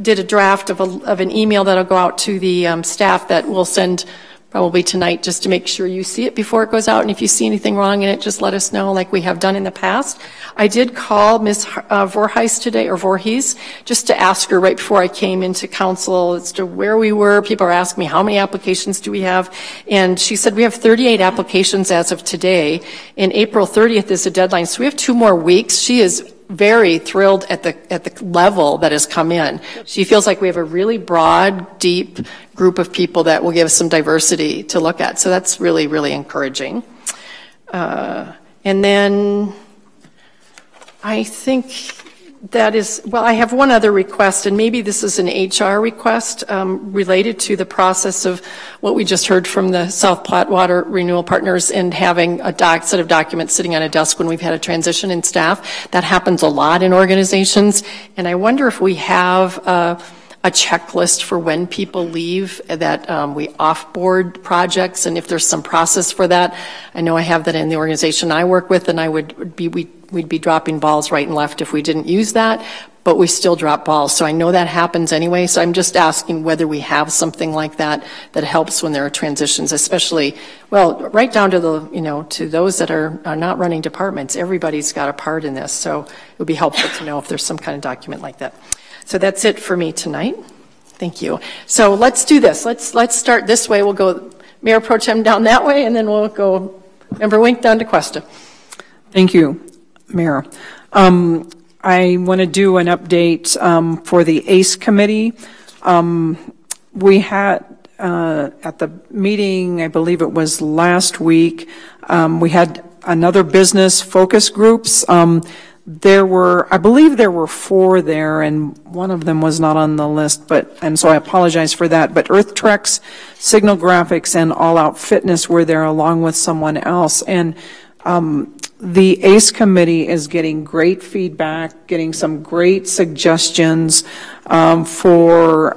did a draft of an email that'll go out to the staff that we'll send probably tonight, just to make sure you see it before it goes out. And if you see anything wrong in it, just let us know, like we have done in the past. I did call Ms. Voorhees today, or Voorhees, just to ask her right before I came into council as to where we were. People are asking me, how many applications do we have? And she said we have 38 applications as of today, and April 30th is the deadline. So we have 2 more weeks. She is very thrilled at the level that has come in. She feels like we have a really broad, deep group of people that will give us some diversity to look at. So that's really, really encouraging. And then I think that is, well, I have one other request, and maybe this is an HR request related to the process of what we just heard from the South Platte Water Renewal Partners and having a set of documents sitting on a desk when we've had a transition in staff. That happens a lot in organizations, and I wonder if we have a checklist for when people leave, that we off-board projects, and if there's some process for that. I know I have that in the organization I work with, and we'd be dropping balls right and left if we didn't use that, but we still drop balls. So I know that happens anyway, so I'm just asking whether we have something like that that helps when there are transitions, especially, well, right down to to those that are not running departments. Everybody's got a part in this, so it would be helpful to know if there's some kind of document like that. So that's it for me tonight. Thank you. So let's do this. Let's start this way. We'll go Mayor Pro Tem down that way, and then we'll go Member Wink down to Cuesta. Thank you, Mayor. I want to do an update for the ACE committee. We had at the meeting, I believe it was last week, we had another business focus groups. I believe there were 4 there, and one of them was not on the list, and so I apologize for that. But Earth Treks, Signal Graphics, and All Out Fitness were there along with someone else. And the ACE committee is getting great feedback, getting some great suggestions for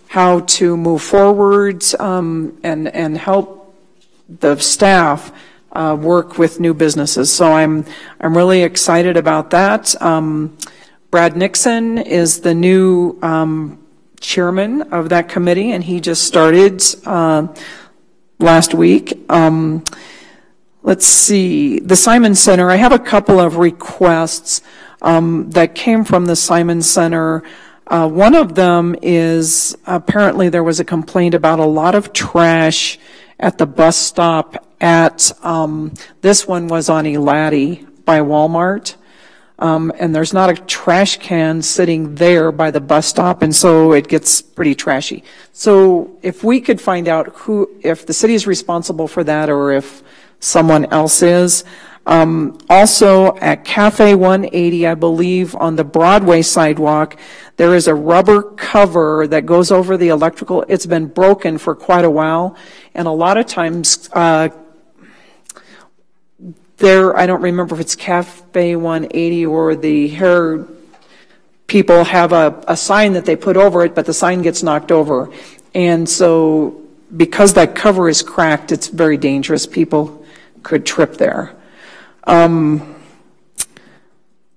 how to move forwards and help the staff work with new businesses. So I'm really excited about that. Brad Nixon is the new chairman of that committee, and he just started last week. Let's see, the Simon Center, I have a couple of requests that came from the Simon Center. One of them is apparently there was a complaint about a lot of trash at the bus stop at, this one was on Elati by Walmart. And there's not a trash can sitting there by the bus stop, and so it gets pretty trashy. So if we could find out if the city is responsible for that or if someone else is. Also at Cafe 180, I believe on the Broadway sidewalk, there is a rubber cover that goes over the electrical. It's been broken for quite a while, and a lot of times, I don't remember if it's Cafe 180 or the hair people have a sign that they put over it, but the sign gets knocked over. And so because that cover is cracked, it's very dangerous. People could trip there.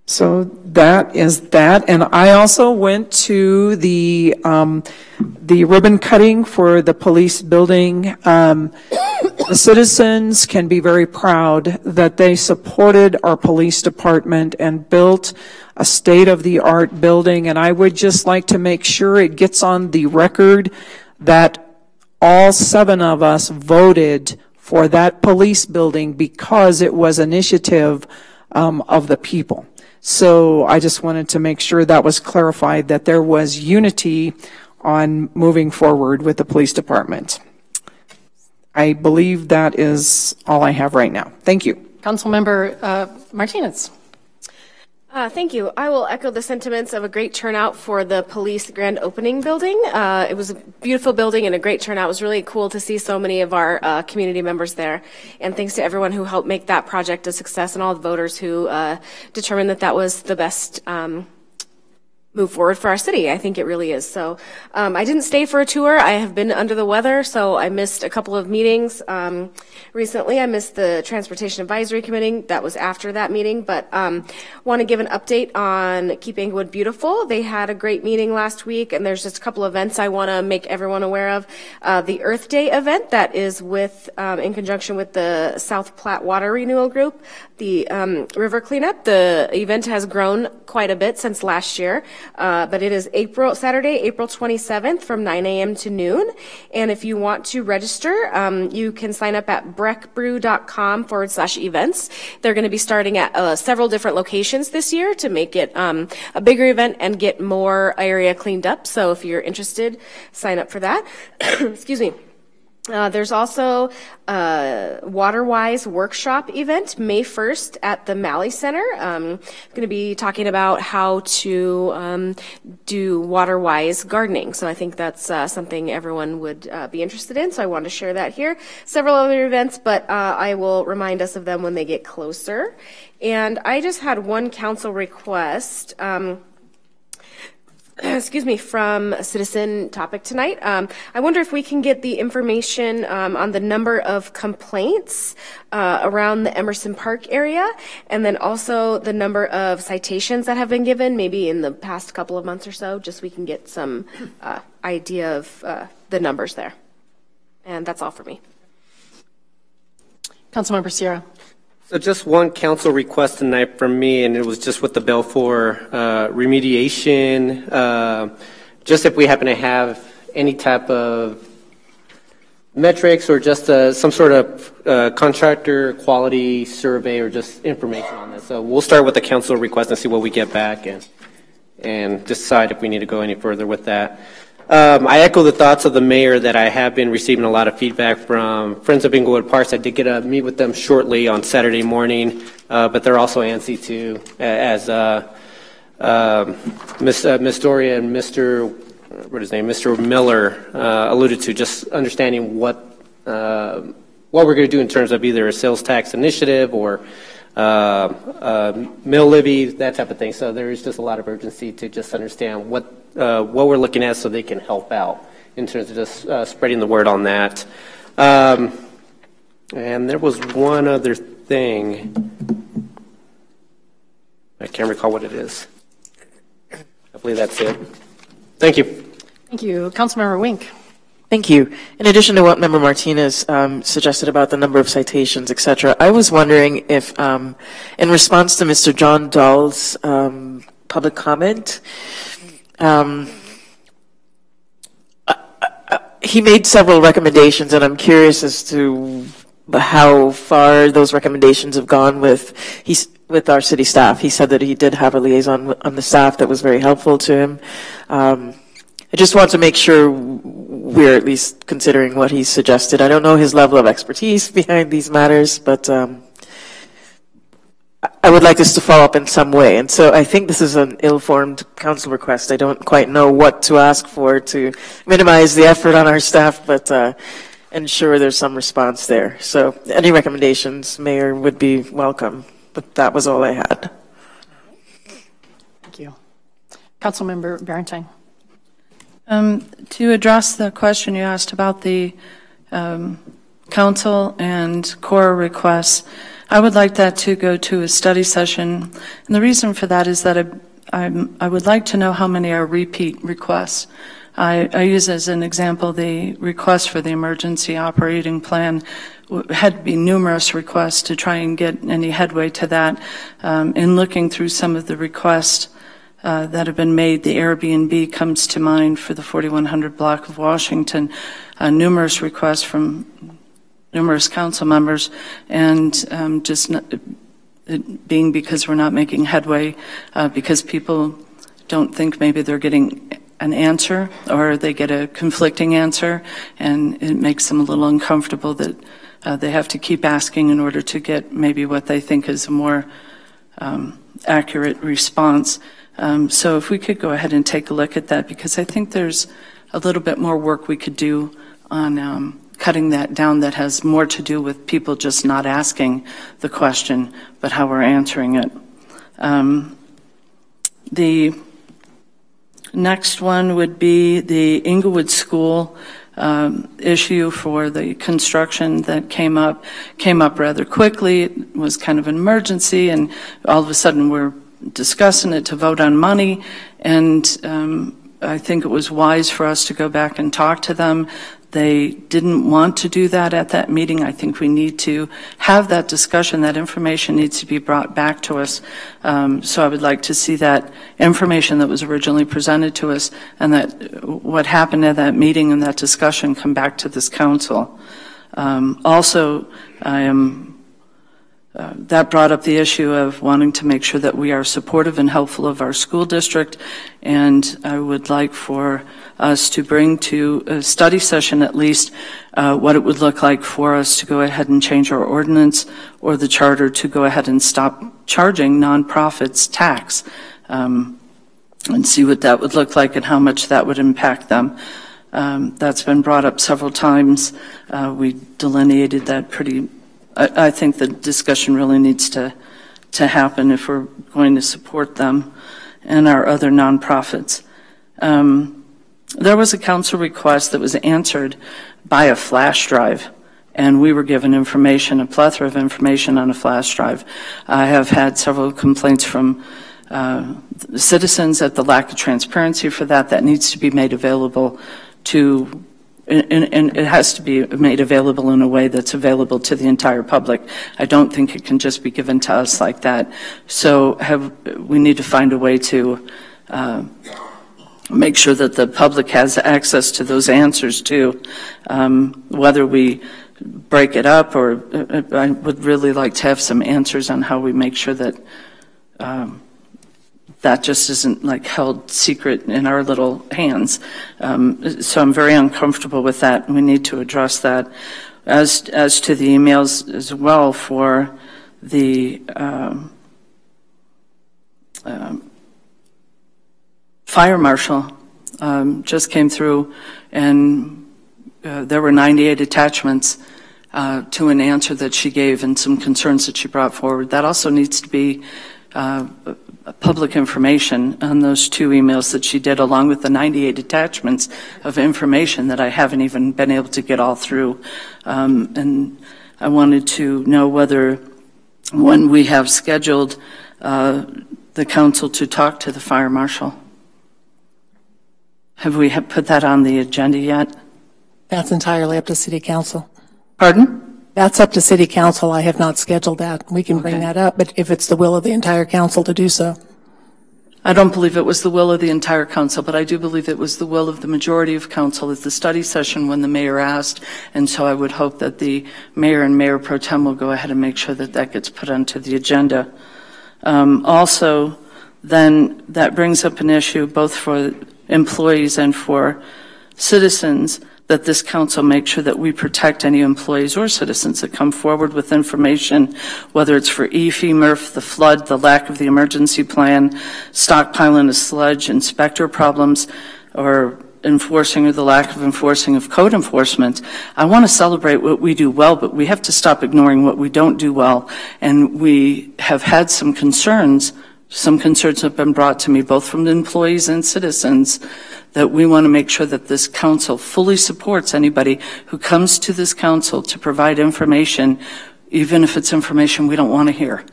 So that is that. And I also went to the ribbon cutting for the police building. The citizens can be very proud that they supported our police department and built a state-of-the-art building. And I would just like to make sure it gets on the record that all 7 of us voted for that police building because it was initiative of the people. So I just wanted to make sure that was clarified, that there was unity on moving forward with the police department. I believe that is all I have right now. Thank you. Councilmember Martinez. Thank you. I will echo the sentiments of a great turnout for the police grand opening building. It was a beautiful building and a great turnout. It was really cool to see so many of our community members there. And thanks to everyone who helped make that project a success and all the voters who determined that that was the best move forward for our city. I think it really is. So I didn't stay for a tour. I have been under the weather, so I missed a couple of meetings. Recently, I missed the Transportation Advisory Committee. That was after that meeting, but want to give an update on Keep Englewood Beautiful. They had a great meeting last week, and there's just a couple events I want to make everyone aware of. The Earth Day event that is with, in conjunction with the South Platte Water Renewal Group, the river cleanup. The event has grown quite a bit since last year. But it is Saturday, April 27th from 9 a.m. to noon. And if you want to register, you can sign up at breckbrew.com/events. They're going to be starting at several different locations this year to make it a bigger event and get more area cleaned up. So if you're interested, sign up for that. Excuse me. There's also a WaterWise workshop event May 1st at the Malley Center. I'm going to be talking about how to do WaterWise gardening. So I think that's something everyone would be interested in. So I wanted to share that here. Several other events, but I will remind us of them when they get closer. And I just had one council request. Excuse me, from a citizen topic tonight. I wonder if we can get the information on the number of complaints around the Emerson Park area, and then also the number of citations that have been given, maybe in the past couple of months or so, just so we can get some idea of the numbers there. And that's all for me. Councilmember Sierra. So just one council request tonight from me, and it was just with the bill for remediation. Just if we happen to have any type of metrics or just some sort of contractor quality survey or just information on this. So we'll start with the council request and see what we get back and decide if we need to go any further with that. I echo the thoughts of the mayor that I have been receiving a lot of feedback from Friends of Englewood Parks. I did get to meet with them shortly on Saturday morning, but they're also antsy too, as Miss Dory and Mr. Miller alluded to, just understanding what we're going to do in terms of either a sales tax initiative or mill levy, that type of thing. So there is just a lot of urgency to just understand what we're looking at so they can help out in terms of just spreading the word on that. And there was one other thing. I can't recall what it is. I believe that's it. Thank you. Thank you. Councilmember Wink. Thank you. In addition to what Member Martinez suggested about the number of citations, et cetera, I was wondering if, in response to Mr. John Dahl's public comment, He made several recommendations, and I'm curious as to how far those recommendations have gone with our city staff. He said that he did have a liaison on the staff that was very helpful to him. I just want to make sure we're at least considering what he suggested. I don't know his level of expertise behind these matters, but I would like this to follow up in some way. And so I think this is an ill-formed council request. I don't quite know what to ask for to minimize the effort on our staff, but ensure there's some response there. So any recommendations, Mayor, would be welcome. But that was all I had. Thank you. Councilmember Barentine. To address the question you asked about the council and core requests, I would like that to go to a study session. And the reason for that is that I would like to know how many are repeat requests. I use as an example the request for the emergency operating plan. Had to be numerous requests to try and get any headway to that. In looking through some of the requests that have been made, the Airbnb comes to mind for the 4100 block of Washington. Numerous requests from numerous council members, and just not, it being because we're not making headway, because people don't think maybe they're getting an answer, or they get a conflicting answer, and it makes them a little uncomfortable that they have to keep asking in order to get maybe what they think is a more accurate response. So if we could go ahead and take a look at that, because I think there's a little bit more work we could do on cutting that down, that has more to do with people just not asking the question, but how we're answering it. The next one would be the Englewood School issue for the construction that came up rather quickly. It was kind of an emergency, and all of a sudden we're discussing it to vote on money, and I think it was wise for us to go back and talk to them. They didn't want to do that at that meeting. I think we need to have that discussion. That information needs to be brought back to us. So I would like to see that information that was originally presented to us, and that what happened at that meeting and that discussion come back to this council. Also, I am that brought up the issue of wanting to make sure that we are supportive and helpful of our school district, and I would like for us to bring to a study session at least what it would look like for us to go ahead and change our ordinance or the charter to go ahead and stop charging nonprofits tax, and see what that would look like and how much that would impact them. That's been brought up several times. We delineated that pretty. I think the discussion really needs to happen if we're going to support them and our other nonprofits. There was a council request that was answered by a flash drive, and we were given information, a plethora of information on a flash drive. I have had several complaints from citizens at the lack of transparency for that. That needs to be made available to, and it has to be made available in a way that's available to the entire public. I don't think it can just be given to us like that. So we need to find a way to make sure that the public has access to those answers too. Whether we break it up, or I would really like to have some answers on how we make sure that that just isn't like held secret in our little hands. So I'm very uncomfortable with that, and we need to address that. As to the emails as well for the fire marshal, just came through, and there were 98 attachments to an answer that she gave and some concerns that she brought forward. That also needs to be public information on those two emails that she did, along with the 98 attachments of information that I haven't even been able to get all through. And I wanted to know whether, when we have scheduled the council to talk to the fire marshal, have we put that on the agenda yet? That's entirely up to City Council. Pardon? That's up to City Council. I have not scheduled that. We can bring that up, but if it's the will of the entire council to do so. I don't believe it was the will of the entire council, but I do believe it was the will of the majority of council at the study session when the mayor asked, and so I would hope that the mayor and mayor pro tem will go ahead and make sure that that gets put onto the agenda. Also, then that brings up an issue both for employees and for citizens, that this council make sure that we protect any employees or citizens that come forward with information, whether it's for EFE, MRF, the flood, the lack of the emergency plan, stockpiling of sludge, inspector problems, or enforcing or the lack of enforcing of code enforcement. I want to celebrate what we do well, but we have to stop ignoring what we don't do well. And we have had some concerns. Some concerns have been brought to me, both from the employees and citizens, that we want to make sure that this council fully supports anybody who comes to this council to provide information, even if it's information we don't want to hear.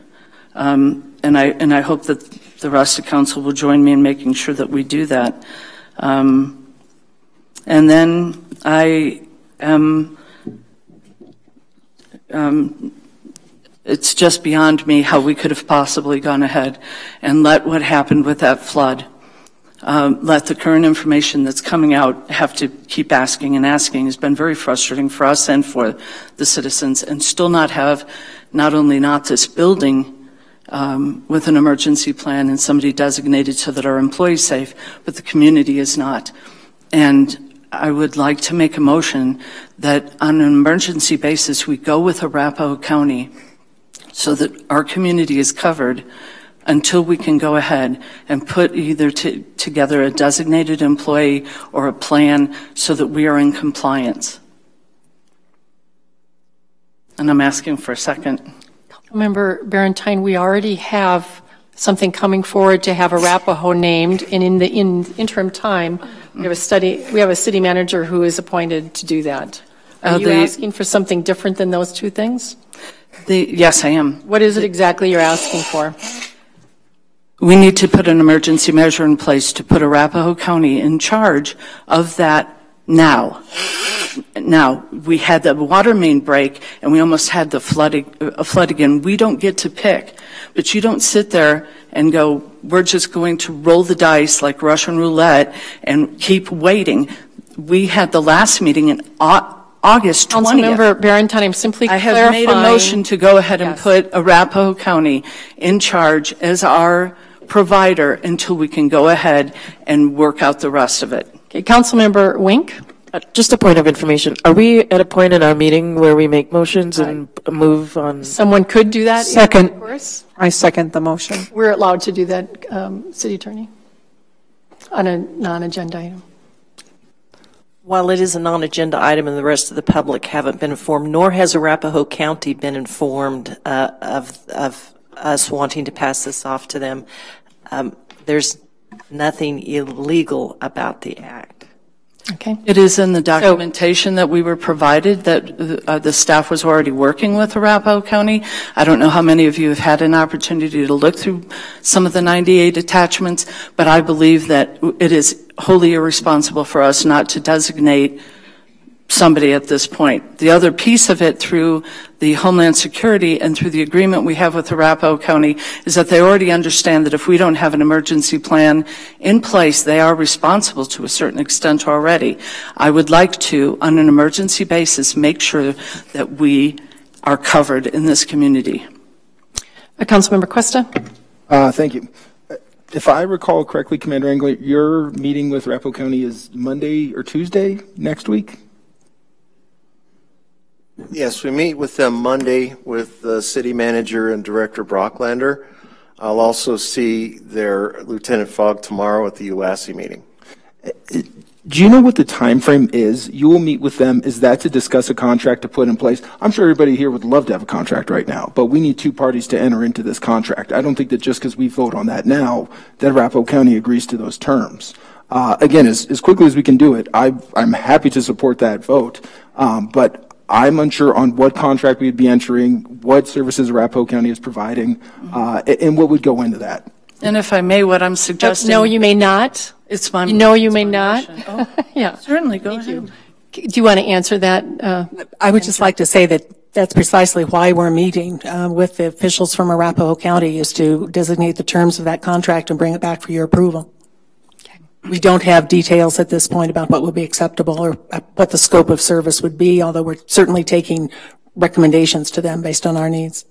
And I hope that the rest of council will join me in making sure that we do that. And then I am, it's just beyond me how we could have possibly gone ahead and let what happened with that flood, let the current information that's coming out have to keep asking and asking has been very frustrating for us and for the citizens, and still not have not only not this building with an emergency plan and somebody designated so that our employees safe, but the community is not. And I would like to make a motion that on an emergency basis we go with Arapahoe County so that our community is covered until we can go ahead and put either together a designated employee or a plan so that we are in compliance. And I'm asking for a second. Member Barentine, we already have something coming forward to have Arapahoe named, and in the interim time, we have a city manager who is appointed to do that. Are you asking for something different than those two things? Yes, I am. What is it exactly you're asking for? We need to put an emergency measure in place to put Arapahoe County in charge of that now. Now, we had the water main break and we almost had the flood again. We don't get to pick, but you don't sit there and go, we're just going to roll the dice like Russian roulette and keep waiting. We had the last meeting in August 20th. Councilmember Barentine, I'm simply clarifying. I have made a motion to go ahead and put Arapahoe County in charge as our provider until we can go ahead and work out the rest of it. Okay, Councilmember Wink. Just a point of information. Are we at a point in our meeting where we make motions and move on? Someone could do that. Second. Of course. I second the motion. We're allowed to do that, City Attorney, on a non-agenda item. While it is a non-agenda item and the rest of the public haven't been informed, nor has Arapahoe County been informed of us wanting to pass this off to them, there's nothing illegal about the act. Okay. It is in the documentation that we were provided that the staff was already working with Arapahoe County. I don't know how many of you have had an opportunity to look through some of the 98 attachments, but I believe that it is wholly irresponsible for us not to designate somebody at this point. The other piece of it through the Homeland Security and through the agreement we have with Arapahoe County is that they already understand that if we don't have an emergency plan in place, they are responsible to a certain extent already. I would like to, on an emergency basis, make sure that we are covered in this community. Councilmember Cuesta. Thank you. If I recall correctly, Commander Englert, your meeting with Arapahoe County is Monday or Tuesday next week? Yes, we meet with them Monday with the city manager and Director Brocklander. I'll also see their Lieutenant Fogg tomorrow at the UASI meeting. Do you know what the time frame is? You will meet with them. Is that to discuss a contract to put in place? I'm sure everybody here would love to have a contract right now, but we need two parties to enter into this contract. I don't think that just because we vote on that now, that Arapahoe County agrees to those terms. Again, as quickly as we can do it, I'm happy to support that vote, but I'm unsure on what contract we'd be entering, what services Arapahoe County is providing, and what would go into that. And if I may, what I'm suggesting. No, you may not. It's my. No, you may not. Oh, yeah. Certainly, go ahead. Do you want to answer that? I would just like to say that That's precisely why we're meeting with the officials from Arapahoe County, is to designate the terms of that contract and bring it back for your approval. We don't have details at this point about what would be acceptable or what the scope of service would be, although we're certainly taking recommendations to them based on our needs.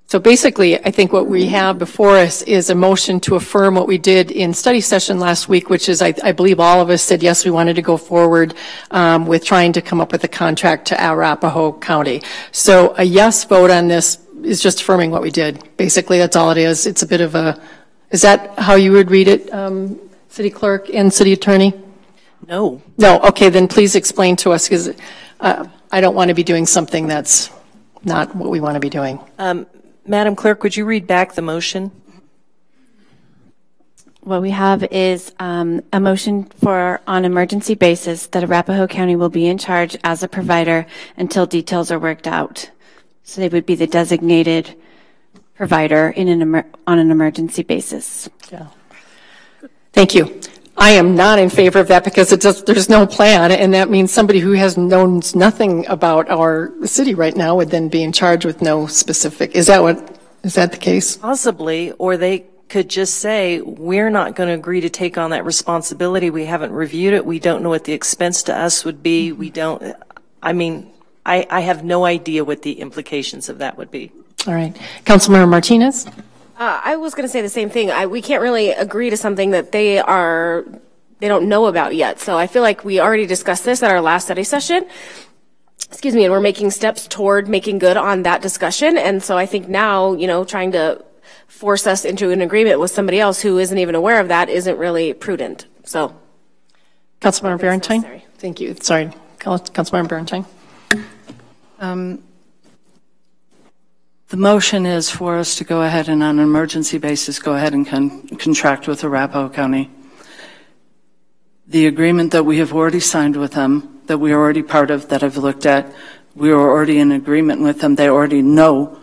So basically, I think what we have before us is a motion to affirm what we did in study session last week, which is, I believe all of us said, yes, we wanted to go forward with trying to come up with a contract to Arapahoe County. So a yes vote on this is just affirming what we did. Basically, that's all it is. It's a bit of a, is that how you would read it, City Clerk and City Attorney? No. No, okay, then please explain to us, because I don't want to be doing something that's not what we want to be doing. Madam Clerk, would you read back the motion? What we have is a motion for, on emergency basis, that Arapahoe County will be in charge as a provider until details are worked out. So they would be the designated provider on an emergency basis. Yeah. Thank you. I am not in favor of that because there's no plan, and that means somebody who has known nothing about our city right now would then be in charge with no specific. Is that the case? Possibly, or they could just say, we're not going to agree to take on that responsibility. We haven't reviewed it. We don't know what the expense to us would be. We don't, I mean, I have no idea what the implications of that would be. All right. Councilmember Martinez? I was going to say the same thing. We can't really agree to something that they don't know about yet. So I feel like we already discussed this at our last study session. Excuse me, and we're making steps toward making good on that discussion. And so I think now, trying to force us into an agreement with somebody else who isn't even aware of that isn't really prudent. So, Councilmember Barentine? Thank you. Sorry, Councilmember Barentine. The motion is for us to go ahead and on an emergency basis go ahead and contract with Arapahoe County. The agreement that we have already signed with them, that we are already part of, that I've looked at, we are already in agreement with them. They already know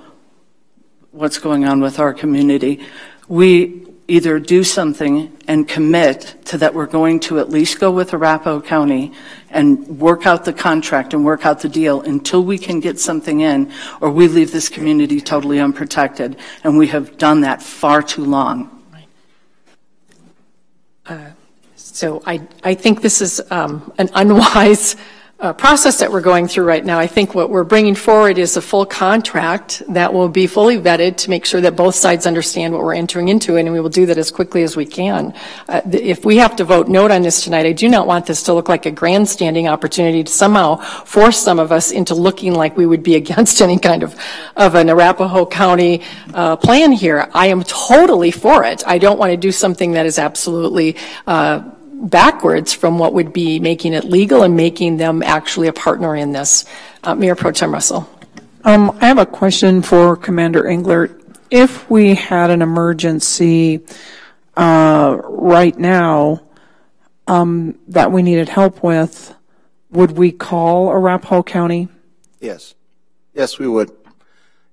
what's going on with our community. We either do something and commit to that we're going to at least go with Arapahoe County and work out the contract and work out the deal until we can get something in, or we leave this community totally unprotected. And we have done that far too long. So I think this is an unwise process that we're going through right now. I think what we're bringing forward is a full contract that will be fully vetted to make sure that both sides understand what we're entering into, and we will do that as quickly as we can. If we have to vote no on this tonight, I do not want this to look like a grandstanding opportunity to somehow force some of us into looking like we would be against any kind of an Arapahoe County plan here. I am totally for it. I don't want to do something that is absolutely backwards from what would be making it legal and making them actually a partner in this. Mayor Pro Tem Russell. I have a question for Commander Englert. If we had an emergency right now that we needed help with, would we call Arapahoe County? Yes. Yes, we would.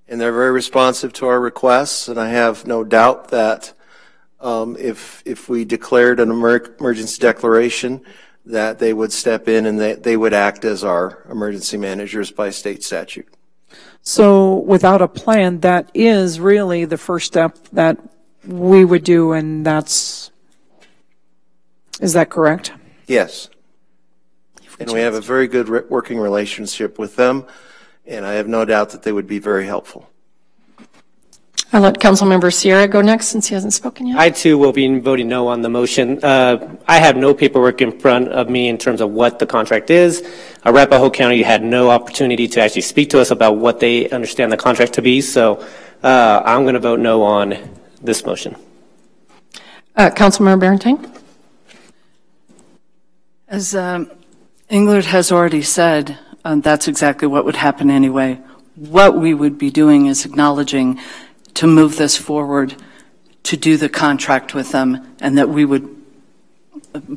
And they're very responsive to our requests, and I have no doubt that if we declared an emergency declaration, that they would step in and they would act as our emergency managers by state statute. So without a plan, that is really the first step that we would do, and is that correct? Yes. And we have a very good working relationship with them, and I have no doubt that they would be very helpful. I'll let Councilmember Sierra go next since he hasn't spoken yet. I too will be voting no on the motion. I have no paperwork in front of me in terms of what the contract is. Arapahoe County had no opportunity to actually speak to us about what they understand the contract to be, so I'm going to vote no on this motion. Councilmember Barentine? As Englert has already said, that's exactly what would happen anyway. What we would be doing is acknowledging to move this forward, to do the contract with them, and that we would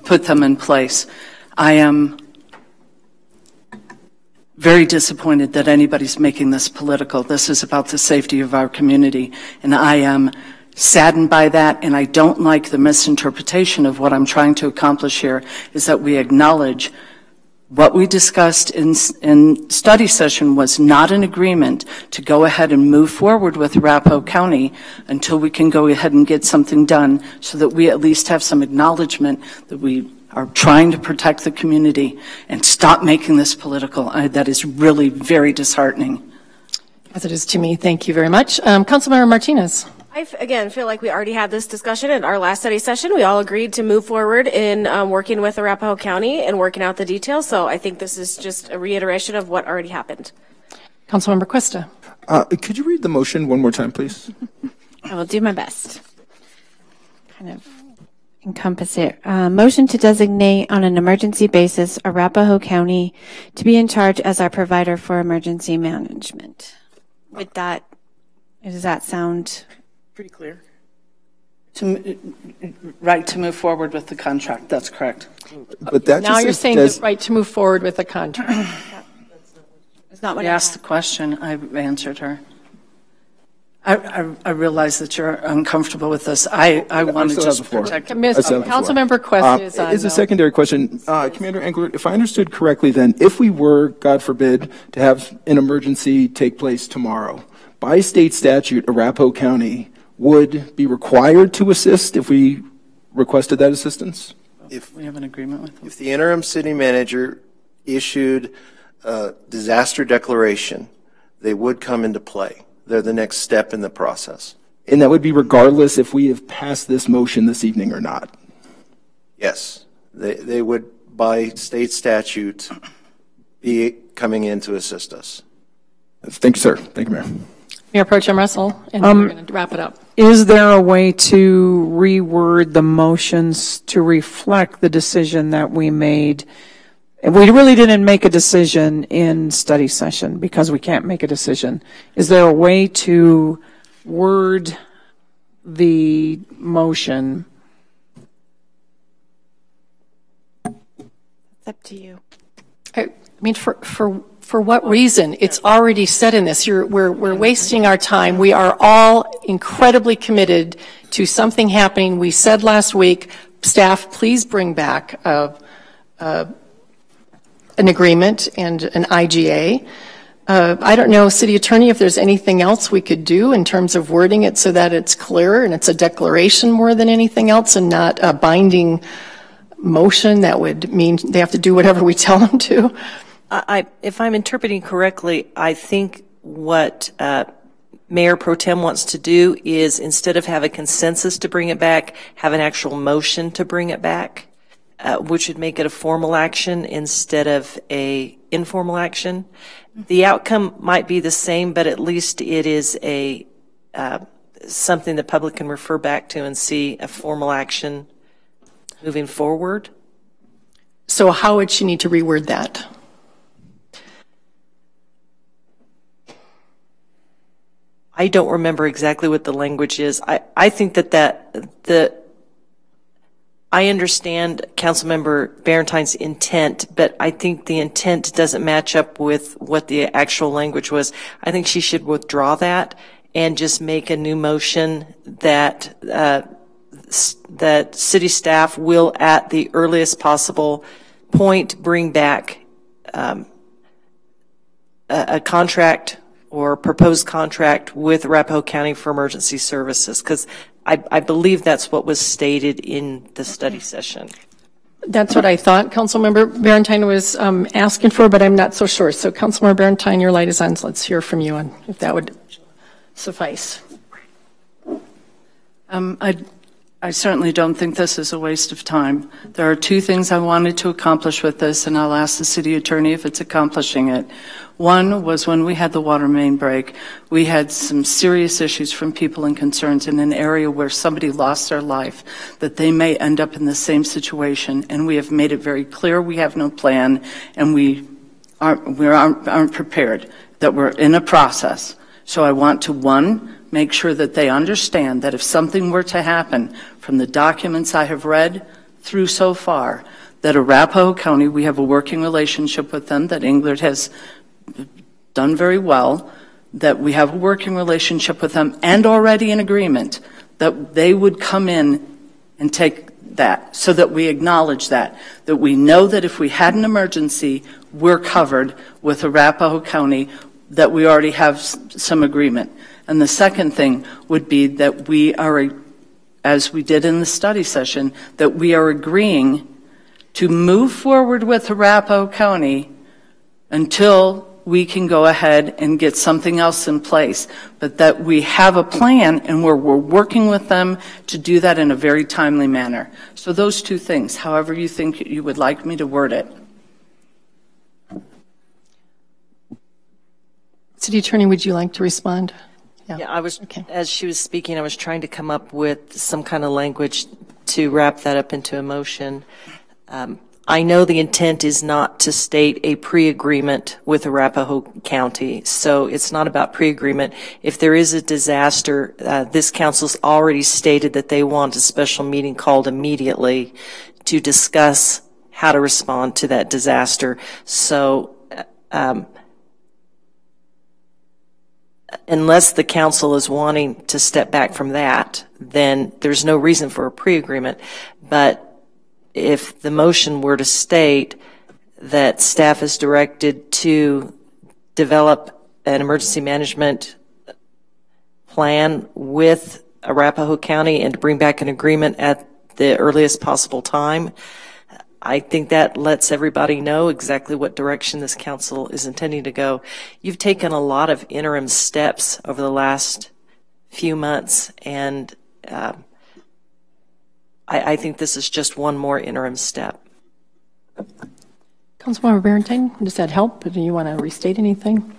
put them in place. I am very disappointed that anybody's making this political. This is about the safety of our community, and I am saddened by that, and I don't like the misinterpretation of what I'm trying to accomplish here, is that we acknowledge What we discussed in study session was not an agreement to go ahead and move forward with Arapahoe County until we can go ahead and get something done so that we at least have some acknowledgement that we are trying to protect the community and stop making this political. That is really very disheartening. As it is to me, thank you very much. Councilmember Martinez. I, again, feel like we already had this discussion at our last study session. We all agreed to move forward in working with Arapahoe County and working out the details. So I think this is just a reiteration of what already happened. Councilmember Cuesta. Could you read the motion one more time, please? I will do my best. Kind of encompass it. Motion to designate on an emergency basis Arapahoe County to be in charge as our provider for emergency management. With that, does that sound pretty clear? Right to move forward with the contract. That's correct. But that now you're saying the right to move forward with the contract. It's not what I asked the question. I answered her. I realize that you're uncomfortable with this. I want to just protect. Councilmember Quest is on. It's a secondary question. Commander Englewood, if I understood correctly then, if we were, God forbid, to have an emergency take place tomorrow, by state statute, Arapahoe County would be required to assist if we requested that assistance? If we have an agreement with them. If the interim city manager issued a disaster declaration, they would come into play. They're the next step in the process. And that would be regardless if we have passed this motion this evening or not? Yes. They would, by state statute, be coming in to assist us. Thank you, sir. Thank you, Mayor. Mayor Pro Tem Russell, and we're going to wrap it up. Is there a way to reword the motions to reflect the decision that we made? We really didn't make a decision in study session because we can't make a decision. Is there a way to word the motion? It's up to you. I mean, for what reason? It's already said in this. We're wasting our time. We are all incredibly committed to something happening. We said last week, staff, please bring back an agreement and an IGA. I don't know, City Attorney, if there's anything else we could do in terms of wording it so that it's clearer and it's a declaration more than anything else and not a binding motion that would mean they have to do whatever we tell them to. If I'm interpreting correctly, I think what Mayor Pro Tem wants to do is, instead of have a consensus to bring it back, have an actual motion to bring it back, which would make it a formal action instead of a informal action. The outcome might be the same, but at least it is a something the public can refer back to and see a formal action moving forward. So how would she need to reword that? I don't remember exactly what the language is. I think that I understand Councilmember Barentine's intent, but I think the intent doesn't match up with what the actual language was. I think she should withdraw that and just make a new motion that that city staff will, at the earliest possible point, bring back a contract or proposed contract with Arapahoe County for emergency services, because I believe that's what was stated in the study session. That's what I thought Councilmember Barentine was asking for, but I'm not so sure. So Councilmember Barentine, your light is on, so let's hear from you on if that would suffice. I certainly don't think this is a waste of time. There are two things I wanted to accomplish with this, and I'll ask the city attorney if it's accomplishing it. One was when we had the water main break, we had some serious issues from people and concerns in an area where somebody lost their life, that they may end up in the same situation, and we have made it very clear we have no plan, and we aren't prepared, that we're in a process. So I want to, one, make sure that they understand that if something were to happen, from the documents I have read through so far, that Arapahoe County, we have a working relationship with them, that Englewood has done very well, that we have a working relationship with them and already an agreement that they would come in and take that, so that we acknowledge that we know that if we had an emergency, we're covered with Arapahoe County, that we already have some agreement. And the second thing would be that we are, as we did in the study session, that we are agreeing to move forward with Arapahoe County until we can go ahead and get something else in place, but that we have a plan and we're working with them to do that in a very timely manner. So those two things, however you think you would like me to word it. City Attorney, would you like to respond? Yeah, I was, as she was speaking, I was trying to come up with some kind of language to wrap that up into a motion. I know the intent is not to state a pre-agreement with Arapahoe County, so it's not about pre-agreement. If there is a disaster, this council's already stated that they want a special meeting called immediately to discuss how to respond to that disaster. So, unless the council is wanting to step back from that, then there's no reason for a pre-agreement. But if the motion were to state that staff is directed to develop an emergency management plan with Arapahoe County and to bring back an agreement at the earliest possible time, I think that lets everybody know exactly what direction this council is intending to go. You've taken a lot of interim steps over the last few months, and I think this is just one more interim step. Councilmember Barentine, does that help? Do you want to restate anything?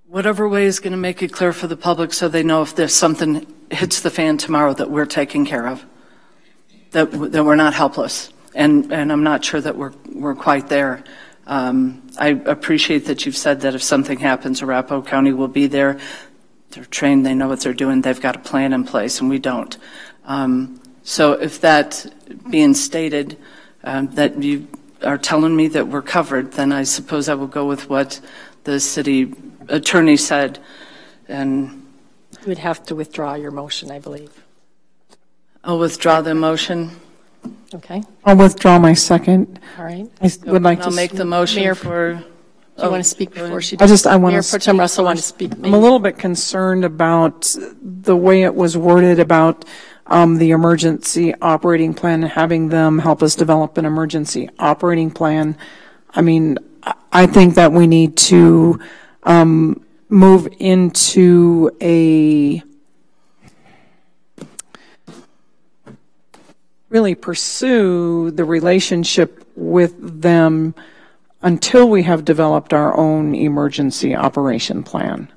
Whatever way is going to make it clear for the public so they know if there's something hits the fan tomorrow that we're taking care of, that we're not helpless. And I'm not sure that we're quite there. I appreciate that you've said that if something happens, Arapahoe County will be there. They're trained, they know what they're doing, they've got a plan in place, and we don't. So if that being stated, that you are telling me that we're covered, then I suppose I will go with what the city attorney said. And you would have to withdraw your motion, I believe. I'll withdraw the motion. Okay. I'll withdraw my second. All right. I would like I'll to make the motion Mayor, for. Do you want to speak before she does? I want Mayor to. Pro Tem Russell want to speak. I'm a little bit concerned about the way it was worded about the emergency operating plan and having them help us develop an emergency operating plan. I mean, I think that we need to move into really pursue the relationship with them until we have developed our own emergency operation plan.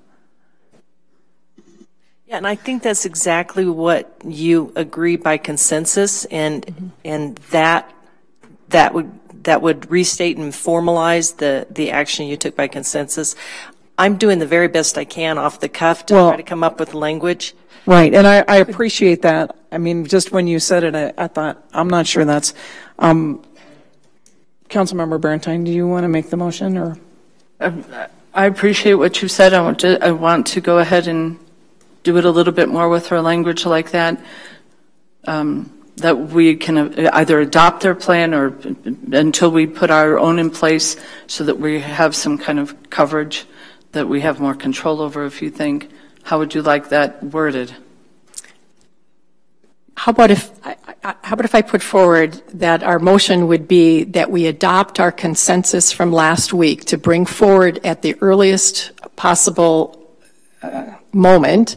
Yeah, and I think that's exactly what you agree by consensus, and that would restate and formalize the action you took by consensus. I'm doing the very best I can off the cuff to try to come up with language. Right, and I appreciate that. I mean, just when you said it, I thought, I'm not sure that's, Councilmember Barentine, do you want to make the motion, or? I appreciate what you said. I want to go ahead and do it a little bit more with her language like that, that we can either adopt their plan or until we put our own in place so that we have some kind of coverage that we have more control over, if you think. How would you like that worded? How about if I put forward that our motion would be that we adopt our consensus from last week to bring forward at the earliest possible moment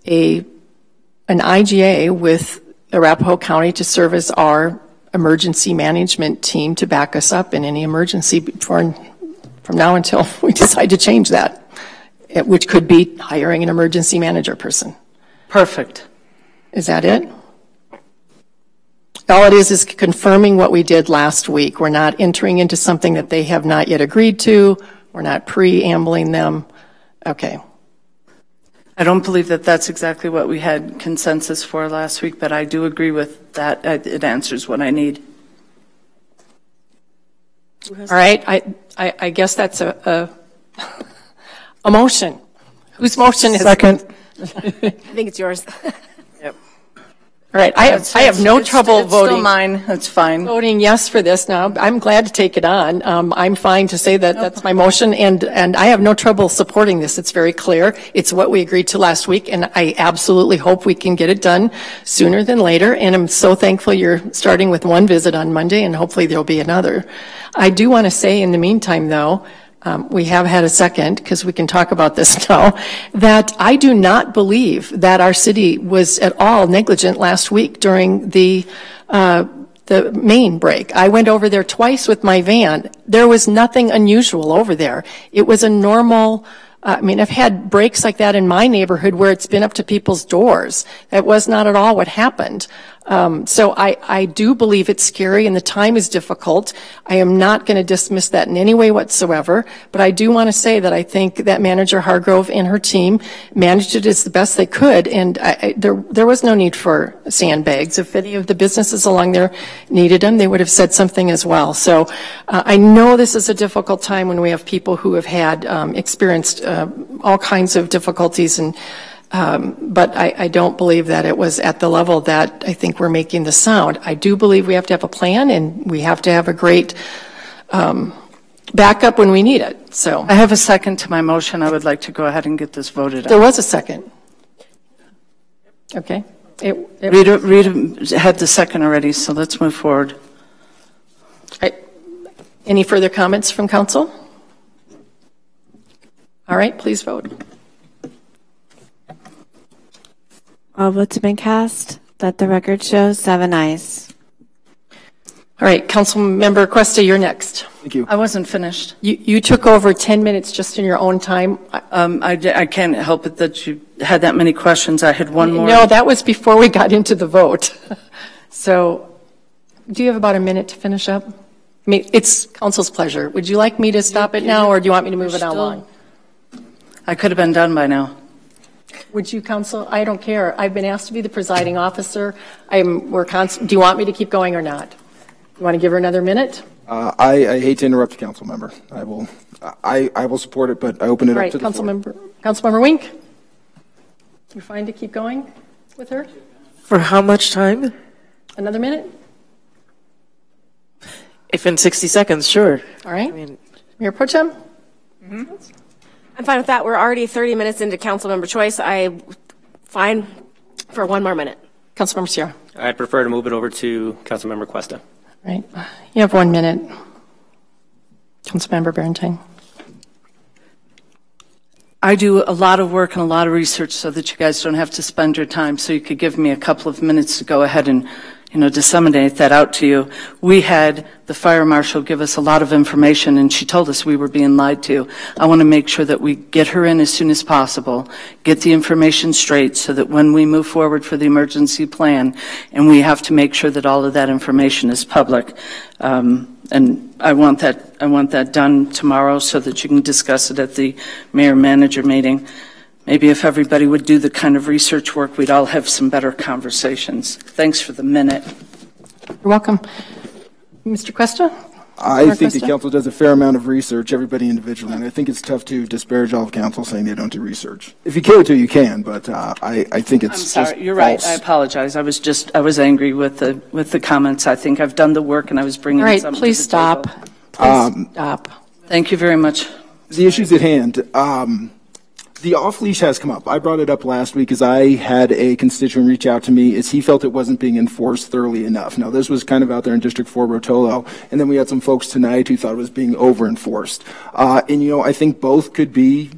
an IGA with Arapahoe County to serve as our emergency management team to back us up in any emergency from now until we decide to change that, which could be hiring an emergency manager person. Perfect. Is that it? All it is confirming what we did last week. We're not entering into something that they have not yet agreed to. We're not preambling them. Okay. I don't believe that that's exactly what we had consensus for last week, but I do agree with that. It answers what I need. All right. I guess that's a motion. Whose motion is it? Second. I think it's yours. Yep. All right, I have no trouble voting. Still mine, that's fine. Voting yes for this now. I'm glad to take it on. I'm fine to say that that's my motion, and I have no trouble supporting this. It's very clear. It's what we agreed to last week, and I absolutely hope we can get it done sooner than later, and I'm so thankful you're starting with one visit on Monday, and hopefully there'll be another. I do want to say in the meantime, though, we have had a second, because we can talk about this now, that I do not believe that our city was at all negligent last week during the main break. I went over there twice with my van. There was nothing unusual over there. It was a normal, I mean, I've had breaks like that in my neighborhood where it's been up to people's doors. That was not at all what happened. So I do believe it's scary and the time is difficult. I am not going to dismiss that in any way whatsoever, but I do want to say that I think that Manager Hargrove and her team managed it as the best they could, and there was no need for sandbags. If any of the businesses along there needed them, they would have said something as well. So I know this is a difficult time when we have people who have had experienced all kinds of difficulties, and but I don't believe that it was at the level that I think we're making the sound. I do believe we have to have a plan, and we have to have a great backup when we need it. So I have a second to my motion. I would like to go ahead and get this voted on. There was a second. Okay. Rita had the second already, so let's move forward. Any further comments from council? All right, please vote. All votes have been cast. Let the record show 7 ayes. All right, Councilmember Cuesta, you're next. Thank you. I wasn't finished. You took over 10 minutes just in your own time. I can't help it that you had that many questions. I had one more. No, that was before we got into the vote. So, do you have about a minute to finish up? I mean, it's council's pleasure. Would you like me to stop it now, or do you want me to move it along? I could have been done by now. Would you, counsel? I don't care. I've been asked to be the presiding officer. Do you want me to keep going or not? You want to give her another minute? I hate to interrupt the council member. I will support it, but I open it up to the floor. Councilmember Wink? You're fine to keep going with her? For how much time? Another minute? If in 60 seconds, sure. All right. Mayor Pro Tem? Mm-hmm. I'm fine with that. We're already 30 minutes into council member choice. I'm fine for one more minute. Councilmember Sierra. I'd prefer to move it over to Councilmember Cuesta. Right. You have 1 minute. Councilmember Barentine. I do a lot of work and a lot of research so that you guys don't have to spend your time, so you could give me a couple of minutes to go ahead and disseminate that out to you. We had the fire marshal give us a lot of information, and she told us we were being lied to. I want to make sure that we get her in as soon as possible, get the information straight so that when we move forward for the emergency plan, and we have to make sure that all of that information is public. And I want that done tomorrow so that you can discuss it at the mayor-manager meeting. Maybe if everybody would do the kind of research work, we'd all have some better conversations. Thanks for the minute. You're welcome. Mr. Cuesta? I think the council does a fair amount of research, everybody individually, and I think it's tough to disparage all of council saying they don't do research. If you care to, you can, but I think it's I'm sorry, just you're false. right. I apologize. I was angry with the comments. I think I've done the work, and I was bringing something to the table. All right, please stop. Please stop. Thank you very much. The issues at hand. The off-leash has come up. I brought it up last week as I had a constituent reach out to me as he felt it wasn't being enforced thoroughly enough. Now, this was kind of out there in District 4 Rotolo, and then we had some folks tonight who thought it was being over-enforced. And, I think both could be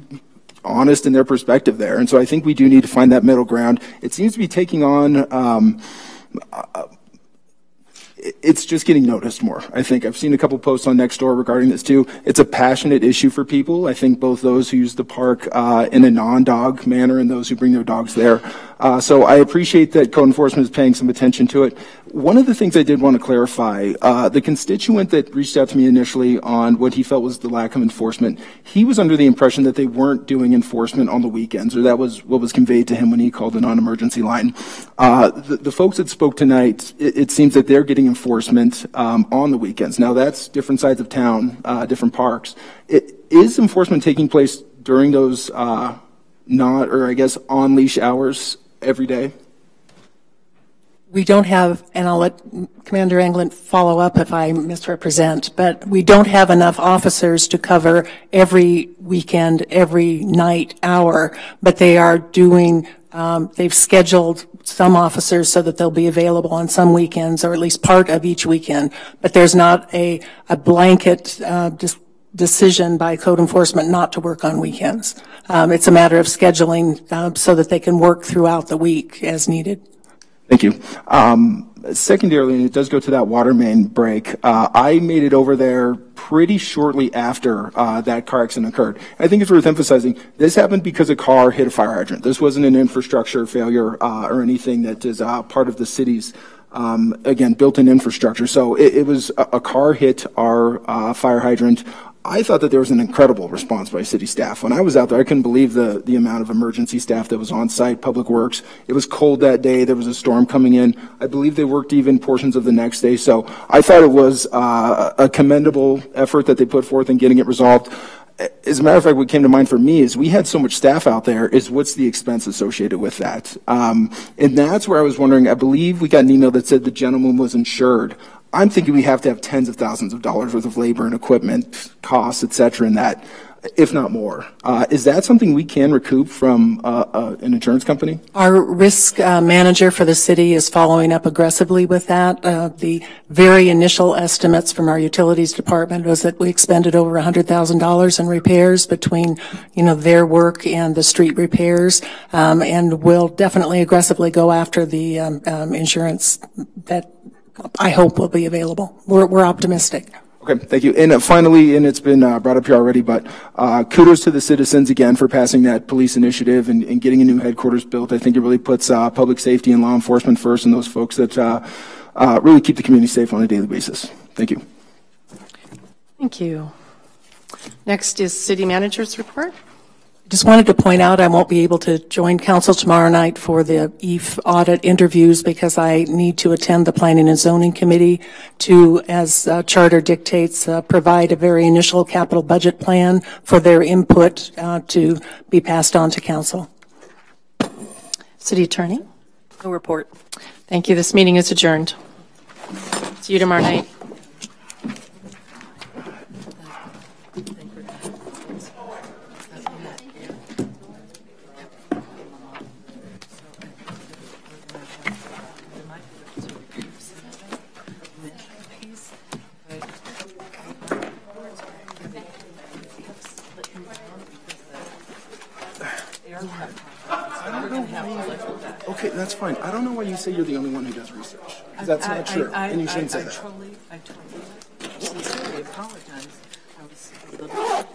honest in their perspective there, and so I think we do need to find that middle ground. It seems to be taking on it's just getting noticed more. I think I've seen a couple posts on Nextdoor regarding this too. It's a passionate issue for people. I think both those who use the park in a non-dog manner and those who bring their dogs there. So I appreciate that code enforcement is paying some attention to it. One of the things I did want to clarify, the constituent that reached out to me initially on what he felt was the lack of enforcement, he was under the impression that they weren't doing enforcement on the weekends, or that was what was conveyed to him when he called the non-emergency line. The folks that spoke tonight, it seems that they're getting enforcement on the weekends. Now that's different sides of town, different parks. Is enforcement taking place during those on-leash hours every day? We don't have, and I'll let Commander Englund follow up if I misrepresent, but we don't have enough officers to cover every weekend, every night, hour, but they are doing, they've scheduled some officers so that they'll be available on some weekends, or at least part of each weekend, but there's not a blanket decision by code enforcement not to work on weekends. It's a matter of scheduling so that they can work throughout the week as needed. Thank you. Secondarily, and it does go to that water main break, I made it over there pretty shortly after that car accident occurred. I think it's worth emphasizing, this happened because a car hit a fire hydrant. This wasn't an infrastructure failure or anything that is part of the city's, again, built-in infrastructure. So it was a car hit our fire hydrant. I thought that there was an incredible response by city staff. When I was out there, I couldn't believe the amount of emergency staff that was on site, Public Works. It was cold that day. There was a storm coming in. I believe they worked even portions of the next day. So I thought it was a commendable effort that they put forth in getting it resolved. As a matter of fact, what came to mind for me is we had so much staff out there, is what's the expense associated with that? And that's where I was wondering, I believe we got an email that said the gentleman was insured. I'm thinking we have to have tens of thousands of dollars worth of labor and equipment costs, et cetera, in that, if not more. Is that something we can recoup from an insurance company? Our risk manager for the city is following up aggressively with that. The very initial estimates from our utilities department was that we expended over $100,000 in repairs between, their work and the street repairs, and we'll definitely aggressively go after the insurance that I hope will be available. We're optimistic. Okay, thank you. And finally, and it's been brought up here already, but kudos to the citizens again for passing that police initiative and getting a new headquarters built. I think it really puts public safety and law enforcement first, and those folks that really keep the community safe on a daily basis. Thank you. Thank you. Next is City Manager's report. Just wanted to point out I won't be able to join council tomorrow night for the EAF audit interviews because I need to attend the Planning and Zoning Committee to, as charter dictates, provide a very initial capital budget plan for their input to be passed on to council. City Attorney? No report. Thank you. This meeting is adjourned. See you tomorrow night. Okay, that's fine. I don't know why you say you're the only one who does research. Because that's not true, and you shouldn't say that. I totally apologize.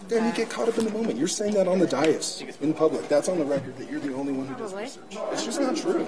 Dan, you get caught up in the moment. You're saying that on the dais in public. That's on the record that you're the only one who does research. It's just not true.